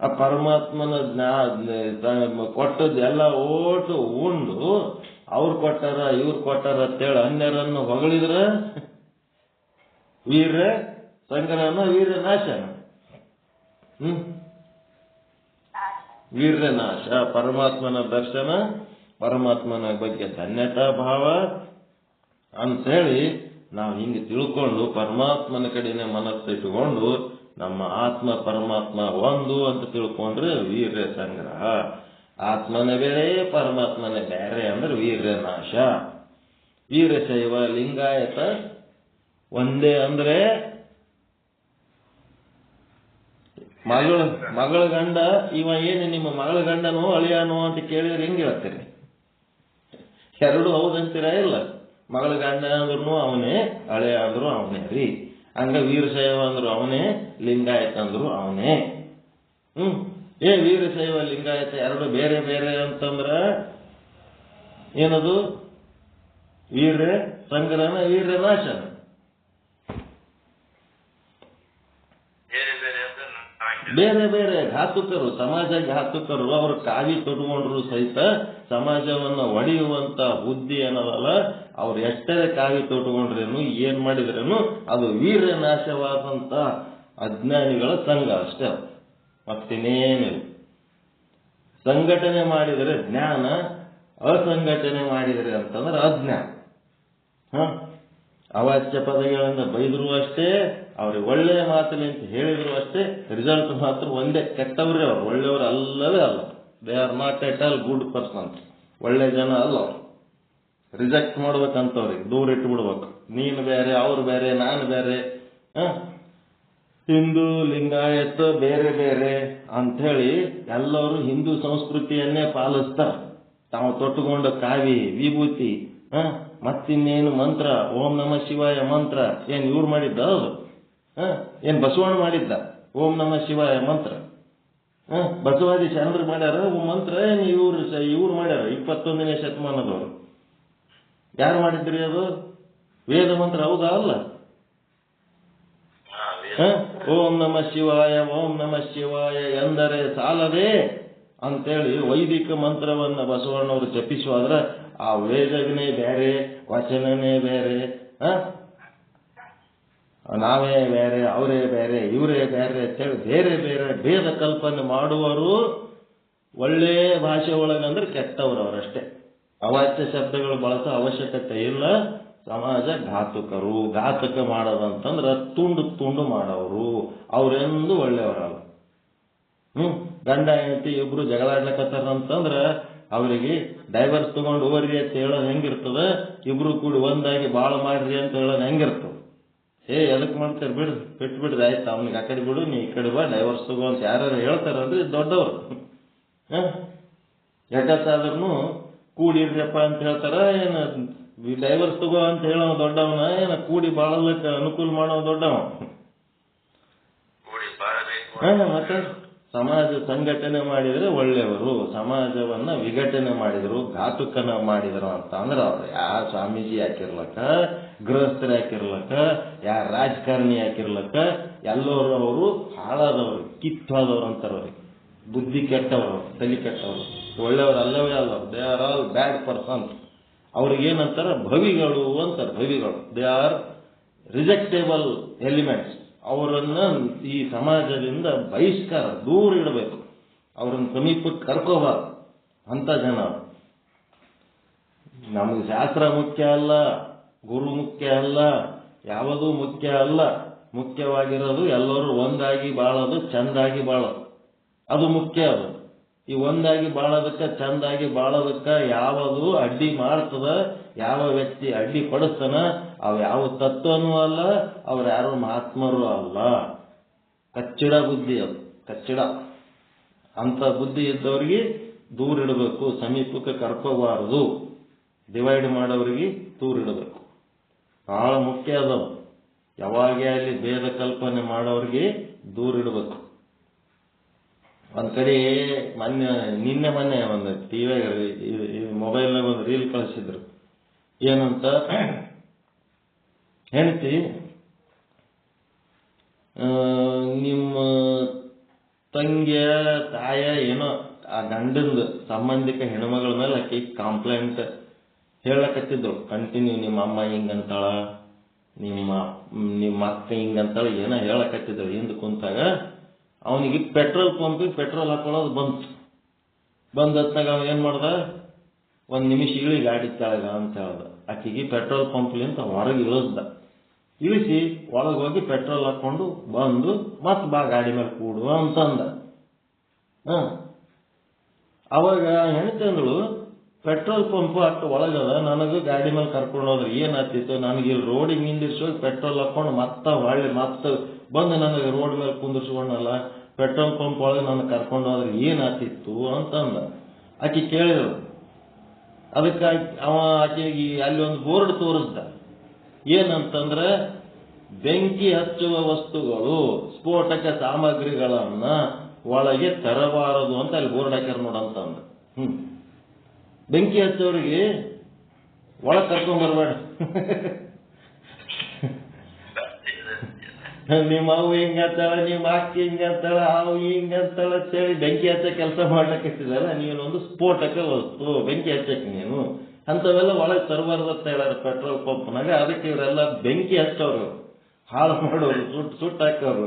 ಆ ಪರಮಾತ್ಮನ ಕೊಟ್ಟದ್ದು ಎಲ್ಲ ಓಟು ಉಂಡು ಅವ್ರು ಕೊಟ್ಟಾರ ಇವ್ರು ಕೊಟ್ಟಾರ ಅಂತೇಳಿ ಅನ್ಯರನ್ನು ಹೊಗಳಿದ್ರೆ ವೀರ್ಯ ಸಂಗ್ರಹನ ವೀರ್ಯ ನಾಶನ. ವೀರ್ಯ ನಾಶ. ಪರಮಾತ್ಮನ ದರ್ಶನ, ಪರಮಾತ್ಮನ ಬಗ್ಗೆ ಧನ್ಯತಾ ಭಾವ ಅಂತೇಳಿ ನಾವು ಹಿಂಗೆ ತಿಳ್ಕೊಂಡು ಪರಮಾತ್ಮನ ಕಡೆನೆ ಮನಸ್ಸಿಟ್ಟುಕೊಂಡು ನಮ್ಮ ಆತ್ಮ ಪರಮಾತ್ಮ ಒಂದು ಅಂತ ತಿಳ್ಕೊಂಡ್ರೆ ವೀರ್ಯ ಸಂಗ್ರಹ. ಆತ್ಮನೇ ಬೇರೆ ಪರಮಾತ್ಮನೇ ಬೇರೆ ಅಂದ್ರೆ ವೀರ್ಯ ನಾಶ. ವೀರಶೈವ ಲಿಂಗಾಯತ ಒಂದೇ ಅಂದ್ರೆ ಮಗಳ ಗಂಡ ಇವ ಏನು ನಿಮ್ಮ ಮಗಳ ಗಂಡನೋ ಅಳಿಯಾನೋ ಅಂತ ಕೇಳಿದ್ರೆ ಹೆಂಗೆ ಹೇಳ್ತೀರಿ? ಎರಡು ಹೌದಂತೀರ ಇಲ್ಲ? ಮಗಳ ಗಂಡ ಅಂದ್ರೂ ಅವನೇ, ಹಳೆ ಅಂದ್ರು ಅವನೇ ರೀ. ಹಂಗ ವೀರಶೈವ ಅಂದ್ರು ಅವನೇ, ಲಿಂಗಾಯತ ಅಂದ್ರು ಅವನೇ. ವೀರಶೈವ ಲಿಂಗಾಯತ ಎರಡು ಬೇರೆ ಬೇರೆ ಅಂತಂದ್ರ ಏನದು? ವೀರ್ಯ ಸಂಗ್ರಹನ ವೀರ್ಯ ನಾಶನ. ಬೇರೆ ಬೇರೆ ಘಾತುಕರು, ಸಮಾಜ ಘಾತುಕರು. ಅವರು ಕಾವಿ ತೊಟ್ಕೊಂಡ್ರು ಸಹಿತ ಸಮಾಜವನ್ನ ಒಡೆಯುವಂತ ಬುದ್ಧಿ ಏನದಲ್ಲ, ಅವ್ರು ಎಷ್ಟೇ ಕಾವಿ ತೊಟ್ಕೊಂಡ್ರೇನು ಏನ್ ಮಾಡಿದ್ರೇನು ಅದು ವೀರ್ಯ ನಾಶವಾದಂತ ಅಜ್ಞಾನಿಗಳ ಸಂಘ ಅಷ್ಟೇ, ಮತ್ತಿನ್ನೇನಿಲ್ಲ. ಸಂಘಟನೆ ಮಾಡಿದರೆ ಜ್ಞಾನ, ಅಸಂಘಟನೆ ಮಾಡಿದರೆ ಅಂತಂದ್ರೆ ಅಜ್ಞಾನ. ಅವಾಚ್ಯ ಪದಗಳಿಂದ ಬೈದ್ರು ಅಷ್ಟೇ, ಅವ್ರಿಗೆ ಒಳ್ಳೆಯ ಮಾತಿನಿಂದ ಹೇಳಿದ್ರು ಅಷ್ಟೇ, ರಿಸಲ್ಟ್ ಮಾತ್ರ ಒಂದೇ. ಕೆಟ್ಟವ್ರೆ ಅವ್ರು, ಒಳ್ಳೆಯವರು ಅಲ್ಲವೇ ಅಲ್ಲ. They R not at all good persons. ಒಳ್ಳೆ ಜನ ಅಲ್ಲ ಅವ್ರು. ರಿಜೆಕ್ಟ್ ಮಾಡ್ಬೇಕಂತವ್ರಿಗೆ, ದೂರ ಇಟ್ಬಿಡ್ಬೇಕು. ನೀನು ಬೇರೆ, ಅವ್ರು ಬೇರೆ, ನಾನು ಬೇರೆ, ಹಿಂದೂ ಲಿಂಗಾಯತ ಬೇರೆ ಬೇರೆ ಅಂಥೇಳಿ ಎಲ್ಲರೂ ಹಿಂದೂ ಸಂಸ್ಕೃತಿಯನ್ನೇ ಪಾಲಿಸ್ತಾರೆ. ತಾವು ತೊಟ್ಟುಕೊಂಡ ಕಾವಿ ವಿಭೂತಿ, ಮತ್ತಿನ್ನೇನು ಮಂತ್ರ, ಓಂ ನಮ ಶಿವಾಯ ಮಂತ್ರ ಏನ್ ಇವ್ರು ಮಾಡಿದ್ದ? ಅದು ಏನ್ ಬಸವಣ್ಣ ಮಾಡಿದ್ದ ಓಂ ನಮ ಶಿವಾಯ ಮಂತ್ರ? ಬಸವಾದಿ ಶರಣರು ಮಾಡ್ಯಾರ ಮಂತ್ರ? ಏನ್ ಇವ್ರು ಮಾಡ್ಯಾರ 21ನೇ ಶತಮಾನದವರು? ಯಾರು ಮಾಡಿದ್ರಿ ಅದು? ವೇದ ಮಂತ್ರ ಹೌದಾ ಅಲ್ಲ? ಓಂ ನಮ ಶಿವಾಯ, ಓಂ ನಮ ಶಿವಾಯ ಎಂದರೆ ಸಾಲದೆ ಅಂತೇಳಿ ವೈದಿಕ ಮಂತ್ರವನ್ನ ಬಸವಣ್ಣವರು ಜಪಿಸುವಾದ್ರೆ ಆ ವೇದನೇ ಬೇರೆ, ವಚನನೇ ಬೇರೆ, ನಾವೇ ಬೇರೆ, ಅವರೇ ಬೇರೆ, ಇವರೇ ಬೇರೆ ಅಂತೇಳಿ ಬೇರೆ ಬೇರೆ ಭೇದ ಕಲ್ಪನೆ ಮಾಡುವರು ಒಳ್ಳೆ ಭಾಷೆ ಒಳಗಂದ್ರೆ ಕೆಟ್ಟವರು ಅವರಷ್ಟೇ. ಅವಾಚ್ಯ ಶಬ್ದಗಳು ಬಳಸೋ ಅವಶ್ಯಕತೆ ಇಲ್ಲ. ಸಮಾಜ ಘಾತುಕರು, ಘಾತಕ ಮಾಡೋದಂತಂದ್ರೆ ತುಂಡು ಮಾಡೋರು, ಅವರೆಂದು ಒಳ್ಳೆಯವರಲ್ಲ. ಗಂಡ ಹೆಂಡತಿ ಇಬ್ರು ಜಗಳಾಡ್ಲಕತ್ತಾರಂತಂದ್ರ ಅವರಿಗೆ ಡೈವರ್ಸ್ ತಗೊಂಡು ಹೋಗ್ರಿ ಅಂತ ಹೇಳೋದು ಹೆಂಗಿರ್ತದ, ಇಬ್ರು ಕೂಡಿ ಒಂದಾಗಿ ಬಾಳ ಮಾಡ್ರಿ ಅಂತ ಹೇಳೋದು ಹೆಂಗಿರ್ತದ. ಎದಕ್ ಮಾಡ್ತಾರೆ, ಬಿಟ್ಬಿಡ್ರಿ ಆಯ್ತು, ಅವ್ನಿಗೆ ಆ ಕಡೆ ಬಿಡು, ನೀ ಈ ಕಡೆ ಬಾ, ಡೈವರ್ಸ್ ತಗೋ ಅಂತ ಯಾರು ಹೇಳ್ತಾರಲ್ರಿ ದೊಡ್ಡವರು. ಎಷ್ಟೊತ್ತಾದ್ರೂ ಕೂಡಿರ್ರಿಯಪ್ಪ ಅಂತ ಹೇಳ್ತಾರ. ಏನು ಡೈವರ್ಸ್ ತಗೋ ಅಂತ ಹೇಳೋ ದೊಡ್ಡವನ, ಏನ ಕೂಡಿ ಬಾಳಲಿಕ್ಕೆ ಅನುಕೂಲ ಮಾಡೋ ದೊಡ್ಡವ. ಮತ್ತೆ ಸಮಾಜ ಸಂಘಟನೆ ಮಾಡಿದರೆ ಒಳ್ಳೆಯವರು, ಸಮಾಜವನ್ನ ವಿಘಟನೆ ಮಾಡಿದರು, ಘಾತುಕನ ಮಾಡಿದರು ಅಂತ ಅಂದ್ರೆ ಅವ್ರು ಯಾರ ಸ್ವಾಮೀಜಿ ಹಾಕಿರ್ಲಕ್ಕ, ಗೃಹಸ್ಥರು ಹಾಕಿರ್ಲಕ್ಕ, ಯಾರ ರಾಜಕಾರಣಿ ಹಾಕಿರ್ಲಕ್ಕ, ಎಲ್ಲರೂ ಅವರು ಹಾಳಾದವರು, ಕಿತ್ತಾದವ್ರು ಅಂತಾರವ್ರಿಗೆ. ಬುದ್ಧಿ ಕೆಟ್ಟವರು, ತಲೆ ಕೆಟ್ಟವರು, ಒಳ್ಳೆಯವರು ಅಲ್ಲವೇ ಅಲ್ಲ. They are all bad persons. ಅವ್ರಿಗೇನಂತಾರ ಭವಿಗಳು ಅಂತಾರೆ. ಭವಿಗಳು ದೇ ಆರ್ ರಿಜೆಕ್ಟೇಬಲ್ ಎಲಿಮೆಂಟ್ಸ್. ಅವರನ್ನ ಈ ಸಮಾಜದಿಂದ ಬಹಿಷ್ಕಾರ, ದೂರ ಇಡಬೇಕು, ಅವ್ರನ್ನ ಸಮೀಪಕ್ಕೆ ಕರ್ಕೋಬಾರ್ದು ಅಂತ ಜನ. ನಮಗೆ ಶಾಸ್ತ್ರ ಮುಖ್ಯ ಅಲ್ಲ, ಗುರು ಮುಖ್ಯ ಅಲ್ಲ, ಯಾವುದೂ ಮುಖ್ಯ ಅಲ್ಲ. ಮುಖ್ಯವಾಗಿರೋದು ಎಲ್ಲರೂ ಒಂದಾಗಿ ಬಾಳೋದು, ಚಂದಾಗಿ ಬಾಳೋದು, ಅದು ಮುಖ್ಯ. ಅದು ಈ ಒಂದಾಗಿ ಬಾಳೋದಕ್ಕೆ, ಚಂದಾಗಿ ಬಾಳೋದಕ್ಕೆ ಯಾವುದು ಅಡ್ಡಿ ಮಾಡ್ತದ, ಯಾವ ವ್ಯಕ್ತಿ ಅಡ್ಡಿ ಪಡಿಸ್ತಾನ, ಅವು ಯಾವ ತತ್ವನೂ ಅಲ್ಲ, ಅವ್ರು ಯಾರು ಮಹಾತ್ಮರು ಅಲ್ಲ. ಕಚ್ಚಡ ಬುದ್ಧಿ ಅದು, ಕಚ್ಚಡ. ಅಂತ ಬುದ್ಧಿ ಇದ್ದವ್ರಿಗೆ ದೂರ ಇಡಬೇಕು, ಸಮೀಪಕ್ಕೆ ಕರ್ಕೋಬಾರದು. ಡಿವೈಡ್ ಮಾಡೋರಿಗೆ ದೂರ ಇಡಬೇಕು, ಬಹಳ ಮುಖ್ಯ ಅದವು. ಯಾವಾಗೇ ಅಲ್ಲಿ ಭೇದ ಕಲ್ಪನೆ ಮಾಡೋರಿಗೆ ದೂರ ಇಡಬೇಕು. ಒಂದ್ ಕಡೆ ಮೊನ್ನೆ ಒಂದು ಟಿವಿಯಾಗ ಮೊಬೈಲ್ನಾಗ ಒಂದು ರೀಲ್ ಕಳಿಸಿದ್ರು. ಏನಂತ, ಹೆಂಡತಿ ನಿಮ್ಮ ತಂಗಿಯ ತಾಯ ಏನೋ ಆ ಗಂಡಂದು ಸಂಬಂಧಿಕ ಹೆಣ್ಮಗಳ ಮೇಲೆ ಆಕಿ ಕಂಪ್ಲೇಂಟ್ ಹೇಳಕತ್ತಿದ್ದಳು. ಕಂಟಿನ್ಯೂ ನಿಮ್ಮ ಅಮ್ಮ ಹಿಂಗಂತಾಳ, ನಿಮ್ಮ ಅಕ್ಕ ಹಿಂಗಂತಾಳ, ಏನೋ ಹೇಳಕತ್ತಿದ್ದಳು. ಹಿಂದೆ ಕುಂತಾಗ ಅವನಿಗೆ ಪೆಟ್ರೋಲ್ ಪಂಪಿಗೆ ಪೆಟ್ರೋಲ್ ಹಾಕೊಳ್ಳೋದು ಬಂದತ್ತಾಗ ಅವ ಏನ್ ಮಾಡ್ದ, 1 ನಿಮಿಷ ಇಳಿ ಗಾಡಿ ಕೆಳಗ ಅಂತ ಹೇಳ್ದ. ಆಕಿಗೆ ಪೆಟ್ರೋಲ್ ಪಂಪ್ಲಿಂತ ಹೊರಗೆ ಇಳಿಸಿ ಒಳಗೆ ಹೋಗಿ ಪೆಟ್ರೋಲ್ ಹಾಕೊಂಡು ಬಂದು ಮತ್ ಬಾ ಗಾಡಿ ಮೇಲೆ ಕೂಡು ಅಂತಂದ. ಅವಾಗ ಹೆಣ್ತಂದಳು, ಪೆಟ್ರೋಲ್ ಪಂಪ್ ಅಷ್ಟು ಒಳಗದ, ನನಗೂ ಗಾಡಿ ಮೇಲೆ ಕರ್ಕೊಂಡು ಹೋದ್ರೆ ಏನಾಗ್ತಿತ್ತು, ನನಗೆ ಇಲ್ಲಿ ರೋಡಿಗೆ ನಿಂದಿರ್ಸೋಗಿ ಪೆಟ್ರೋಲ್ ಹಾಕೊಂಡು ಮತ್ತೆ ಬಂದು ನನಗೆ ರೋಡ್ ಮೇಲೆ ಕುಂದಿರ್ಸ್ಕೊಂಡಲ್ಲ, ಪೆಟ್ರೋಲ್ ಪಂಪ್ ಒಳಗೆ ನನಗೆ ಕರ್ಕೊಂಡು ಹೋದ್ರೆ ಏನಾಗ್ತಿತ್ತು ಅಂತಂದ. ಆಕೆ ಕೇಳಿದ್ರು. ಅದಕ್ಕೆ ಆಕೆಗೆ ಅಲ್ಲಿ ಒಂದು ಬೋರ್ಡ್ ತೋರಿಸ್ದ. ಏನಂತಂದ್ರೆ, ಬೆಂಕಿ ಹಚ್ಚುವ ವಸ್ತುಗಳು, ಸ್ಫೋಟಕ ಸಾಮಗ್ರಿಗಳನ್ನ ಒಳಗೆ ತರಬಾರದು ಅಂತ ಅಲ್ಲಿ ಬೋರ್ಡ್ ಹಾಕ್ಯಾರ ನೋಡಂತಂದ. ಬೆಂಕಿ ಹಚ್ಚೋರಿಗೆ ಒಳಗೆ ಕರ್ಕೊಂಡ್ ಬರ್ಬೇಡ, ನಿಮ್ಮ ಅವು ಹಿಂಗಂತಾಳ, ನಿಮ್ಮ ಅಕ್ಕಿ ಹಿಂಗಂತಾಳ, ಅವು ಹಿಂಗಂತಾಳ ಅಂತೇಳಿ ಬೆಂಕಿ ಹಚ್ಚ ಕೆಲಸ ಮಾಡ್ಲಕ್ಕಿದ್ದಲ್ಲ. ನೀನೊಂದು ಸ್ಫೋಟಕ ವಸ್ತು, ಬೆಂಕಿ ಹಚ್ಚಕ್ಕೆ ನೀನು ಅಂತವೆಲ್ಲ ಒಳಗೆ ತರಬಾರ್ದು ಅಂತ ಹೇಳ್ಯಾರ ಪೆಟ್ರೋಲ್ ಪಂಪ್ನಾಗ. ಅದಕ್ಕೆ ಇವರೆಲ್ಲ ಬೆಂಕಿ ಹಚ್ಚೋರು, ಹಾಳು ಮಾಡೋರು, ಸುಟ್ಟು ಹಾಕೋರು.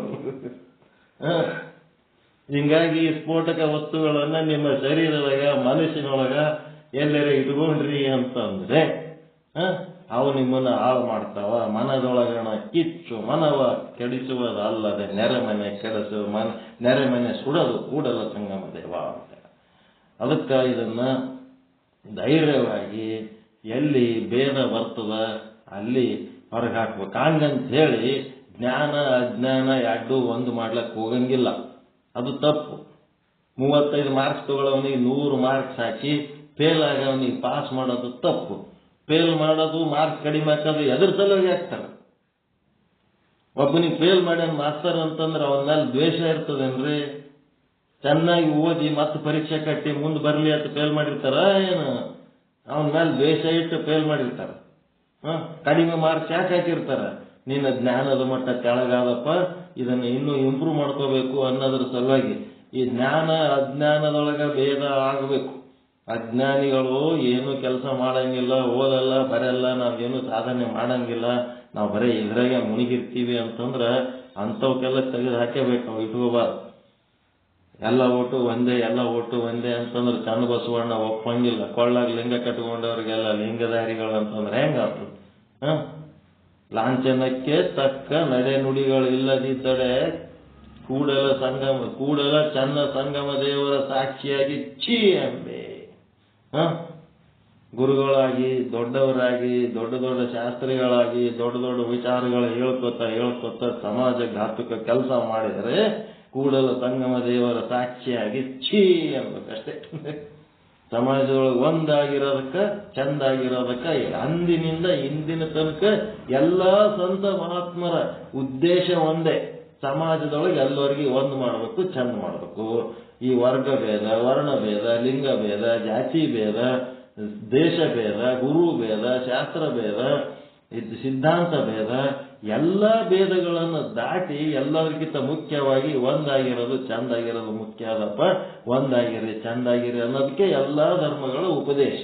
ಹಿಂಗಾಗಿ ಸ್ಫೋಟಕ ವಸ್ತುಗಳನ್ನ ನಿಮ್ಮ ಶರೀರದಾಗ, ಮನಸ್ಸಿನೊಳಗ ಎಲ್ಲರ ಇಟ್ಕೊಂಡ್ರಿ ಅಂತಂದ್ರೆ ಅವು ನಿಮ್ಮನ್ನ ಹಾಳು ಮಾಡ್ತಾವ. ಮನದೊಳಗಣ ಕಿಚ್ಚು ಮನವ ಕೆಡಿಸುವುದಲ್ಲದೆ ನೆರೆಮನೆ ನೆರೆಮನೆ ಸುಡಲು ಕೂಡಲ ಸಂಗಮ ದೇವ ಅಂತ. ಅದಕ್ಕೆ ಇದನ್ನ ಧೈರ್ಯವಾಗಿ ಎಲ್ಲಿ ಭೇದ ಬರ್ತದ ಅಲ್ಲಿ ಹೊರಗೆ ಹಾಕ್ಬೇಕು. ಹಂಗಂತ ಹೇಳಿ ಜ್ಞಾನ ಅಜ್ಞಾನ ಎರಡು ಒಂದು ಮಾಡ್ಲಕ್ಕೆ ಹೋಗಂಗಿಲ್ಲ, ಅದು ತಪ್ಪು. 35 ಮಾರ್ಕ್ಸ್ ತಗೊಳ್ಳೋವನಿಗೆ 100 ಮಾರ್ಕ್ಸ್ ಹಾಕಿ ಫೇಲ್ ಆಗವನಿಗೆ ಪಾಸ್ ಮಾಡೋದು ತಪ್ಪು. ಫೇಲ್ ಮಾಡೋದು, ಮಾರ್ಕ್ಸ್ ಕಡಿಮೆ ಹಾಕೋದು ಎದ್ರ ಸಲುವಾಗಿ ಹಾಕ್ತಾರೆ. ಒಬ್ಬನಿಗೆ ಫೇಲ್ ಮಾಡ್ಯಾನ ಮಾಸ್ತರ್ ಅಂತಂದ್ರೆ ಅವನ ಮೇಲೆ ದ್ವೇಷ ಇರ್ತದೇನ್ರಿ? ಚೆನ್ನಾಗಿ ಓದಿ ಮತ್ತೆ ಪರೀಕ್ಷೆ ಕಟ್ಟಿ ಮುಂದೆ ಬರಲಿ ಅಂತ ಫೇಲ್ ಮಾಡಿರ್ತಾರ ಏನು? ಅವನ ಮೇಲೆ ದ್ವೇಷ ಇಟ್ಟು ಫೇಲ್ ಮಾಡಿರ್ತಾರ. ಕಡಿಮೆ ಮಾರ್ಕ್ಸ್ ಯಾಕೆ ಹಾಕಿರ್ತಾರ? ನಿನ್ನ ಜ್ಞಾನದ ಮಟ್ಟ ಕೆಳಗಾದಪ್ಪ, ಇದನ್ನು ಇನ್ನೂ ಇಂಪ್ರೂವ್ ಮಾಡ್ಕೋಬೇಕು ಅನ್ನೋದ್ರ ಸಲುವಾಗಿ. ಈ ಜ್ಞಾನ ಅಜ್ಞಾನದೊಳಗ ಭೇದ ಆಗಬೇಕು. ಅಜ್ಞಾನಿಗಳು ಏನು ಕೆಲಸ ಮಾಡಂಗಿಲ್ಲ, ಓದಲ್ಲ, ಬರೆಯಲ್ಲ, ನಾವೇನು ಸಾಧನೆ ಮಾಡಂಗಿಲ್ಲ, ನಾವು ಬರೀ ಇದ್ರಾಗೆ ಮುಳುಗಿರ್ತೀವಿ ಅಂತಂದ್ರ ಅಂಥವಕ್ಕೆಲ್ಲ ತೆಗೆದು ಹಾಕಬೇಕು, ನಾವು ಇಟ್ಕೋಬಾರ್ದು. ಎಲ್ಲ ಓಟು ಒಂದೇ ಎಲ್ಲ ಓಟು ಒಂದೇ ಅಂತಂದ್ರೆ ಚಂದ ಬಸವಣ್ಣ ಒಪ್ಪಂಗಿಲ್ಲ. ಕೊಳ್ಳಾಗ ಲಿಂಗ ಕಟ್ಕೊಂಡವ್ರಿಗೆಲ್ಲ ಲಿಂಗಧಾರಿಗಳು ಅಂತಂದ್ರೆ ಹೆಂಗಾಗ್ತದೆ? ಲಾಂಛನಕ್ಕೆ ತಕ್ಕ ನಡೆ ನುಡಿಗಳಿಲ್ಲದಿದ್ದಡೆ ಕೂಡಲ ಚನ್ನ ಸಂಗಮ ದೇವರ ಸಾಕ್ಷಿಯಾಗಿ ಛೀ ಎಂಬೆ. ಗುರುಗಳಾಗಿ ದೊಡ್ಡವರಾಗಿ ದೊಡ್ಡ ದೊಡ್ಡ ಶಾಸ್ತ್ರಿಗಳಾಗಿ ದೊಡ್ಡ ದೊಡ್ಡ ವಿಚಾರಗಳು ಹೇಳ್ಕೊತ ಸಮಾಜ ಘಾತುಕ ಕೆಲಸ ಮಾಡಿದರೆ ಕೂಡಲ ಸಂಗಮ ದೇವರ ಸಾಕ್ಷಿಯಾಗಿ ಛೀ ಎಂಬಕಷ್ಟೇ. ಸಮಾಜದೊಳಗೆ ಒಂದಾಗಿರೋದಕ್ಕ ಚಂದಾಗಿರೋದಕ್ಕ ಅಂದಿನಿಂದ ಇಂದಿನ ತನಕ ಎಲ್ಲಾ ಸಂತ ಮಹಾತ್ಮರ ಉದ್ದೇಶ ಒಂದೇ. ಸಮಾಜದೊಳಗೆ ಎಲ್ಲರಿಗೆ ಒಂದು ಮಾಡಬೇಕು, ಚಂದ ಮಾಡಬೇಕು. ಈ ವರ್ಗ ಭೇದ, ವರ್ಣ ಭೇದ, ಲಿಂಗ ಭೇದ, ಜಾತಿ ಭೇದ, ದೇಶ ಭೇದ, ಗುರು ಭೇದ, ಶಾಸ್ತ್ರ ಭೇದ, ಸಿದ್ಧಾಂತ ಭೇದ, ಎಲ್ಲ ಭೇದಗಳನ್ನು ದಾಟಿ ಎಲ್ಲರಿಗಿಂತ ಮುಖ್ಯವಾಗಿ ಒಂದಾಗಿರೋದು ಚಂದಾಗಿರೋದು ಮುಖ್ಯ ಅದಪ್ಪ. ಒಂದಾಗಿರಿ ಚಂದಾಗಿರಿ ಅನ್ನೋದಕ್ಕೆ ಎಲ್ಲಾ ಧರ್ಮಗಳ ಉಪದೇಶ.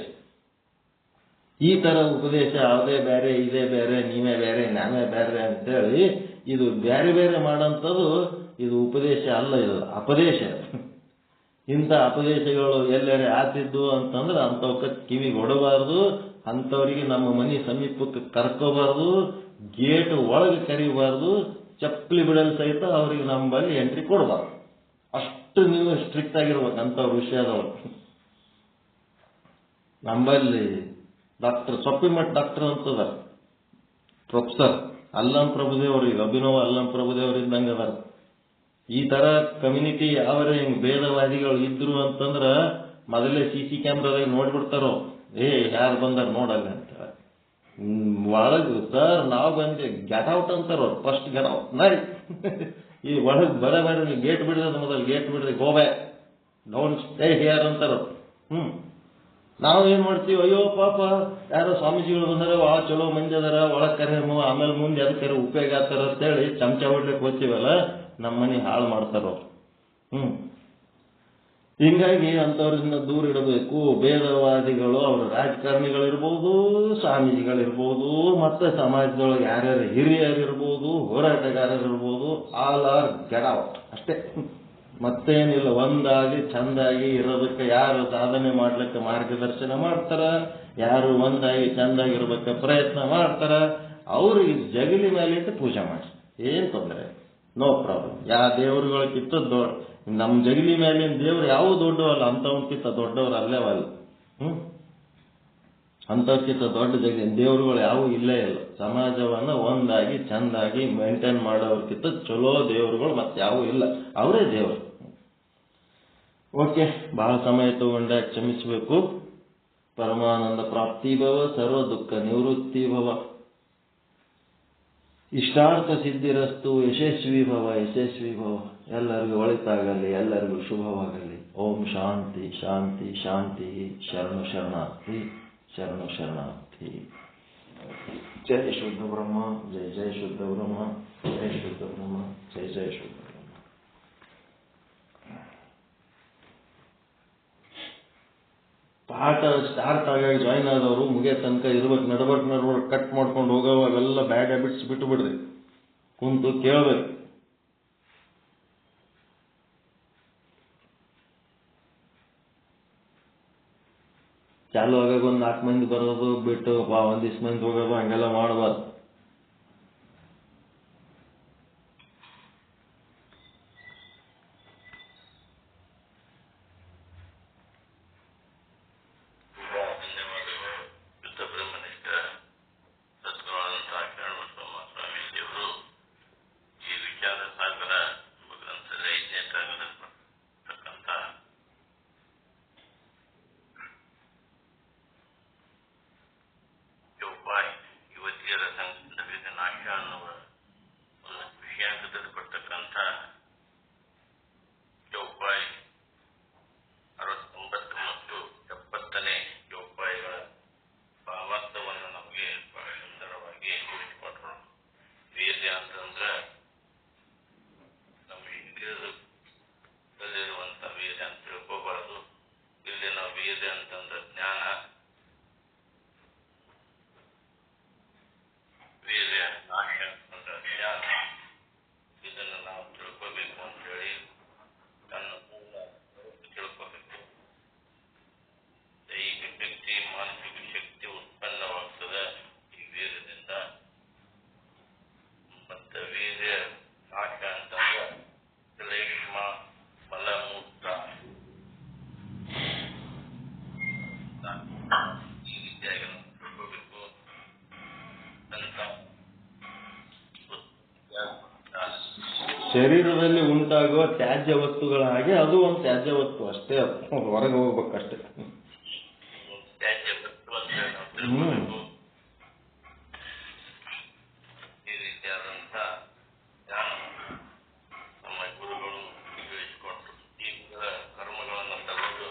ಈ ತರ ಉಪದೇಶ ಅದೇ ಬೇರೆ ಇದೇ ಬೇರೆ ನೀವೇ ಬೇರೆ ನಾವೇ ಬೇರೆ ಅಂತೇಳಿ ಇದು ಬೇರೆ ಬೇರೆ ಮಾಡೋಂಥದ್ದು ಇದು ಉಪದೇಶ ಅಲ್ಲ, ಇದು ಅಪದೇಶ. ಇಂಥ ಅಪದೇಶಗಳು ಎಲ್ಲರೇ ಆತಿದ್ದು ಅಂತಂದ್ರೆ ಅಂಥವಕ್ಕೆ ಕಿವಿಗೆ ಹೊಡಬಾರ್ದು, ಅಂಥವ್ರಿಗೆ ನಮ್ಮ ಮನೆ ಸಮೀಪಕ್ಕೆ ಕರ್ಕೋಬಾರ್ದು, ಗೇಟ್ ಒಳಗೆ ಕರಿಬಾರ್ದು, ಚಪ್ಪಲಿ ಬಿಡಲು ಸಹಿತ ಅವ್ರಿಗೆ ನಮ್ಮಲ್ಲಿ ಎಂಟ್ರಿ ಕೊಡಬಾರ್ದು. ಅಷ್ಟು ನೀವು ಸ್ಟ್ರಿಕ್ಟ್ ಆಗಿರ್ಬೇಕು ಅಂಥವ್ರ ವಿಷಯದವ್ರು. ನಮ್ಮಲ್ಲಿ ಡಾಕ್ಟರ್ ಸೊಪ್ಪಿಮಠ್ ಡಾಕ್ಟರ್ ಅಂತದ ಪ್ರೊಫೆಸರ್ ಅಲ್ಲಂ ಪ್ರಭುದೇವರು, ಈಗ ಅಭಿನವ ಅಲ್ಲಂ ಪ್ರಭುದೇವರು ಇದ್ದಂಗೆ ಅದಾರ. ಈ ತರ ಕಮ್ಯುನಿಟಿ ಯಾವರೇ ಹಿಂಗ್ ಭೇದವಾದಿಗಳು ಇದ್ರು ಅಂತಂದ್ರ ಮೊದಲೇ CC ಕ್ಯಾಮ್ರಾದಾಗ ನೋಡ್ಬಿಡ್ತಾರೋ, ಯಾರು ಬಂದಾರ ನೋಡಲ್ಲ ಅಂತ. ಒಳಗ್ ಸರ್ ನಾವು ಬಂದೆ ಗೆಟ್ ಔಟ್ ಅಂತಾರ. ಫಸ್ಟ್ ಗೆಟ್ ಔಟ್ ನಡಿ, ಈ ಒಳಗ್ ಬರಬೇಡ್ರಿ, ಗೇಟ್ ಬಿಡ್ರಿ, ಮೊದಲು ಗೇಟ್ ಬಿಡ್ರಿ, go back, don't stay here ಅಂತಾರ. ನಾವು ಏನ್ ಮಾಡ್ತೀವಿ, ಅಯ್ಯೋ ಪಾಪ ಯಾರೋ ಸ್ವಾಮೀಜಿಗಳು ಬಂದಾರ, ಚಲೋ ಮಂದಿ ಅದಾರ, ಒಳಗ್ ಕರೆ ಆಮೇಲೆ ಮುಂದೆ ಅದಕ್ಕೆ ಉಪಯೋಗ ಆಗ್ತಾರ ಅಂತೇಳಿ ಚಮಚ ಹೊಡ್ಲಿಕ್ಕೆ ಹೋಗ್ತೀವಲ್ಲ, ನಮ್ಮ ಮನೆ ಹಾಳು ಮಾಡ್ತಾರ. ಹಿಂಗಾಗಿ ಅಂಥವ್ರಿಂದ ದೂರ ಇಡಬೇಕು. ಭೇದವಾದಿಗಳು ಅವರು ರಾಜಕಾರಣಿಗಳಿರ್ಬೋದು, ಸ್ವಾಮೀಜಿಗಳಿರ್ಬೋದು, ಮತ್ತೆ ಸಮಾಜದೊಳಗೆ ಯಾರ್ಯಾರು ಹಿರಿಯರಿರ್ಬೋದು, ಹೋರಾಟಗಾರರಿರ್ಬೋದು, ಆಲ್ ಆರ್ ಗೆಟ್ ಔಟ್ ಅಷ್ಟೇ. ಮತ್ತೇನಿಲ್ಲ. ಒಂದಾಗಿ ಚಂದಾಗಿ ಇರೋದಕ್ಕೆ ಯಾರು ಸಾಧನೆ ಮಾಡ್ಲಿಕ್ಕೆ ಮಾರ್ಗದರ್ಶನ ಮಾಡ್ತಾರ, ಯಾರು ಒಂದಾಗಿ ಚಂದಾಗಿರ್ಬೇಕ ಪ್ರಯತ್ನ ಮಾಡ್ತಾರ, ಅವರು ಈ ಜಗಲಿ ಮೇಲೆ ಪೂಜೆ ಮಾಡಿ ಏನ್ ತೊಂದರೆ, ನೋ ಪ್ರಾಬ್ಲಮ್. ಯಾವ ದೇವರುಗಳಕ್ಕಿಂತ ನಮ್ಮ ಜಗಲಿ ಮೇಲಿನ ದೇವ್ರು ಯಾವ ದೊಡ್ಡವಲ್ಲ, ಅಂಥವನ್ಕಿಂತ ದೊಡ್ಡವ್ರು ಅಲ್ಲೇವಲ್ಲ. ಅಂಥವ್ಕಿಂತ ದೊಡ್ಡ ದೇವರುಗಳು ಯಾವೂ ಇಲ್ಲೇ ಇಲ್ಲ. ಸಮಾಜವನ್ನ ಒಂದಾಗಿ ಚಂದಾಗಿ ಮೇಂಟೈನ್ ಮಾಡೋರ್ಕಿಂತ ಚಲೋ ದೇವರುಗಳು ಮತ್ತೆ ಯಾವೂ ಇಲ್ಲ, ಅವರೇ ದೇವರು. ಓಕೆ, ಬಹಳ ಸಮಯ ತಗೊಂಡೆ, ಕ್ಷಮಿಸಬೇಕು. ಪರಮಾನಂದ ಪ್ರಾಪ್ತಿ ಭವ, ಸರ್ವ ದುಃಖ ನಿವೃತ್ತಿ ಭವ, ಇಷ್ಟಾರ್ಥ ಸಿದ್ಧಿರಸ್ತು, ಯಶಸ್ವಿ ಭವ ಯಶಸ್ವಿ ಭವ. ಎಲ್ಲರಿಗೂ ಒಳಿತಾಗಲಿ, ಎಲ್ಲರಿಗೂ ಶುಭವಾಗಲಿ. ಓಂ ಶಾಂತಿ ಶಾಂತಿ ಶಾಂತಿ. ಶರಣು ಶರಣಾರ್ಥಿ, ಶರಣು ಶರಣಾರ್ಥಿ. ಜಯ ಶುದ್ಧ ಬ್ರಹ್ಮ, ಜಯ ಜಯ ಶುದ್ಧ ಬ್ರಹ್ಮ, ಜಯ ಶುದ್ಧ ಬ್ರಹ್ಮ, ಜಯ ಜಯ ಶುದ್ಧ ಬ್ರಹ್ಮ. ಪಾಠ ಸ್ಟಾರ್ಟ್ ಆಗಿ ಜಾಯಿನ್ ಆದವರು ಮುಗಿಯ ತನಕ ಇರ್ಬೇಕು. ನಡ್ಬರ್ಕ್ ಕಟ್ ಮಾಡ್ಕೊಂಡು ಹೋಗೋ ಅವೆಲ್ಲ ಬ್ಯಾಡ್ ಹ್ಯಾಬಿಟ್ಸ್ ಬಿಟ್ಟು ಬಿಡ್ರಿ, ಕುಂತು ಕೇಳ್ಬೇಕು. ಚಾಲು ಆಗಾಗ ಒಂದು 4 ಮಂದಿ ಬರೋದು ಬಿಟ್ಟು ಒಂದಿಷ್ಟು ಮಂದಿ ಹೋಗೋದು ಹಂಗೆಲ್ಲ ಮಾಡಬಾರ್ದು. ಯುವತಿಯರ ಶರೀರದಲ್ಲಿ ಉಂಟಾಗುವ ತ್ಯಾಜ್ಯ ವಸ್ತುಗಳಾಗಿ ಅದು ಒಂದು ತ್ಯಾಜ್ಯ ವಸ್ತು ಅಷ್ಟೇ, ಅದು ಹೊರಗೆ ಹೋಗ್ಬೇಕಷ್ಟೇ. ತ್ಯಾಜ್ಯ ವಸ್ತು ಅಂತ ನಾವು ತಿಳ್ಕೊಬೇಕು. ಈ ರೀತಿಯಾದಂತ ಜ್ಞಾನ ನಮ್ಮ ಗುರುಗಳು ತಿಳಿಸಿಕೊಟ್ರು. ಈ ಕರ್ಮಗಳನ್ನು ತಗೊಂಡು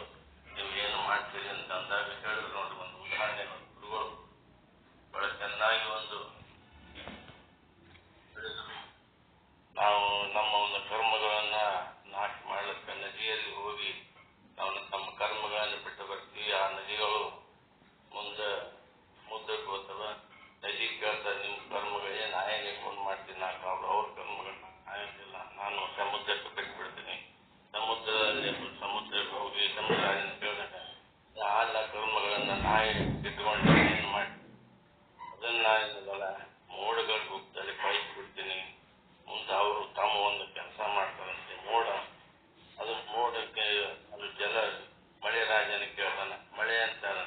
ನೀವು ಏನು ಮಾಡ್ತೀರಿ ಅಂತ ಅಂದಾಗ ಹೇಳಿದ್ರು ನೋಡಿ, ಒಂದು ಉದಾಹರಣೆ ಗುರುಗಳು ಬಹಳ ಚೆನ್ನಾಗಿ ಒಂದು ನಾವು ನಮ್ಮ ಒಂದು ಕರ್ಮಗಳನ್ನ ನಾಶ ಮಾಡ್ಲಿಕ್ಕೆ ನದಿಯಲ್ಲಿ ಹೋಗಿ ನಾವು ನಮ್ಮ ಕರ್ಮಗಳನ್ನು ಬಿಟ್ಟು ಬರ್ತೀವಿ. ಆ ನದಿಗಳು ಮುದ್ದಕ್ಕೆ ಹೋಗ್ತವ. ನದಿ ಕೇಳ್ತಾರೆ, ನಿಮ್ಮ ಕರ್ಮಗಳೇ ನಾಯೇ ಫೋನ್ ಮಾಡ್ತೀನಿ, ನಾಲ್ಕು ಅವ್ರ ಕರ್ಮಗಳನ್ನ ಆಗೋದಿಲ್ಲ, ನಾನು ಸಮುದ್ರಕ್ಕೆ ಬಿಟ್ಬಿಡ್ತೀನಿ. ಸಮುದ್ರಕ್ಕೆ ಹೋಗಿ ಸಮುದ್ರ ಕೇಳಿದಾಗ ಎಲ್ಲ ಕರ್ಮಗಳನ್ನ ನಾಯಿ ಇಟ್ಕೊಂಡು ಏನು ಮಾಡಿ ಅದನ್ನ ಮೋಡಗಳಿಗೆ ಹೋಗ್ತಾರೆ ಕಳಿಸಿ ಬಿಡ್ತೀನಿ. ಮುಂದೆ ಅವರು ತಮ್ಮ ಒಂದು ಕೆಲಸ ಮಾಡ್ತಾರಂತೆ. ಅದು ಮೋಡಕ್ಕೆ ಅದು ಜಲ ಮಳೆ ರಾಜನ ಕೇಳ್ತಾನೆ, ಮಳೆ ಅಂತಾರ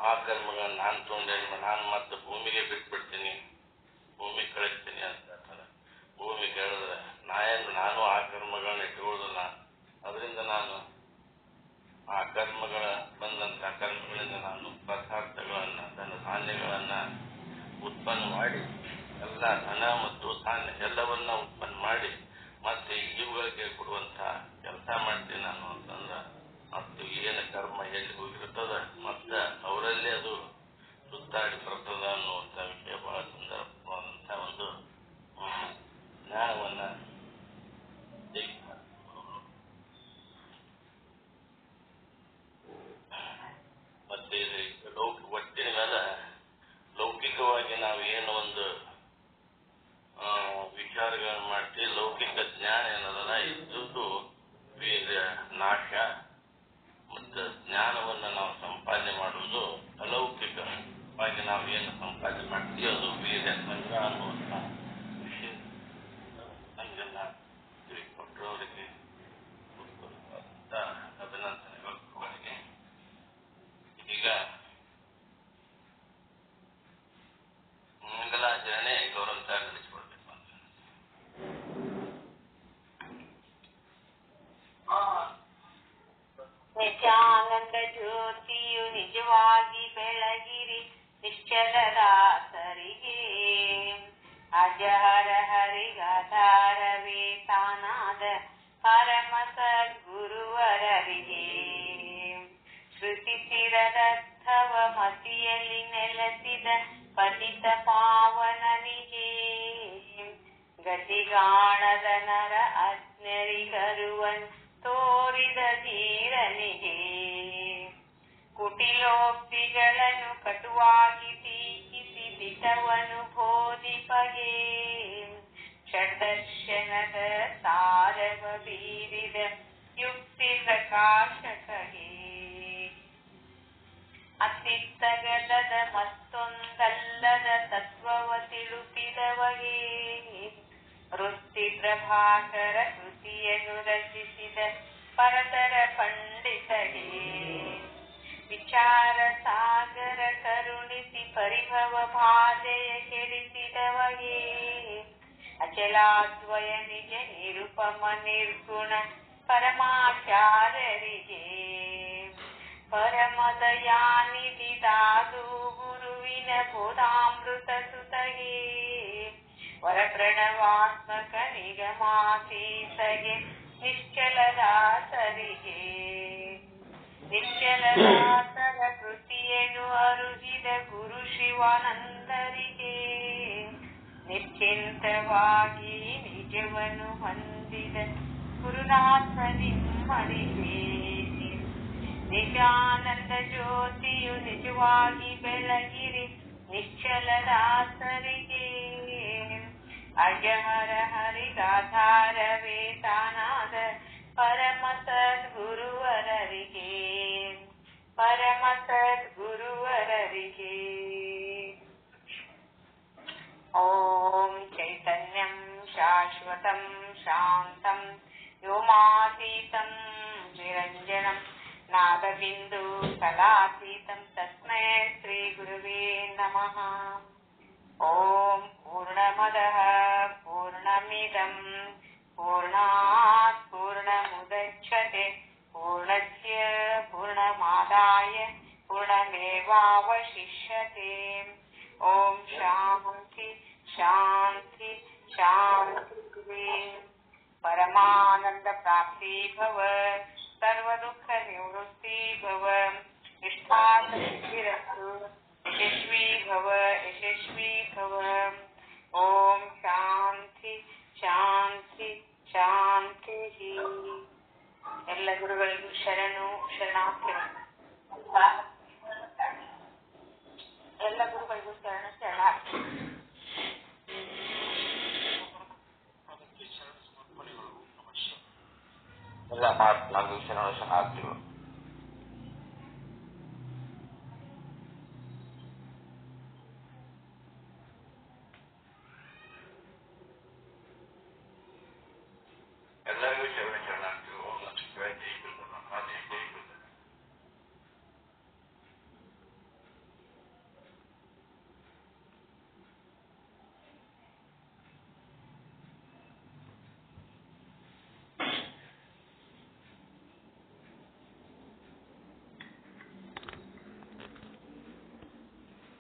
ಆ ಕರ್ಮಗಳನ್ನ ನಾನು ತೊಗೊಂಡೆ, ನಾನು ಮತ್ತೆ ಭೂಮಿಗೆ ಬಿಟ್ಬಿಡ್ತೀನಿ, ಭೂಮಿ ಕಳಿಸ್ತೀನಿ ಅಂತ ಹೇಳ್ತಾರೆ. ಭೂಮಿ ಕೇಳಿದ್ರೆ ನಾನು ಆ ಕರ್ಮಗಳನ್ನ ಇಟ್ಕೊಳ್ಳೋದಿಲ್ಲ, ಅದರಿಂದ ನಾನು ಆ ಕರ್ಮಗಳ ಬಂದಂತ ಕರ್ಮಗಳಿಂದ ನಾನು ಪದಾರ್ಥಗಳನ್ನ ಧಾನ್ಯಗಳನ್ನ ಉತ್ಪನ್ನ ಮಾಡಿ ಎಲ್ಲ ಧನ ಮತ್ತು ಧಾನ್ಯ ಎಲ್ಲವನ್ನ ಉತ್ಪನ್ನ ಮಾಡಿ ಮತ್ತೆ ಇವುಗಳಿಗೆ ಕೊಡುವಂತ ಕೆಲಸ ಮಾಡ್ತೀನಿ ನಾನು ಅಂತಂದ್ರೆ, ಮತ್ತು ಏನು ಕರ್ಮ ಎಲ್ಲಿ ಹೋಗಿರ್ತದ ಮತ್ತೆ ಅವರಲ್ಲೇ ಅದು ಸುತ್ತಾಡಿ ಬರ್ತದ ಅನ್ನುವಂಥ ವಿಷಯ ಬಹಳ ಸುಂದರವಾದಂಥ ಒಂದು ಜ್ಞಾನವನ್ನ ಮತ್ತೆ ಒಟ್ಟಿನ ಮೇಲೆ ಲೌಕಿಕವಾಗಿ ನಾವು ಏನು ಒಂದು ವಿಚಾರಗಳನ್ನು ಮಾಡ್ತೀವಿ, ಲೌಕಿಕ ಜ್ಞಾನ ಏನದಲ್ಲ ಇದ್ದು ನಾಶ ಮತ್ತು ಜ್ಞಾನವನ್ನು ನಾವು ಸಂಪಾದನೆ ಮಾಡುವುದು ಅಲೌಕಿಕವಾಗಿ ನಾವು ಏನು ಸಂಪಾದನೆ ಮಾಡ್ತೀವಿ ಅದು ವೀರ್ಯ ಸಂಗ್ರಹ ಅನ್ನುವಂಥ ವಿಷಯ ನಮಗೆಲ್ಲ ತಿಳಿಕೊಟ್ಟರು. ಅವರಿಗೆ ಅಭಿನಂದನೆಗಳು. ಅವರಿಗೆ ಈಗ ಮಂಗಲಾಚರಣೆ ಗೌರವಂತ ನಡೆಸಿಕೊಡ್ಬೇಕು ಅಂತ. ನಿತ್ಯಾನಂದ ಜ್ಯೋತಿಯು ನಿಜವಾಗಿ ಬೆಳಗಿರಿ ನಿಶ್ಚಲದಾಸರಿಗೆ, ಅಜಹರ ಹರಿಗಾಧಾರವೇ ತಾನಾದ ಪರಮ ಸದ್ಗುರುವರರಿಗೆ, ಶ್ರುತಿಸಿರದರ್ಥವ ಮತಿಯಲ್ಲಿ ನೆಲೆಸಿದ ಪತಿತ ಪಾವನನಿಗೆ, ಗತಿಗಾಣದ ನರ ಅಜ್ಞರಿಗರುವನ್ ತೋರಿದ ಧೀರನಿಗೆ, ಕುಟಿಲೋಕ್ತಿಗಳನ್ನು ಕಟುವಾಗಿ ಟೀಕಿಸಿ ದಿಟವನು ಬೋಧಿಪಗೆ, ಷಡ್ದರ್ಶನದ ಸಾರವ ಬೀರಿದ ಯುಕ್ತಿ ಪ್ರಕಾಶಕಗೆ, ಅತಿತ್ತಗಲದ ಮತ್ತೊಂದಲ್ಲದ ತತ್ವವ ತಿಳುಪಿದವಗೆ, ವೃತ್ತಿ ಪ್ರಭಾಕರ ಕೃತಿಯನ್ನು ರಚಿಸಿದ ಪರತರ ಪಂಡಿತಗೆ, ವಿಚಾರ ಸಾಗರ ಕರುಣಿಸಿ ಪರಿಭವ ಬಾಧೆಯ ಕೆಡಿಸಿದವಗೆ, ಅಚಲಾದ್ವಯ ನಿಜ ನಿರುಪಮ ನಿರ್ಗುಣ ಪರಮಾಚಾರ್ಯರಿಗೆ, ಪರಮದಯಾನಿಧಿ ದಾದು ಗುರುವಿನ ಬೋಧಾಮೃತ ಸುತಗೆ, ವರಪ್ರಣವಾತ್ಮಕ ನಿಗಮಾತೀತಗೆ, ನಿಶ್ಚಲದಾಸರಿಗೆ, ನಿಶ್ಚಲದಾಸರ ಕೃತಿಯನ್ನು ಅರುಹಿದ ಗುರು ಶಿವಾನಂದರಿಗೆ, ನಿಶ್ಚಿಂತವಾಗಿ ನಿಜವನ್ನು ಹೊಂದಿದ ಗುರುನಾಥ ನಿಮ್ಮರಿಗೆ, ನಿಜಾನಂದ ಜ್ಯೋತಿಯು ನಿಜವಾಗಿ ಬೆಳಗಿರಿ ನಿಶ್ಚಲದಾಸರಿಗೆ, ಅಜಹರ ಹರಿಗಾಧಾರವೇ ತಾನಾದ ಪರಮ ಸದ್ಗುರುವರರಿಗೆ, ಪರಮ ಸದ್ಗುರುವರರಿಗೆ. ಓಂ ಚೈತನ್ಯಂ ಶಾಶ್ವತಂ ಶಾಂತಂ ವ್ಯೋಮಾತೀತಂ ನಿರಂಜನಂ ನಾದಬಿಂದು ಕಲಾತೀತಂ ತಸ್ಮೈ ಶ್ರೀ ಗುರುವೇ ನಮಃ. ಓಂ ಪೂರ್ಣಮದಃ पूर्णमिदं पूर्णात् पूर्णमुदच्यते पूर्णस्य पूर्णमादाय पूर्णमेवावशिष्यते ॐ शान्ति शान्ति शान्ति परमानंद प्राप्ति भव सर्वदुःख निवृत्ति भव इष्टार्थसिद्धिरस्तु यशस्वी भव ओम शांति शांति शांति ಎಲ್ಲ ಗುರುಗಳಿಗೂ ಶರಣಾರ್ಥಿಗಳು ಎಲ್ಲ ಗುರುಗಳಿಗೂ ಶರಣಾರ್ಥಿಗಳು ಎಲ್ಲ ಮಹಾತ್ಮರಿಗೂ ಶರಣಾರ್ಥಿಗಳು